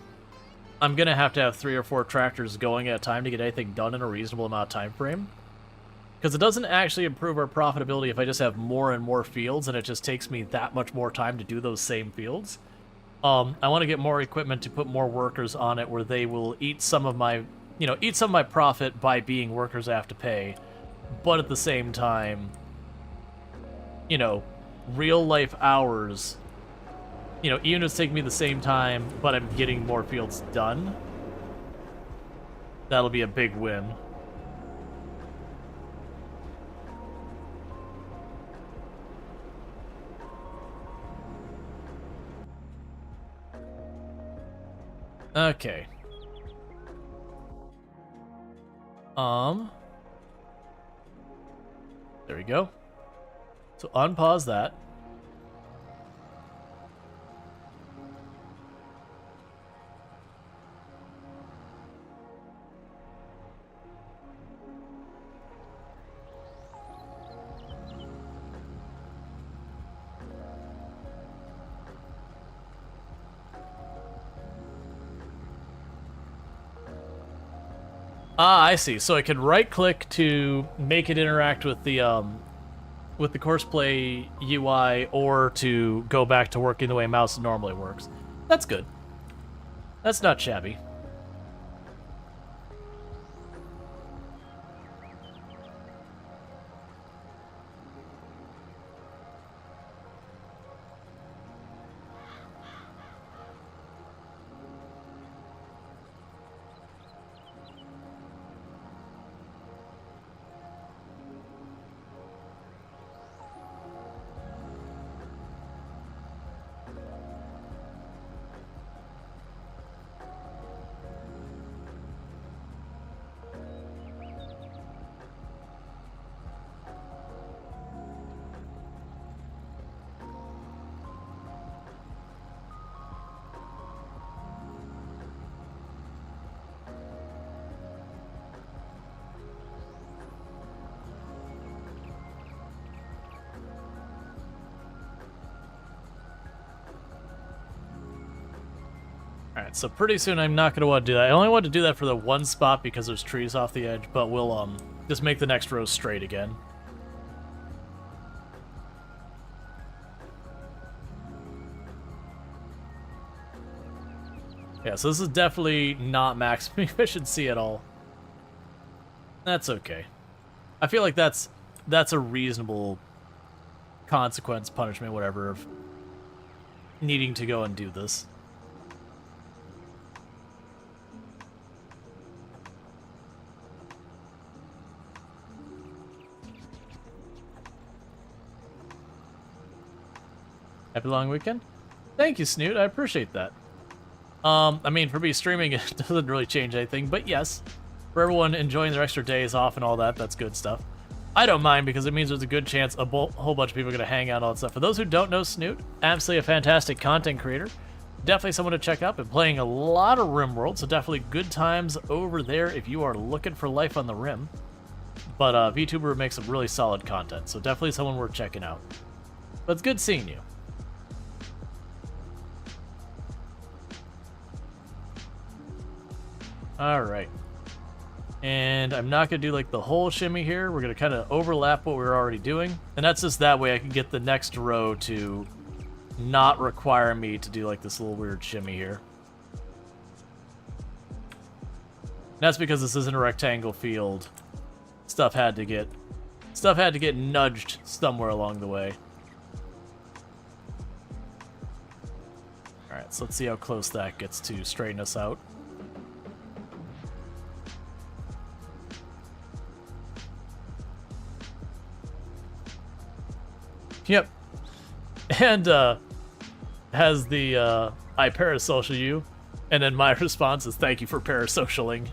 I'm going to have 3 or 4 tractors going at a time to get anything done in a reasonable amount of time frame. Because it doesn't actually improve our profitability if I just have more and more fields, and it just takes me that much more time to do those same fields. I want to get more equipment to put more workers on it where they will eat some of my, eat some of my profit by being workers I have to pay. But at the same time, real life hours, even if it's taking me the same time, but I'm getting more fields done, that'll be a big win. Okay. There we go. So unpause that. Ah, I see. So I can right-click to make it interact with the Courseplay UI, or to go back to working the way mouse normally works. That's good. That's not shabby. Alright, so pretty soon I'm not going to want to do that. I only want to do that for the one spot because there's trees off the edge, but we'll just make the next row straight again. Yeah, so this is definitely not maximum efficiency at all. That's okay. I feel like that's a reasonable consequence, punishment, whatever, of needing to go and do this. Happy long weekend? Thank you, Snoot. I appreciate that. I mean, for me, streaming, it doesn't really change anything, but yes, for everyone enjoying their extra days off and all that, that's good stuff. I don't mind, because it means there's a good chance a whole bunch of people are going to hang out and all that stuff. For those who don't know Snoot, absolutely a fantastic content creator. Definitely someone to check out. Been playing a lot of RimWorld, so definitely good times over there if you are looking for life on the Rim. But VTuber makes some really solid content, so definitely someone worth checking out. But it's good seeing you. Alright. And I'm not going to do like the whole shimmy here. We're going to kind of overlap what we were already doing. And that's just that way I can get the next row to not require me to do like this little weird shimmy here. And that's because this isn't a rectangle field. Stuff had to get nudged somewhere along the way. Alright, so let's see how close that gets to straighten us out. Yep. And has the I parasocial you, and then my response is thank you for parasocialing.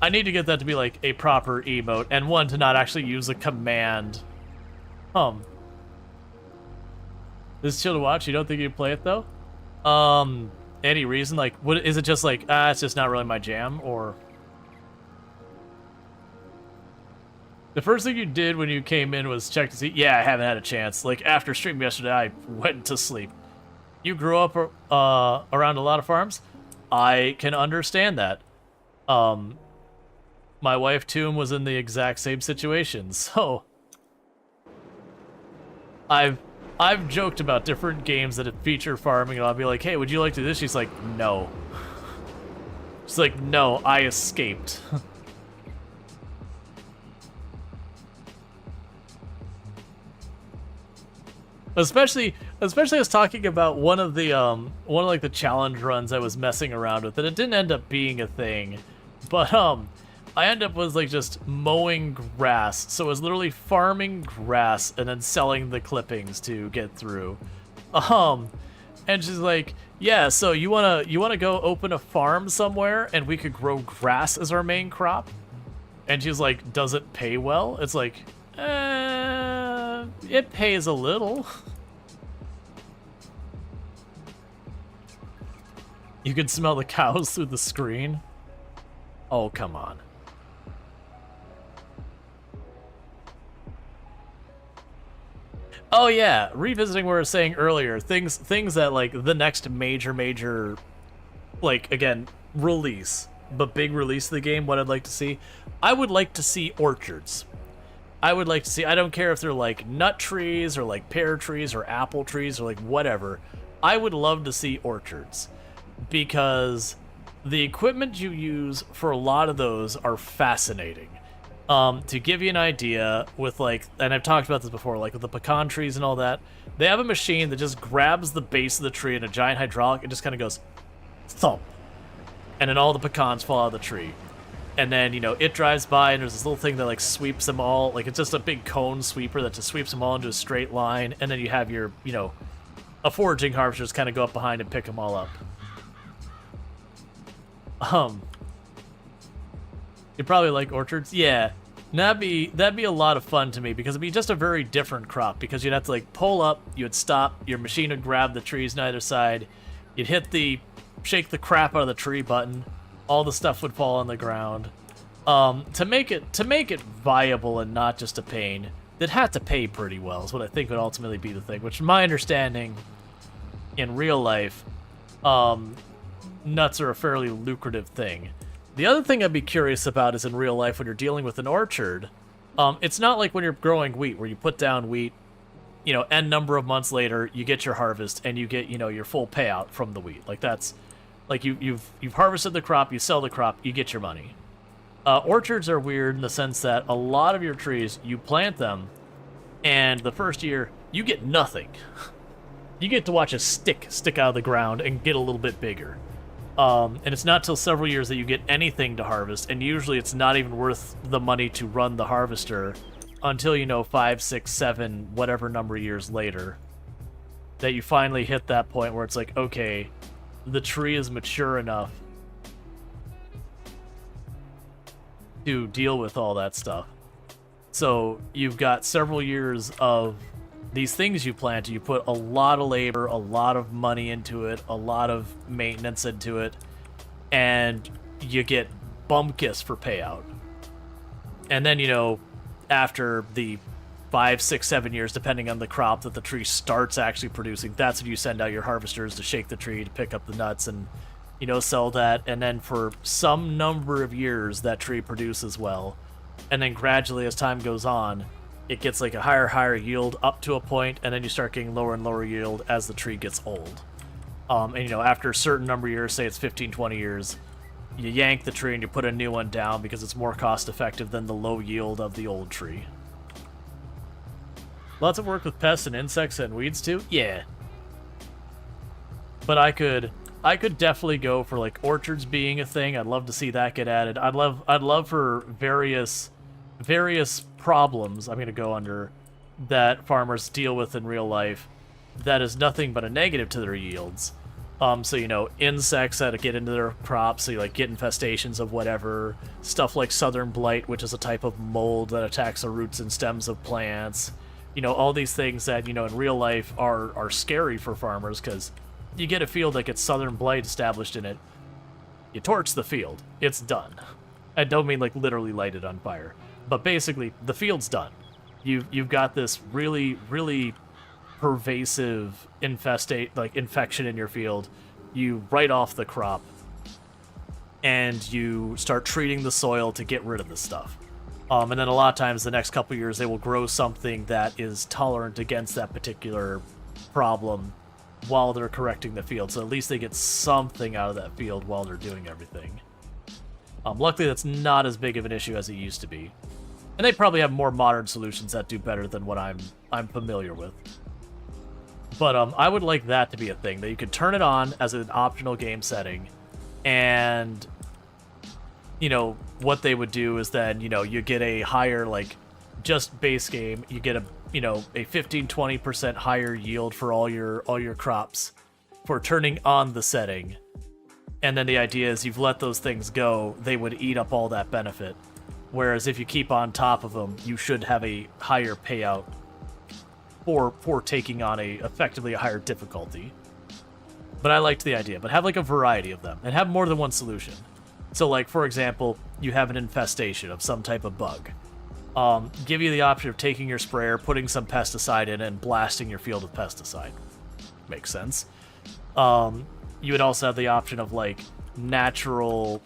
I need to get that to be like a proper emote, and one to not actually use a command. This is chill to watch. You don't think you'd play it though? Any reason? Like, what is it? Just like it's just not really my jam, or? The first thing you did when you came in was check to see, yeah, I haven't had a chance. Like, after stream yesterday, I went to sleep. You grew up around a lot of farms? I can understand that. My wife, Toom, was in the exact same situation, so... I've joked about different games that feature farming, and I'll be like, hey, would you like to do this? She's like, no. She's like, no, I escaped. Especially I was talking about one of like the challenge runs I was messing around with, and it didn't end up being a thing. But I ended up was like just mowing grass. So it was literally farming grass and then selling the clippings to get through. And she's like, yeah, so you wanna go open a farm somewhere and we could grow grass as our main crop? And she's like, does it pay well? It's like, it pays a little. You can smell the cows through the screen. Oh, come on. Oh yeah, revisiting what we were saying earlier, things that like the next major, like again, release, but big release of the game, what I'd like to see, I would like to see orchards. I would like to see, I don't care if they're like nut trees or like pear trees or apple trees or like whatever, I would love to see orchards because the equipment you use for a lot of those are fascinating. To give you an idea, with like, and I've talked about this before, like with the pecan trees and all that, they have a machine that just grabs the base of the tree in a giant hydraulic and just kind of goes thump, and then all the pecans fall out of the tree. And then, you know, it drives by and there's this little thing that like sweeps them all, like it's just a big cone sweeper that just sweeps them all into a straight line, and then you have your, you know, a foraging harvester just kind of go up behind and pick them all up. You probably like orchards? Yeah. That'd be a lot of fun to me because it'd be just a very different crop because you'd have to like pull up, you would stop, your machine would grab the trees on either side, you'd hit the shake the crap out of the tree button, all the stuff would fall on the ground. To make it viable and not just a pain, they'd have to pay pretty well is what I think would ultimately be the thing, which in my understanding in real life, nuts are a fairly lucrative thing. The other thing I'd be curious about is in real life when you're dealing with an orchard, it's not like when you're growing wheat where you put down wheat, you know, n number of months later you get your harvest and you get, you know, your full payout from the wheat. Like that's like you've harvested the crop, you sell the crop, you get your money. Orchards are weird in the sense that a lot of your trees, you plant them and the first year you get nothing. You get to watch a stick out of the ground and get a little bit bigger. And it's not till several years that you get anything to harvest, and usually it's not even worth the money to run the harvester until, you know, 5, 6, 7, whatever number of years later, that you finally hit that point where it's like, okay, the tree is mature enough to deal with all that stuff. So you've got several years of these things you plant, you put a lot of labor, a lot of money into it, a lot of maintenance into it, and you get bumkiss for payout. And then, you know, after the 5, 6, 7 years, depending on the crop that the tree starts actually producing, that's when you send out your harvesters to shake the tree, to pick up the nuts and, you know, sell that. And then for some number of years, that tree produces well. And then gradually, as time goes on, it gets like a higher yield up to a point, and then you start getting lower and lower yield as the tree gets old. And, you know, after a certain number of years, say it's 15, 20 years, you yank the tree and you put a new one down because it's more cost effective than the low yield of the old tree. Lots of work with pests and insects and weeds too? Yeah. But I could definitely go for like orchards being a thing. I'd love to see that get added. I'd love for various problems I'm going to go under that farmers deal with in real life that is nothing but a negative to their yields. So, you know, insects that get into their crops, so you like get infestations of whatever, stuff like southern blight, which is a type of mold that attacks the roots and stems of plants. You know, all these things that, you know, in real life are scary for farmers because you get a field that gets southern blight established in it, you torch the field, it's done. I don't mean like literally light it on fire. But basically, the field's done. You've got this really, really pervasive infection in your field. You write off the crop, and you start treating the soil to get rid of the stuff. And then a lot of times, the next couple years, they will grow something that is tolerant against that particular problem while they're correcting the field. So at least they get something out of that field while they're doing everything. Luckily, that's not as big of an issue as it used to be. And they probably have more modern solutions that do better than what I'm familiar with. But I would like that to be a thing, that you could turn it on as an optional game setting, and, you know, what they would do is then, you know, you get a higher, like, just base game, you get a, you know, a 15-20% higher yield for all your crops. for turning on the setting. And then the idea is you've let those things go, they would eat up all that benefit. Whereas if you keep on top of them, you should have a higher payout for taking on effectively a higher difficulty. But I liked the idea. But have like a variety of them and have more than one solution. So like, for example, you have an infestation of some type of bug. Give you the option of taking your sprayer, putting some pesticide in, and blasting your field with pesticide. Makes sense. You would also have the option of like natural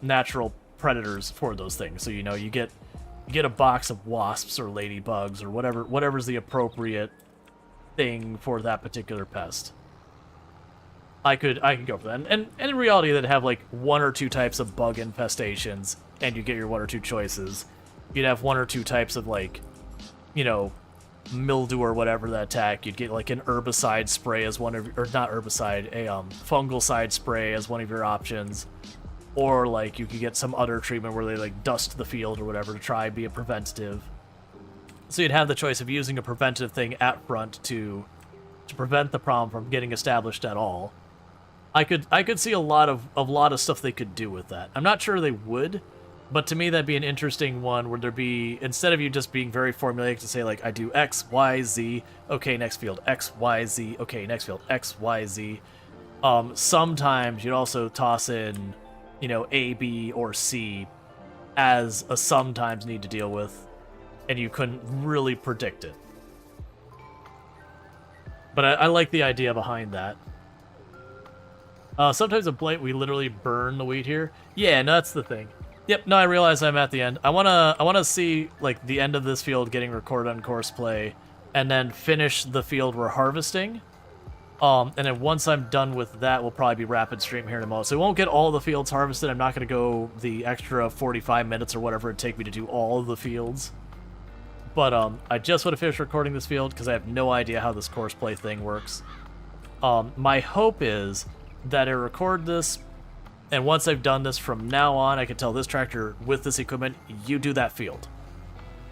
predators for those things. So you get a box of wasps or ladybugs or whatever's the appropriate thing for that particular pest. I could go for that. And in reality, that'd have like 1 or 2 types of bug infestations, and you get your 1 or 2 choices. You'd have 1 or 2 types of like, mildew or whatever that attack. You'd get like an herbicide spray as one of, or not herbicide, a fungicide spray as one of your options, or like you could get some other treatment where they like dust the field or whatever to try and be a preventative. So you'd have the choice of using a preventative thing at front to prevent the problem from getting established at all. I could see a lot of stuff they could do with that. I'm not sure they would. But to me, that'd be an interesting one where there'd be, instead of you just being very formulaic to say, like, I do X, Y, Z, okay, next field, X, Y, Z, okay, next field, X, Y, Z. Sometimes you'd also toss in, A, B, or C as a sometimes need to deal with, and you couldn't really predict it. But I like the idea behind that. Sometimes at Blight, we literally burn the wheat here. Yeah, no, that's the thing. Yep, no, I realize I'm at the end. I wanna see like the end of this field getting recorded on Courseplay, and then finish the field we're harvesting. And then once I'm done with that, we'll probably be rapid stream here in a moment. So we won't get all the fields harvested. I'm not gonna go the extra 45 minutes or whatever it'd take me to do all of the fields. But I just want to finish recording this field because I have no idea how this Courseplay thing works. My hope is that I record this. And once I've done this, from now on, I can tell this tractor with this equipment, you do that field.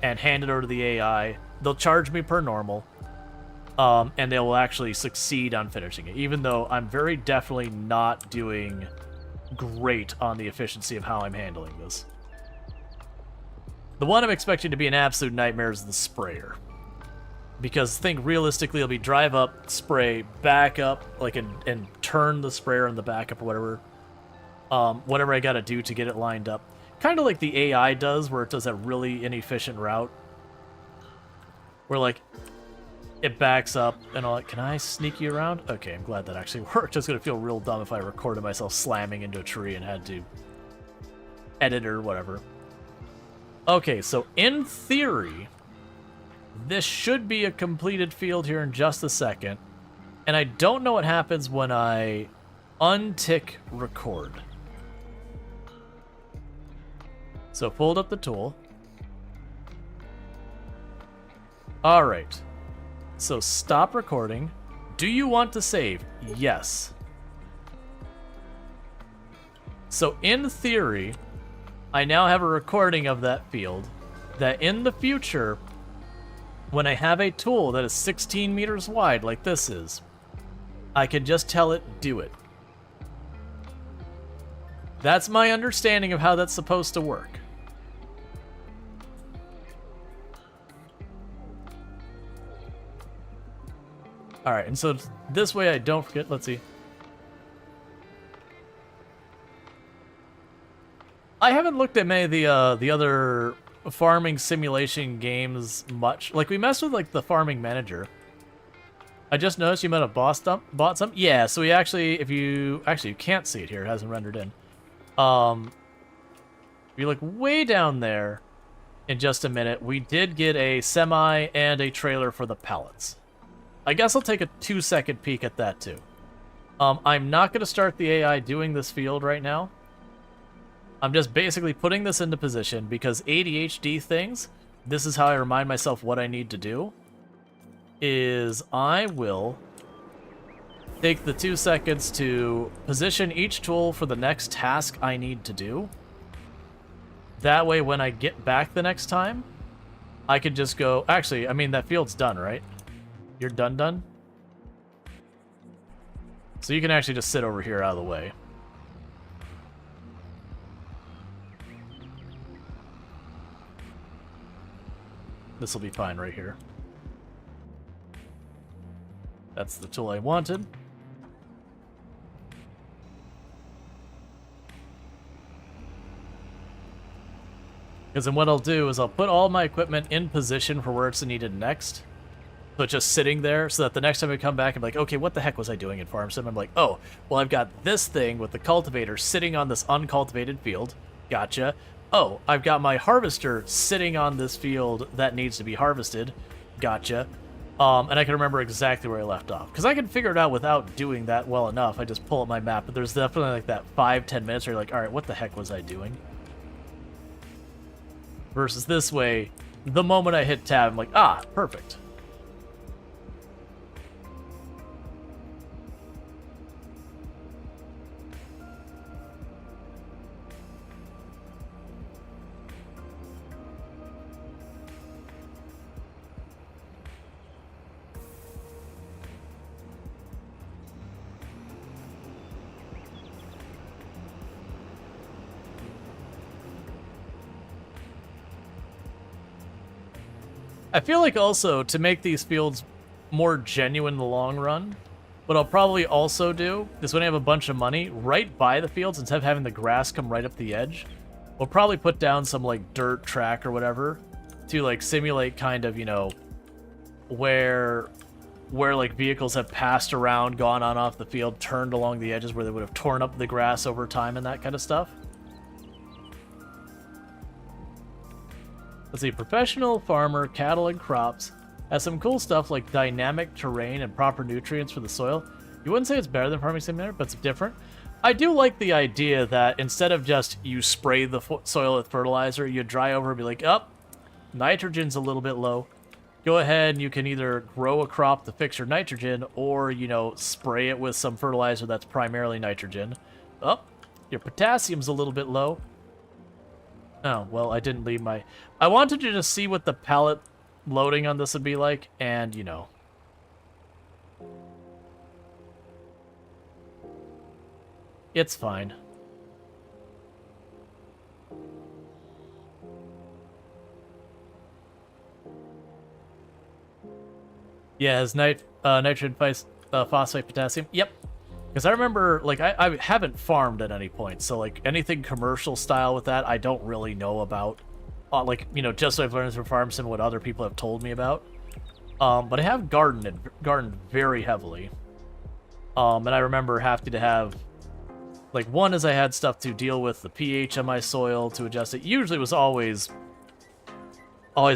And hand it over to the AI. They'll charge me per normal. And they will actually succeed on finishing it. Even though I'm very definitely not doing great on the efficiency of how I'm handling this. The one I'm expecting to be an absolute nightmare is the sprayer. Because think realistically, it'll be drive up, spray, back up, like and turn the sprayer in the backup or whatever. Whatever I gotta do to get it lined up. Kind of like the AI does, where it does that really inefficient route. Where, like, it backs up, and I'm like, can I sneak you around? Okay, I'm glad that actually worked. It's gonna feel real dumb if I recorded myself slamming into a tree and had to edit or whatever. Okay, so in theory, this should be a completed field here in just a second. And I don't know what happens when I untick record. So fold up the tool. All right. So stop recording. Do you want to save? Yes. So in theory, I now have a recording of that field that in the future, when I have a tool that is 16 meters wide like this is, I can just tell it, do it. That's my understanding of how that's supposed to work. Alright, and so this way I don't forget, let's see. I haven't looked at many of the other farming simulation games much. Like, we messed with, like, the farming manager. I just noticed you might have bought some. Yeah, so we actually, you can't see it here, it hasn't rendered in. If you look way down there, in just a minute, we did get a semi and a trailer for the pallets. I guess I'll take a 2-second peek at that too. I'm not going to start the AI doing this field right now. I'm just basically putting this into position because ADHD things, this is how I remind myself what I need to do, is I will take the 2 seconds to position each tool for the next task I need to do. That way when I get back the next time, I could just go, actually, I mean, that field's done, right? You're done? So you can actually just sit over here out of the way. This will be fine right here. That's the tool I wanted. Because then what I'll do is I'll put all my equipment in position for where it's needed next. So it's just sitting there so that the next time we come back, I'm like, okay, what the heck was I doing in farm sim? I'm like, oh, well, I've got this thing with the cultivator sitting on this uncultivated field. Gotcha. Oh, I've got my harvester sitting on this field that needs to be harvested. Gotcha. And I can remember exactly where I left off. Because I can figure it out without doing that well enough. I just pull up my map, but there's definitely like that 5-10 minutes where you're like, all right, what the heck was I doing? Versus this way, the moment I hit tab, I'm like, ah, perfect. I feel like also, to make these fields more genuine in the long run, what I'll probably also do is when I have a bunch of money, right by the fields, instead of having the grass come right up the edge, we'll probably put down some, like, dirt track or whatever to, like, simulate kind of, you know, where like, vehicles have passed around, gone on off the field, turned along the edges where they would have torn up the grass over time and that kind of stuff. Let's see, professional farmer, cattle and crops has some cool stuff like dynamic terrain and proper nutrients for the soil. You wouldn't say it's better than Farming Simulator, but it's different. I do like the idea that instead of just you spray the soil with fertilizer, you dry over and be like, oh, nitrogen's a little bit low. Go ahead and you can either grow a crop to fix your nitrogen or, you know, spray it with some fertilizer that's primarily nitrogen. Oh, your potassium's a little bit low. Oh, well, I didn't leave my... I wanted to just see what the palette loading on this would be like, and, you know. It's fine. Yeah, has nitrogen, phosphate, potassium? Yep. Because I remember, like, I haven't farmed at any point, so, like, anything commercial style with that, I don't really know about. Like, you know, just so I've learned from Farm Sim what other people have told me about. But I have gardened very heavily. And I remember having to have, like, one is I had stuff to deal with the pH on my soil to adjust it. Usually it was always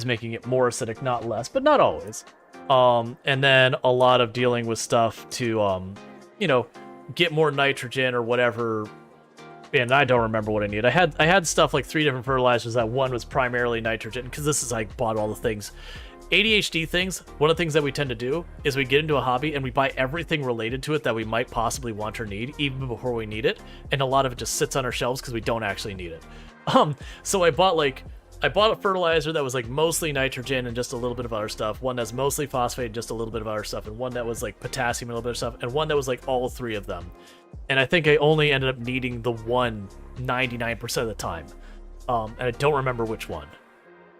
making it more acidic, not less, but not always. And then a lot of dealing with stuff to, you know, get more nitrogen or whatever, and I don't remember what I need. I had stuff like 3 different fertilizers. That one was primarily nitrogen, because this is, I bought all the things. ADHD things, one of the things that we tend to do is we get into a hobby and we buy everything related to it that we might possibly want or need, even before we need it, and a lot of it just sits on our shelves because we don't actually need it. So I bought a fertilizer that was like mostly nitrogen and just a little bit of other stuff, one that's mostly phosphate and just a little bit of other stuff, and one that was like potassium and a little bit of stuff, and one that was like all 3 of them. And I think I only ended up needing the one 99% of the time. And I don't remember which one.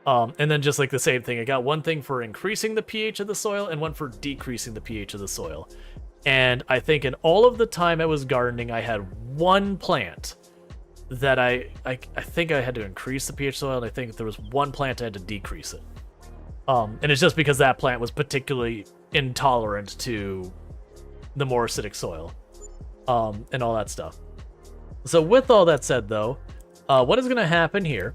And then just like the same thing, I got one thing for increasing the pH of the soil and one for decreasing the pH of the soil. And I think in all of the time I was gardening, I had one plant that I think I had to increase the pH soil, and I think there was one plant I had to decrease it. And it's just because that plant was particularly intolerant to the more acidic soil, and all that stuff. So with all that said, though, what is going to happen here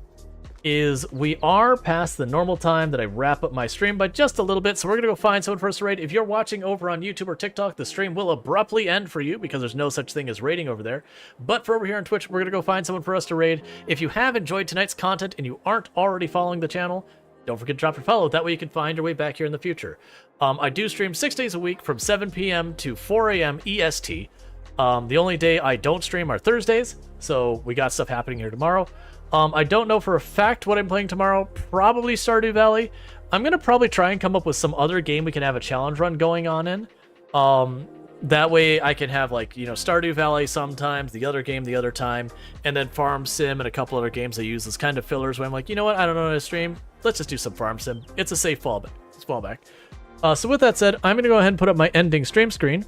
is we are past the normal time that I wrap up my stream by just a little bit, so we're going to go find someone for us to raid. If you're watching over on YouTube or TikTok, the stream will abruptly end for you because there's no such thing as raiding over there. But for over here on Twitch, we're going to go find someone for us to raid. If you have enjoyed tonight's content and you aren't already following the channel, don't forget to drop your follow. That way you can find your way back here in the future. I do stream 6 days a week from 7 p.m. to 4 a.m. EST. The only day I don't stream are Thursdays, so we got stuff happening here tomorrow. I don't know for a fact what I'm playing tomorrow. Probably Stardew Valley. I'm going to probably try and come up with some other game we can have a challenge run going on in. That way I can have like, you know, Stardew Valley sometimes, the other game the other time, and then Farm Sim and a couple other games I use as kind of fillers when I'm like, you know what, I don't know how to stream. Let's just do some Farm Sim. It's a safe fallback. It's fallback. So with that said, I'm going to go ahead and put up my ending stream screen,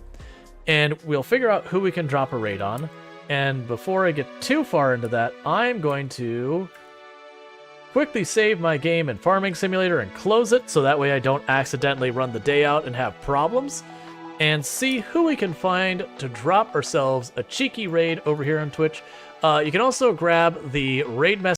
and we'll figure out who we can drop a raid on. And before I get too far into that, I'm going to quickly save my game in Farming Simulator and close it, so that way I don't accidentally run the day out and have problems. And see who we can find to drop ourselves a cheeky raid over here on Twitch. You can also grab the raid message